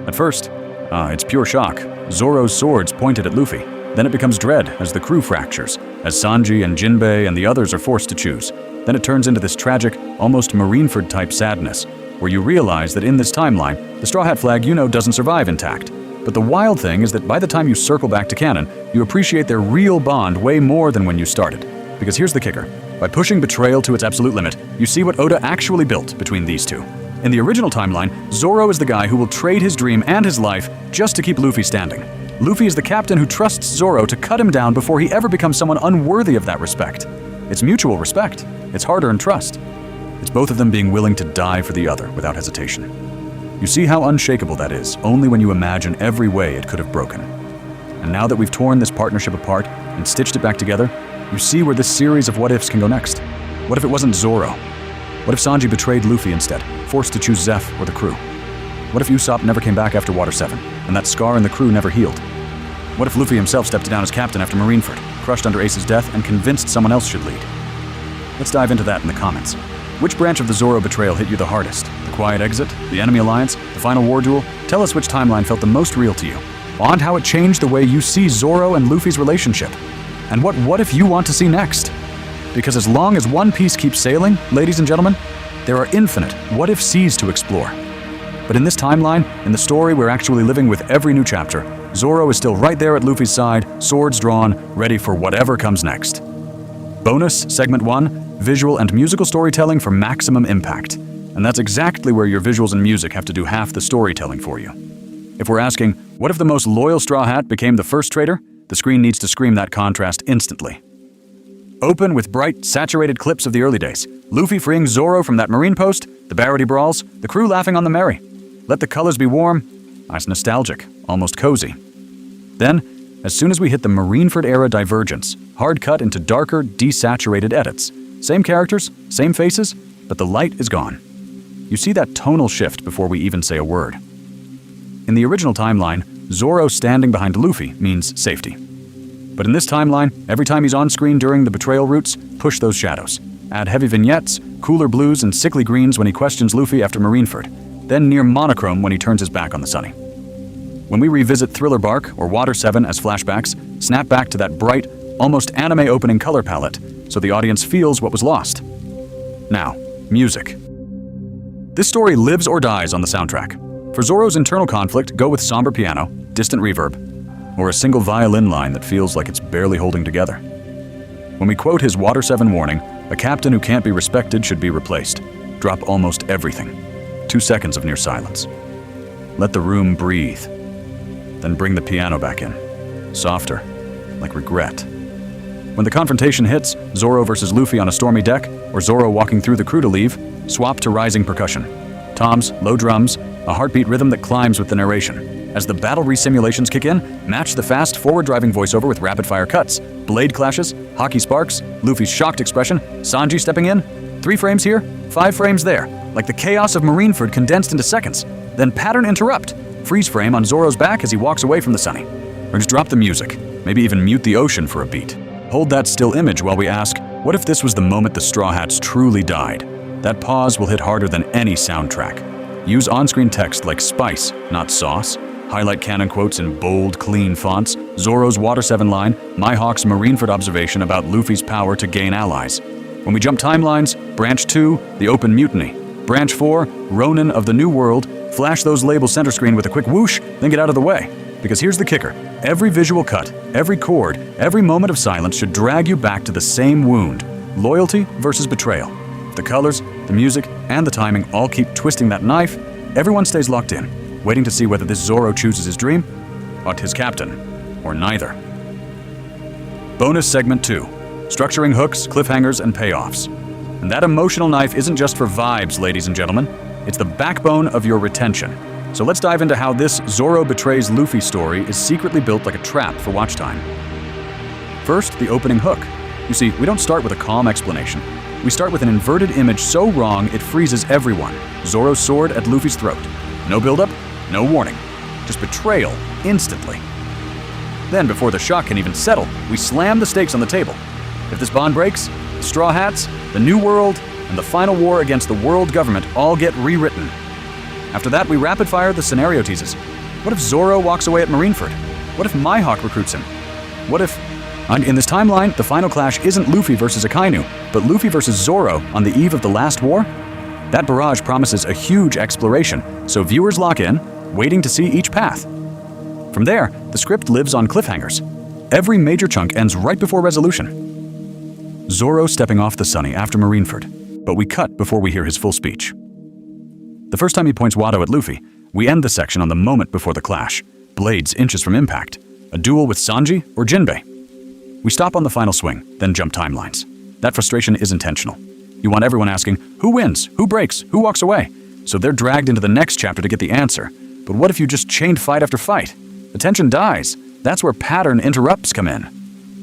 At first, it's pure shock. Zoro's swords pointed at Luffy. Then it becomes dread as the crew fractures, as Sanji and Jinbei and the others are forced to choose. Then it turns into this tragic, almost Marineford-type sadness, where you realize that in this timeline, the Straw Hat flag doesn't survive intact. But the wild thing is that by the time you circle back to canon, you appreciate their real bond way more than when you started. Because here's the kicker. By pushing betrayal to its absolute limit, you see what Oda actually built between these two. In the original timeline, Zoro is the guy who will trade his dream and his life just to keep Luffy standing. Luffy is the captain who trusts Zoro to cut him down before he ever becomes someone unworthy of that respect. It's mutual respect. It's hard-earned trust. It's both of them being willing to die for the other without hesitation. You see how unshakable that is only when you imagine every way it could have broken. And now that we've torn this partnership apart and stitched it back together, you see where this series of what-ifs can go next. What if it wasn't Zoro? What if Sanji betrayed Luffy instead, forced to choose Zeph or the crew? What if Usopp never came back after Water 7, and that scar in the crew never healed? What if Luffy himself stepped down as captain after Marineford, crushed under Ace's death, and convinced someone else should lead? Let's dive into that in the comments. Which branch of the Zoro betrayal hit you the hardest? The quiet exit? The enemy alliance? The final war duel? Tell us which timeline felt the most real to you, and how it changed the way you see Zoro and Luffy's relationship. And what if you want to see next? Because as long as One Piece keeps sailing, ladies and gentlemen, there are infinite what-if seas to explore. But in this timeline, in the story we're actually living with every new chapter, Zoro is still right there at Luffy's side, swords drawn, ready for whatever comes next. Bonus, Segment 1, visual and musical storytelling for maximum impact. And that's exactly where your visuals and music have to do half the storytelling for you. If we're asking, what if the most loyal Straw Hat became the first traitor? The screen needs to scream that contrast instantly. Open with bright, saturated clips of the early days. Luffy freeing Zoro from that marine post, the Barity brawls, the crew laughing on the Merry. Let the colors be warm. Nice nostalgic, almost cozy. Then, as soon as we hit the Marineford-era divergence, hard cut into darker, desaturated edits. Same characters, same faces, but the light is gone. You see that tonal shift before we even say a word. In the original timeline, Zoro standing behind Luffy means safety. But in this timeline, every time he's on screen during the betrayal routes, push those shadows. Add heavy vignettes, cooler blues and sickly greens when he questions Luffy after Marineford, then near monochrome when he turns his back on the Sunny. When we revisit Thriller Bark or Water 7 as flashbacks, snap back to that bright, almost anime opening color palette so the audience feels what was lost. Now, music. This story lives or dies on the soundtrack. For Zoro's internal conflict, go with somber piano, distant reverb, or a single violin line that feels like it's barely holding together. When we quote his Water 7 warning, a captain who can't be respected should be replaced. Drop almost everything. 2 seconds of near silence. Let the room breathe. Then bring the piano back in. Softer, like regret. When the confrontation hits, Zoro versus Luffy on a stormy deck, or Zoro walking through the crew to leave, swap to rising percussion. Toms, low drums, a heartbeat rhythm that climbs with the narration. As the battle re-simulations kick in, match the fast, forward-driving voiceover with rapid-fire cuts, blade clashes, hockey sparks, Luffy's shocked expression, Sanji stepping in, 3 frames here, 5 frames there, like the chaos of Marineford condensed into seconds. Then pattern interrupt, freeze frame on Zoro's back as he walks away from the Sunny. Or just drop the music, maybe even mute the ocean for a beat. Hold that still image while we ask, what if this was the moment the Straw Hats truly died? That pause will hit harder than any soundtrack. Use on-screen text like spice, not sauce. Highlight canon quotes in bold, clean fonts. Zoro's Water 7 line, Mihawk's Marineford observation about Luffy's power to gain allies. When we jump timelines, Branch 2, the open mutiny. Branch 4, Ronin of the New World, flash those labels center screen with a quick whoosh, then get out of the way. Because here's the kicker. Every visual cut, every chord, every moment of silence should drag you back to the same wound. Loyalty versus betrayal. If the colors, the music, and the timing all keep twisting that knife, everyone stays locked in, waiting to see whether this Zoro chooses his dream, or his captain, or neither. Bonus Segment 2. Structuring hooks, cliffhangers, and payoffs. And that emotional knife isn't just for vibes, ladies and gentlemen. It's the backbone of your retention. So let's dive into how this Zoro betrays Luffy story is secretly built like a trap for watch time. First, the opening hook. You see, we don't start with a calm explanation. We start with an inverted image so wrong it freezes everyone. Zoro's sword at Luffy's throat. No buildup, no warning. Just betrayal, instantly. Then, before the shock can even settle, we slam the stakes on the table. If this bond breaks, the Straw Hats, the New World, and the final war against the world government all get rewritten. After that, we rapid-fire the scenario teases. What if Zoro walks away at Marineford? What if Mihawk recruits him? What if... In this timeline, the final clash isn't Luffy versus Akainu, but Luffy versus Zoro on the eve of the last war? That barrage promises a huge exploration, so viewers lock in, waiting to see each path. From there, the script lives on cliffhangers. Every major chunk ends right before resolution. Zoro stepping off the Sunny after Marineford, but we cut before we hear his full speech. The first time he points Wado at Luffy, we end the section on the moment before the clash, blades inches from impact, a duel with Sanji or Jinbei. We stop on the final swing, then jump timelines. That frustration is intentional. You want everyone asking, who wins, who breaks, who walks away? So they're dragged into the next chapter to get the answer. But what if you just chained fight after fight? Attention dies. That's where pattern interrupts come in.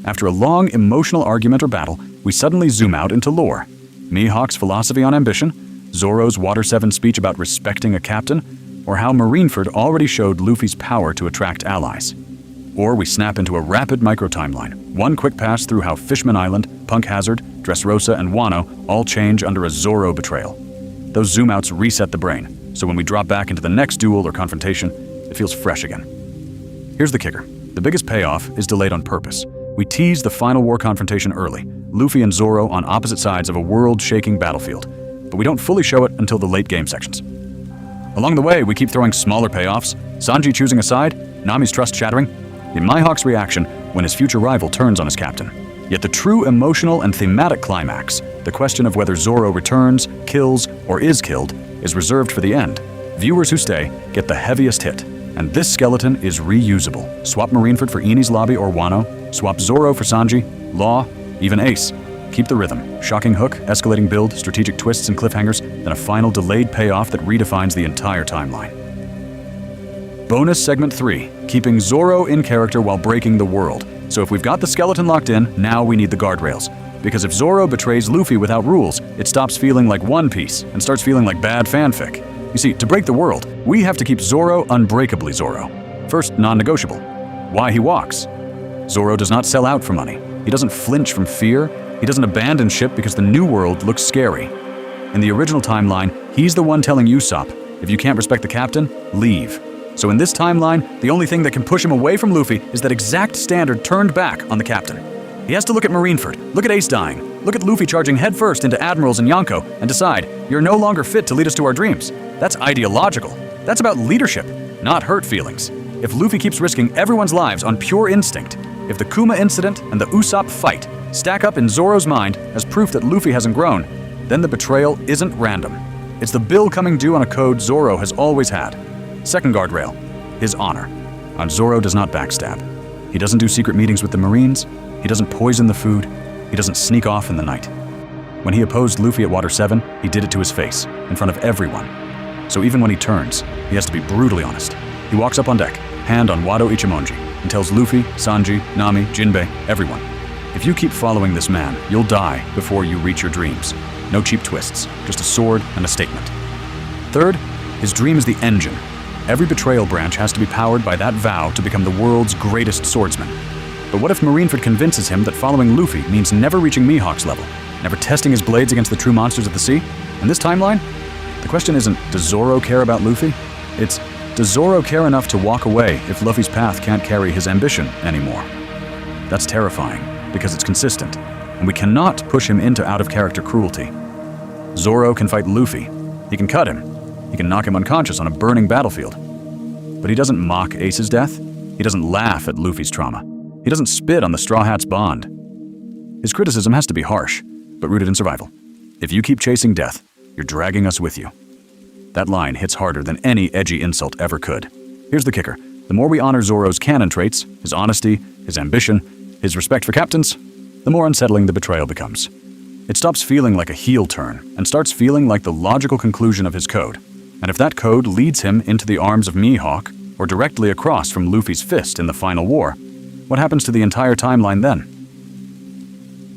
After a long emotional argument or battle, we suddenly zoom out into lore. Mihawk's philosophy on ambition, Zoro's Water 7 speech about respecting a captain, or how Marineford already showed Luffy's power to attract allies. Or we snap into a rapid micro-timeline, one quick pass through how Fishman Island, Punk Hazard, Dressrosa, and Wano all change under a Zoro betrayal. Those zoom-outs reset the brain, so when we drop back into the next duel or confrontation, it feels fresh again. Here's the kicker. The biggest payoff is delayed on purpose. We tease the final war confrontation early, Luffy and Zoro on opposite sides of a world-shaking battlefield, but we don't fully show it until the late game sections. Along the way, we keep throwing smaller payoffs, Sanji choosing a side, Nami's trust shattering, in Mihawk's reaction when his future rival turns on his captain. Yet the true emotional and thematic climax, the question of whether Zoro returns, kills, or is killed, is reserved for the end. Viewers who stay get the heaviest hit, and this skeleton is reusable. Swap Marineford for Eni's lobby or Wano, swap Zoro for Sanji, Law, even Ace. Keep the rhythm. Shocking hook, escalating build, strategic twists and cliffhangers, then a final delayed payoff that redefines the entire timeline. Bonus Segment 3, keeping Zoro in character while breaking the world. So if we've got the skeleton locked in, now we need the guardrails. Because if Zoro betrays Luffy without rules, it stops feeling like One Piece and starts feeling like bad fanfic. You see, to break the world, we have to keep Zoro unbreakably Zoro. First, non-negotiable. Why he walks. Zoro does not sell out for money. He doesn't flinch from fear. He doesn't abandon ship because the new world looks scary. In the original timeline, he's the one telling Usopp, if you can't respect the captain, leave. So in this timeline, the only thing that can push him away from Luffy is that exact standard turned back on the captain. He has to look at Marineford, look at Ace dying, look at Luffy charging headfirst into Admirals and Yonko, and decide, you're no longer fit to lead us to our dreams. That's ideological. That's about leadership, not hurt feelings. If Luffy keeps risking everyone's lives on pure instinct, if the Kuma incident and the Usopp fight stack up in Zoro's mind as proof that Luffy hasn't grown, then the betrayal isn't random. It's the bill coming due on a code Zoro has always had. Second guardrail, his honor. And Zoro does not backstab. He doesn't do secret meetings with the Marines. He doesn't poison the food. He doesn't sneak off in the night. When he opposed Luffy at Water 7, he did it to his face, in front of everyone. So even when he turns, he has to be brutally honest. He walks up on deck, hand on Wado Ichimonji, and tells Luffy, Sanji, Nami, Jinbei, everyone, if you keep following this man, you'll die before you reach your dreams. No cheap twists, just a sword and a statement. Third, his dream is the engine. Every betrayal branch has to be powered by that vow to become the world's greatest swordsman. But what if Marineford convinces him that following Luffy means never reaching Mihawk's level, never testing his blades against the true monsters of the sea? In this timeline, the question isn't, does Zoro care about Luffy? It's, does Zoro care enough to walk away if Luffy's path can't carry his ambition anymore? That's terrifying, because it's consistent, and we cannot push him into out-of-character cruelty. Zoro can fight Luffy, He can cut him. He can knock him unconscious on a burning battlefield. But he doesn't mock Ace's death. He doesn't laugh at Luffy's trauma. He doesn't spit on the Straw Hat's bond. His criticism has to be harsh, but rooted in survival. If you keep chasing death, you're dragging us with you. That line hits harder than any edgy insult ever could. Here's the kicker. The more we honor Zoro's canon traits, his honesty, his ambition, his respect for captains, the more unsettling the betrayal becomes. It stops feeling like a heel turn and starts feeling like the logical conclusion of his code. And if that code leads him into the arms of Mihawk, or directly across from Luffy's fist in the final war, what happens to the entire timeline then?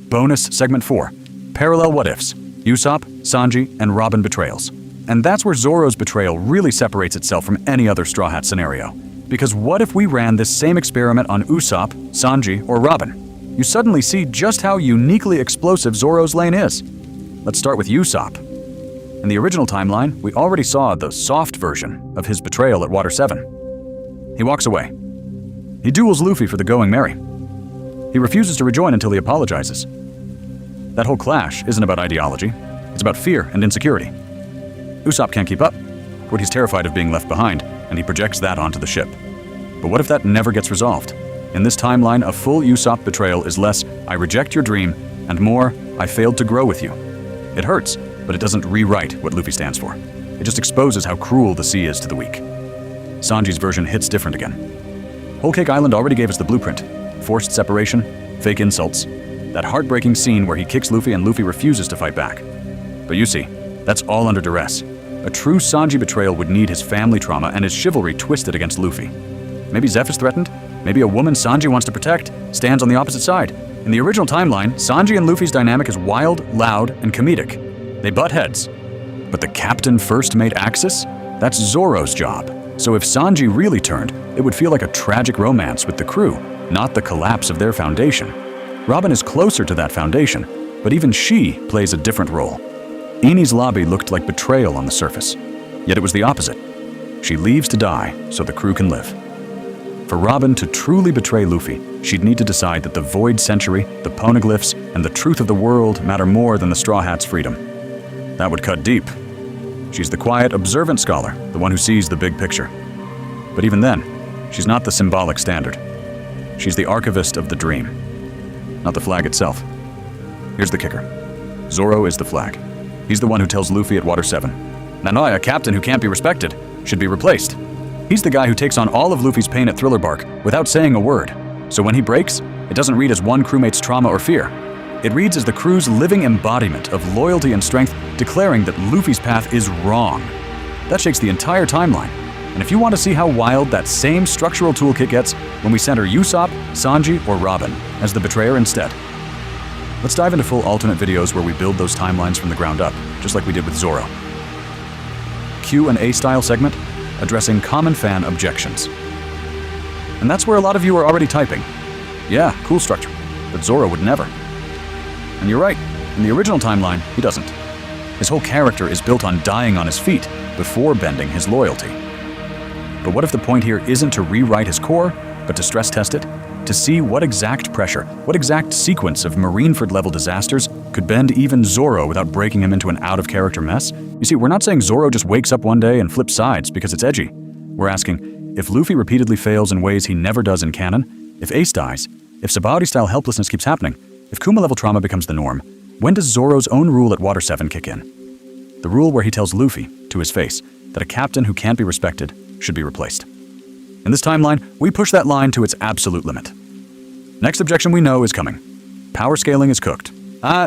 Bonus Segment 4. Parallel What-Ifs. Usopp, Sanji, and Robin betrayals. And that's where Zoro's betrayal really separates itself from any other Straw Hat scenario. Because what if we ran this same experiment on Usopp, Sanji, or Robin? You suddenly see just how uniquely explosive Zoro's lane is. Let's start with Usopp. In the original timeline, we already saw the soft version of his betrayal at Water 7. He walks away. He duels Luffy for the going merry. He refuses to rejoin until he apologizes. That whole clash isn't about ideology. It's about fear and insecurity. Usopp can't keep up, but he's terrified of being left behind, and he projects that onto the ship. But what if that never gets resolved? In this timeline, a full Usopp betrayal is less, I reject your dream, and more, I failed to grow with you. It hurts, but it doesn't rewrite what Luffy stands for. It just exposes how cruel the sea is to the weak. Sanji's version hits different again. Whole Cake Island already gave us the blueprint. Forced separation, fake insults, that heartbreaking scene where he kicks Luffy and Luffy refuses to fight back. But you see, that's all under duress. A true Sanji betrayal would need his family trauma and his chivalry twisted against Luffy. Maybe Zeph is threatened. Maybe a woman Sanji wants to protect stands on the opposite side. In the original timeline, Sanji and Luffy's dynamic is wild, loud, and comedic. They butt heads. But the captain first made Axis? That's Zoro's job. So if Sanji really turned, it would feel like a tragic romance with the crew, not the collapse of their foundation. Robin is closer to that foundation, but even she plays a different role. Eni's lobby looked like betrayal on the surface, yet it was the opposite. She leaves to die so the crew can live. For Robin to truly betray Luffy, she'd need to decide that the Void Century, the Poneglyphs, and the truth of the world matter more than the Straw Hat's freedom. That would cut deep. She's the quiet, observant scholar, the one who sees the big picture. But even then, she's not the symbolic standard. She's the archivist of the dream, not the flag itself. Here's the kicker. Zoro is the flag. He's the one who tells Luffy at Water 7, Nanai, a captain who can't be respected, should be replaced. He's the guy who takes on all of Luffy's pain at Thriller Bark without saying a word. So when he breaks, it doesn't read as one crewmate's trauma or fear. It reads as the crew's living embodiment of loyalty and strength, declaring that Luffy's path is wrong. That shakes the entire timeline. And if you want to see how wild that same structural toolkit gets when we center Usopp, Sanji, or Robin as the betrayer instead. Let's dive into full alternate videos where we build those timelines from the ground up, just like we did with Zoro. Q&A style segment, addressing common fan objections. And that's where a lot of you are already typing. Yeah, cool structure, but Zoro would never. And you're right, in the original timeline, he doesn't. His whole character is built on dying on his feet before bending his loyalty. But what if the point here isn't to rewrite his core, but to stress test it? To see what exact pressure, what exact sequence of Marineford-level disasters could bend even Zoro without breaking him into an out-of-character mess? You see, we're not saying Zoro just wakes up one day and flips sides because it's edgy. We're asking, if Luffy repeatedly fails in ways he never does in canon, if Ace dies, if Sabaody-style helplessness keeps happening, if Kuma-level trauma becomes the norm, when does Zoro's own rule at Water 7 kick in? The rule where he tells Luffy, to his face, that a captain who can't be respected should be replaced. In this timeline, we push that line to its absolute limit. Next objection we know is coming. Power scaling is cooked.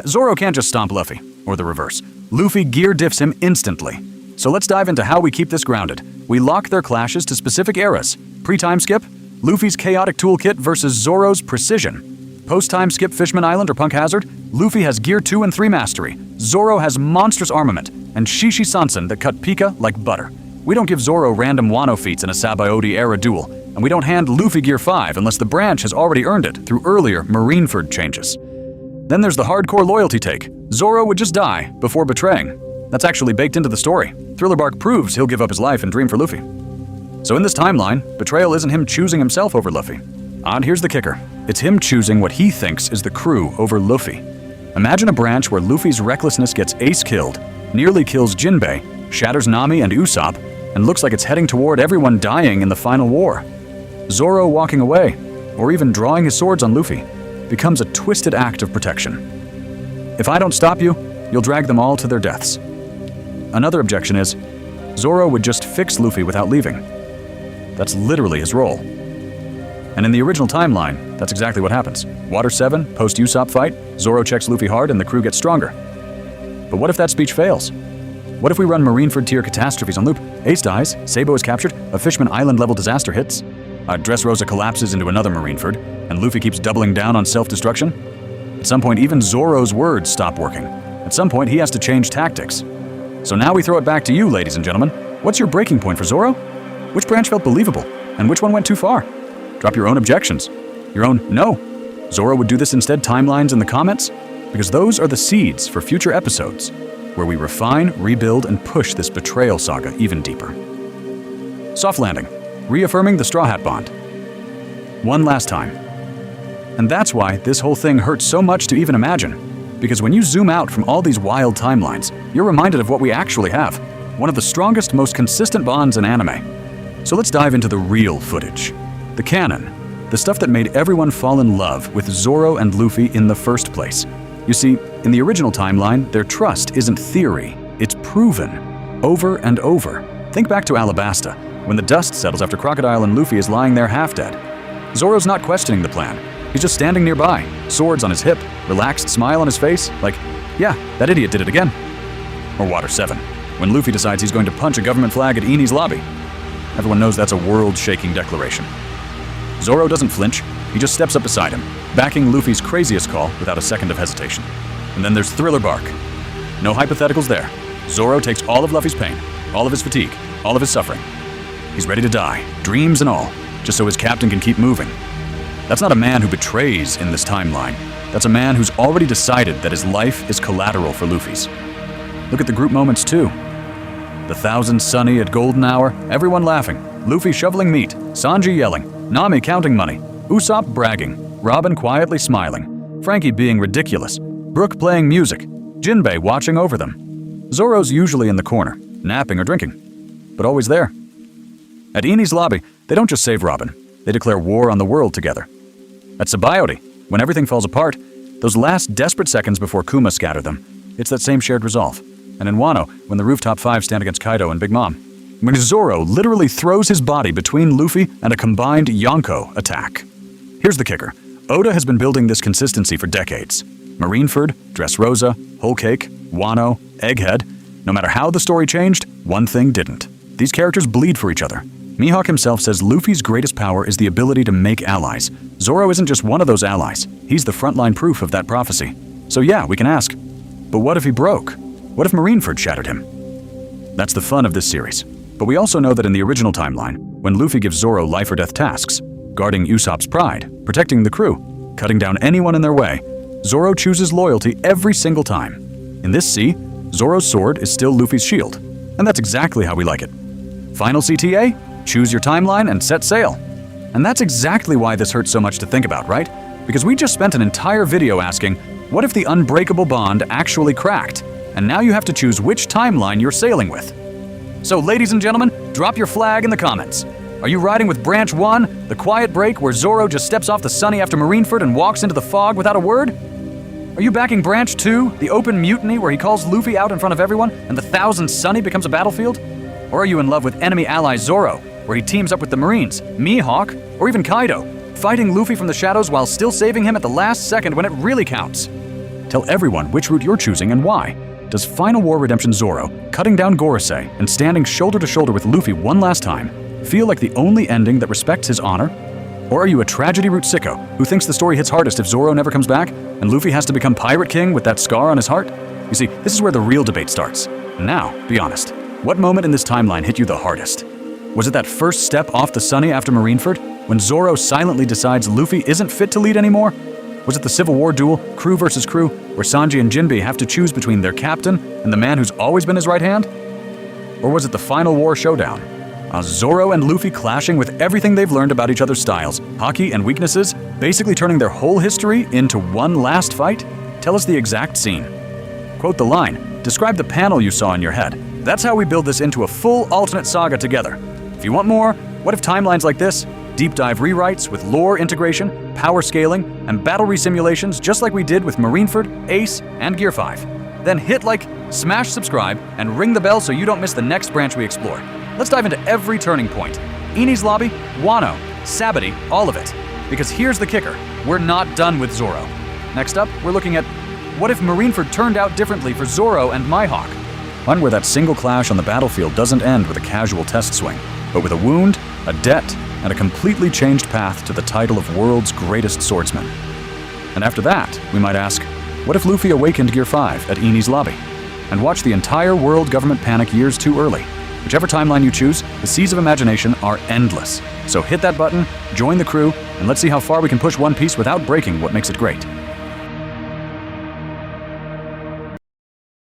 Zoro can't just stomp Luffy, or the reverse. Luffy gear diffs him instantly. So let's dive into how we keep this grounded. We lock their clashes to specific eras. Pre-time skip, Luffy's chaotic toolkit versus Zoro's precision. Post-time skip Fishman Island or Punk Hazard, Luffy has Gear 2 and 3 mastery. Zoro has monstrous armament, and Shishi Sansen that cut Pika like butter. We don't give Zoro random Wano feats in a Sabaody-era duel, and we don't hand Luffy Gear 5 unless the branch has already earned it through earlier Marineford changes. Then there's the hardcore loyalty take. Zoro would just die before betraying. That's actually baked into the story. Thriller Bark proves he'll give up his life and dream for Luffy. So in this timeline, betrayal isn't him choosing himself over Luffy. And here's the kicker. It's him choosing what he thinks is the crew over Luffy. Imagine a branch where Luffy's recklessness gets Ace killed, nearly kills Jinbei, shatters Nami and Usopp, and looks like it's heading toward everyone dying in the final war. Zoro walking away, or even drawing his swords on Luffy, becomes a twisted act of protection. If I don't stop you, you'll drag them all to their deaths. Another objection is, Zoro would just fix Luffy without leaving. That's literally his role. And in the original timeline, that's exactly what happens. Water 7, post-Usopp fight, Zoro checks Luffy hard and the crew gets stronger. But what if that speech fails? What if we run Marineford tier catastrophes on loop? Ace dies, Sabo is captured, a Fishman Island-level disaster hits, Dressrosa collapses into another Marineford, and Luffy keeps doubling down on self-destruction? At some point, even Zoro's words stop working. At some point, he has to change tactics. So now we throw it back to you, ladies and gentlemen. What's your breaking point for Zoro? Which branch felt believable, and which one went too far? Drop your own objections. Your own no. Zoro would do this instead timelines in the comments? Because those are the seeds for future episodes, where we refine, rebuild, and push this betrayal saga even deeper. Soft landing. Reaffirming the Straw Hat Bond. One last time. And that's why this whole thing hurts so much to even imagine. Because when you zoom out from all these wild timelines, you're reminded of what we actually have. One of the strongest, most consistent bonds in anime. So let's dive into the real footage. The canon. The stuff that made everyone fall in love with Zoro and Luffy in the first place. You see, in the original timeline, their trust isn't theory. It's proven. Over and over. Think back to Alabasta, when the dust settles after Crocodile and Luffy is lying there half-dead. Zoro's not questioning the plan. He's just standing nearby, swords on his hip, relaxed smile on his face, like, yeah, that idiot did it again. Or Water 7, when Luffy decides he's going to punch a government flag at Eni's lobby. Everyone knows that's a world-shaking declaration. Zoro doesn't flinch, he just steps up beside him, backing Luffy's craziest call without a second of hesitation. And then there's Thriller Bark. No hypotheticals there. Zoro takes all of Luffy's pain, all of his fatigue, all of his suffering. He's ready to die, dreams and all, just so his captain can keep moving. That's not a man who betrays in this timeline. That's a man who's already decided that his life is collateral for Luffy's. Look at the group moments too. The 1000 Sunny at golden hour, everyone laughing, Luffy shoveling meat, Sanji yelling, Nami counting money, Usopp bragging, Robin quietly smiling, Frankie being ridiculous, Brook playing music, Jinbei watching over them. Zoro's usually in the corner, napping or drinking, but always there. At Eni's lobby, they don't just save Robin, they declare war on the world together. At Sabaody, when everything falls apart, those last desperate seconds before Kuma scatter them, it's that same shared resolve. And in Wano, when the Rooftop 5 stand against Kaido and Big Mom, when Zoro literally throws his body between Luffy and a combined Yonko attack. Here's the kicker. Oda has been building this consistency for decades. Marineford, Dressrosa, Whole Cake, Wano, Egghead, no matter how the story changed, one thing didn't. These characters bleed for each other. Mihawk himself says Luffy's greatest power is the ability to make allies. Zoro isn't just one of those allies. He's the frontline proof of that prophecy. So yeah, we can ask, but what if he broke? What if Marineford shattered him? That's the fun of this series. But we also know that in the original timeline, when Luffy gives Zoro life or death tasks, guarding Usopp's pride, protecting the crew, cutting down anyone in their way, Zoro chooses loyalty every single time. In this sea, Zoro's sword is still Luffy's shield. And that's exactly how we like it. Final CTA? Choose your timeline and set sail. And that's exactly why this hurts so much to think about, right? Because we just spent an entire video asking, what if the unbreakable bond actually cracked? And now you have to choose which timeline you're sailing with. So ladies and gentlemen, drop your flag in the comments. Are you riding with Branch 1, the quiet break where Zoro just steps off the Sunny after Marineford and walks into the fog without a word? Are you backing Branch 2, the open mutiny where he calls Luffy out in front of everyone and the 1000 Sunny becomes a battlefield? Or are you in love with enemy ally Zoro, where he teams up with the Marines, Mihawk, or even Kaido, fighting Luffy from the shadows while still saving him at the last second when it really counts? Tell everyone which route you're choosing and why. Does Final War Redemption Zoro, cutting down Gorosei and standing shoulder to shoulder with Luffy one last time, feel like the only ending that respects his honor? Or are you a tragedy route sicko who thinks the story hits hardest if Zoro never comes back and Luffy has to become Pirate King with that scar on his heart? You see, this is where the real debate starts. And now, be honest, what moment in this timeline hit you the hardest? Was it that first step off the Sunny after Marineford, when Zoro silently decides Luffy isn't fit to lead anymore? Was it the Civil War duel, crew versus crew, where Sanji and Jinbei have to choose between their captain and the man who's always been his right hand? Or was it the Final War showdown? Zoro and Luffy clashing with everything they've learned about each other's styles, haki, and weaknesses, basically turning their whole history into one last fight? Tell us the exact scene. Quote the line, describe the panel you saw in your head, That's how we build this into a full alternate saga together. If you want more, what if timelines like this? Deep dive rewrites with lore integration, power scaling, and battle resimulations just like we did with Marineford, Ace, and Gear 5. Then hit like, smash subscribe, and ring the bell so you don't miss the next branch we explore. Let's dive into every turning point. Enies Lobby, Wano, Sabati, all of it. Because here's the kicker, we're not done with Zoro. Next up, we're looking at what if Marineford turned out differently for Zoro and Mihawk? One where that single clash on the battlefield doesn't end with a casual test swing, but with a wound, a debt, and a completely changed path to the title of world's greatest swordsman. And after that, we might ask, what if Luffy awakened Gear 5 at Enies Lobby? And watch the entire world government panic years too early. Whichever timeline you choose, the seas of imagination are endless. So hit that button, join the crew, and let's see how far we can push One Piece without breaking what makes it great.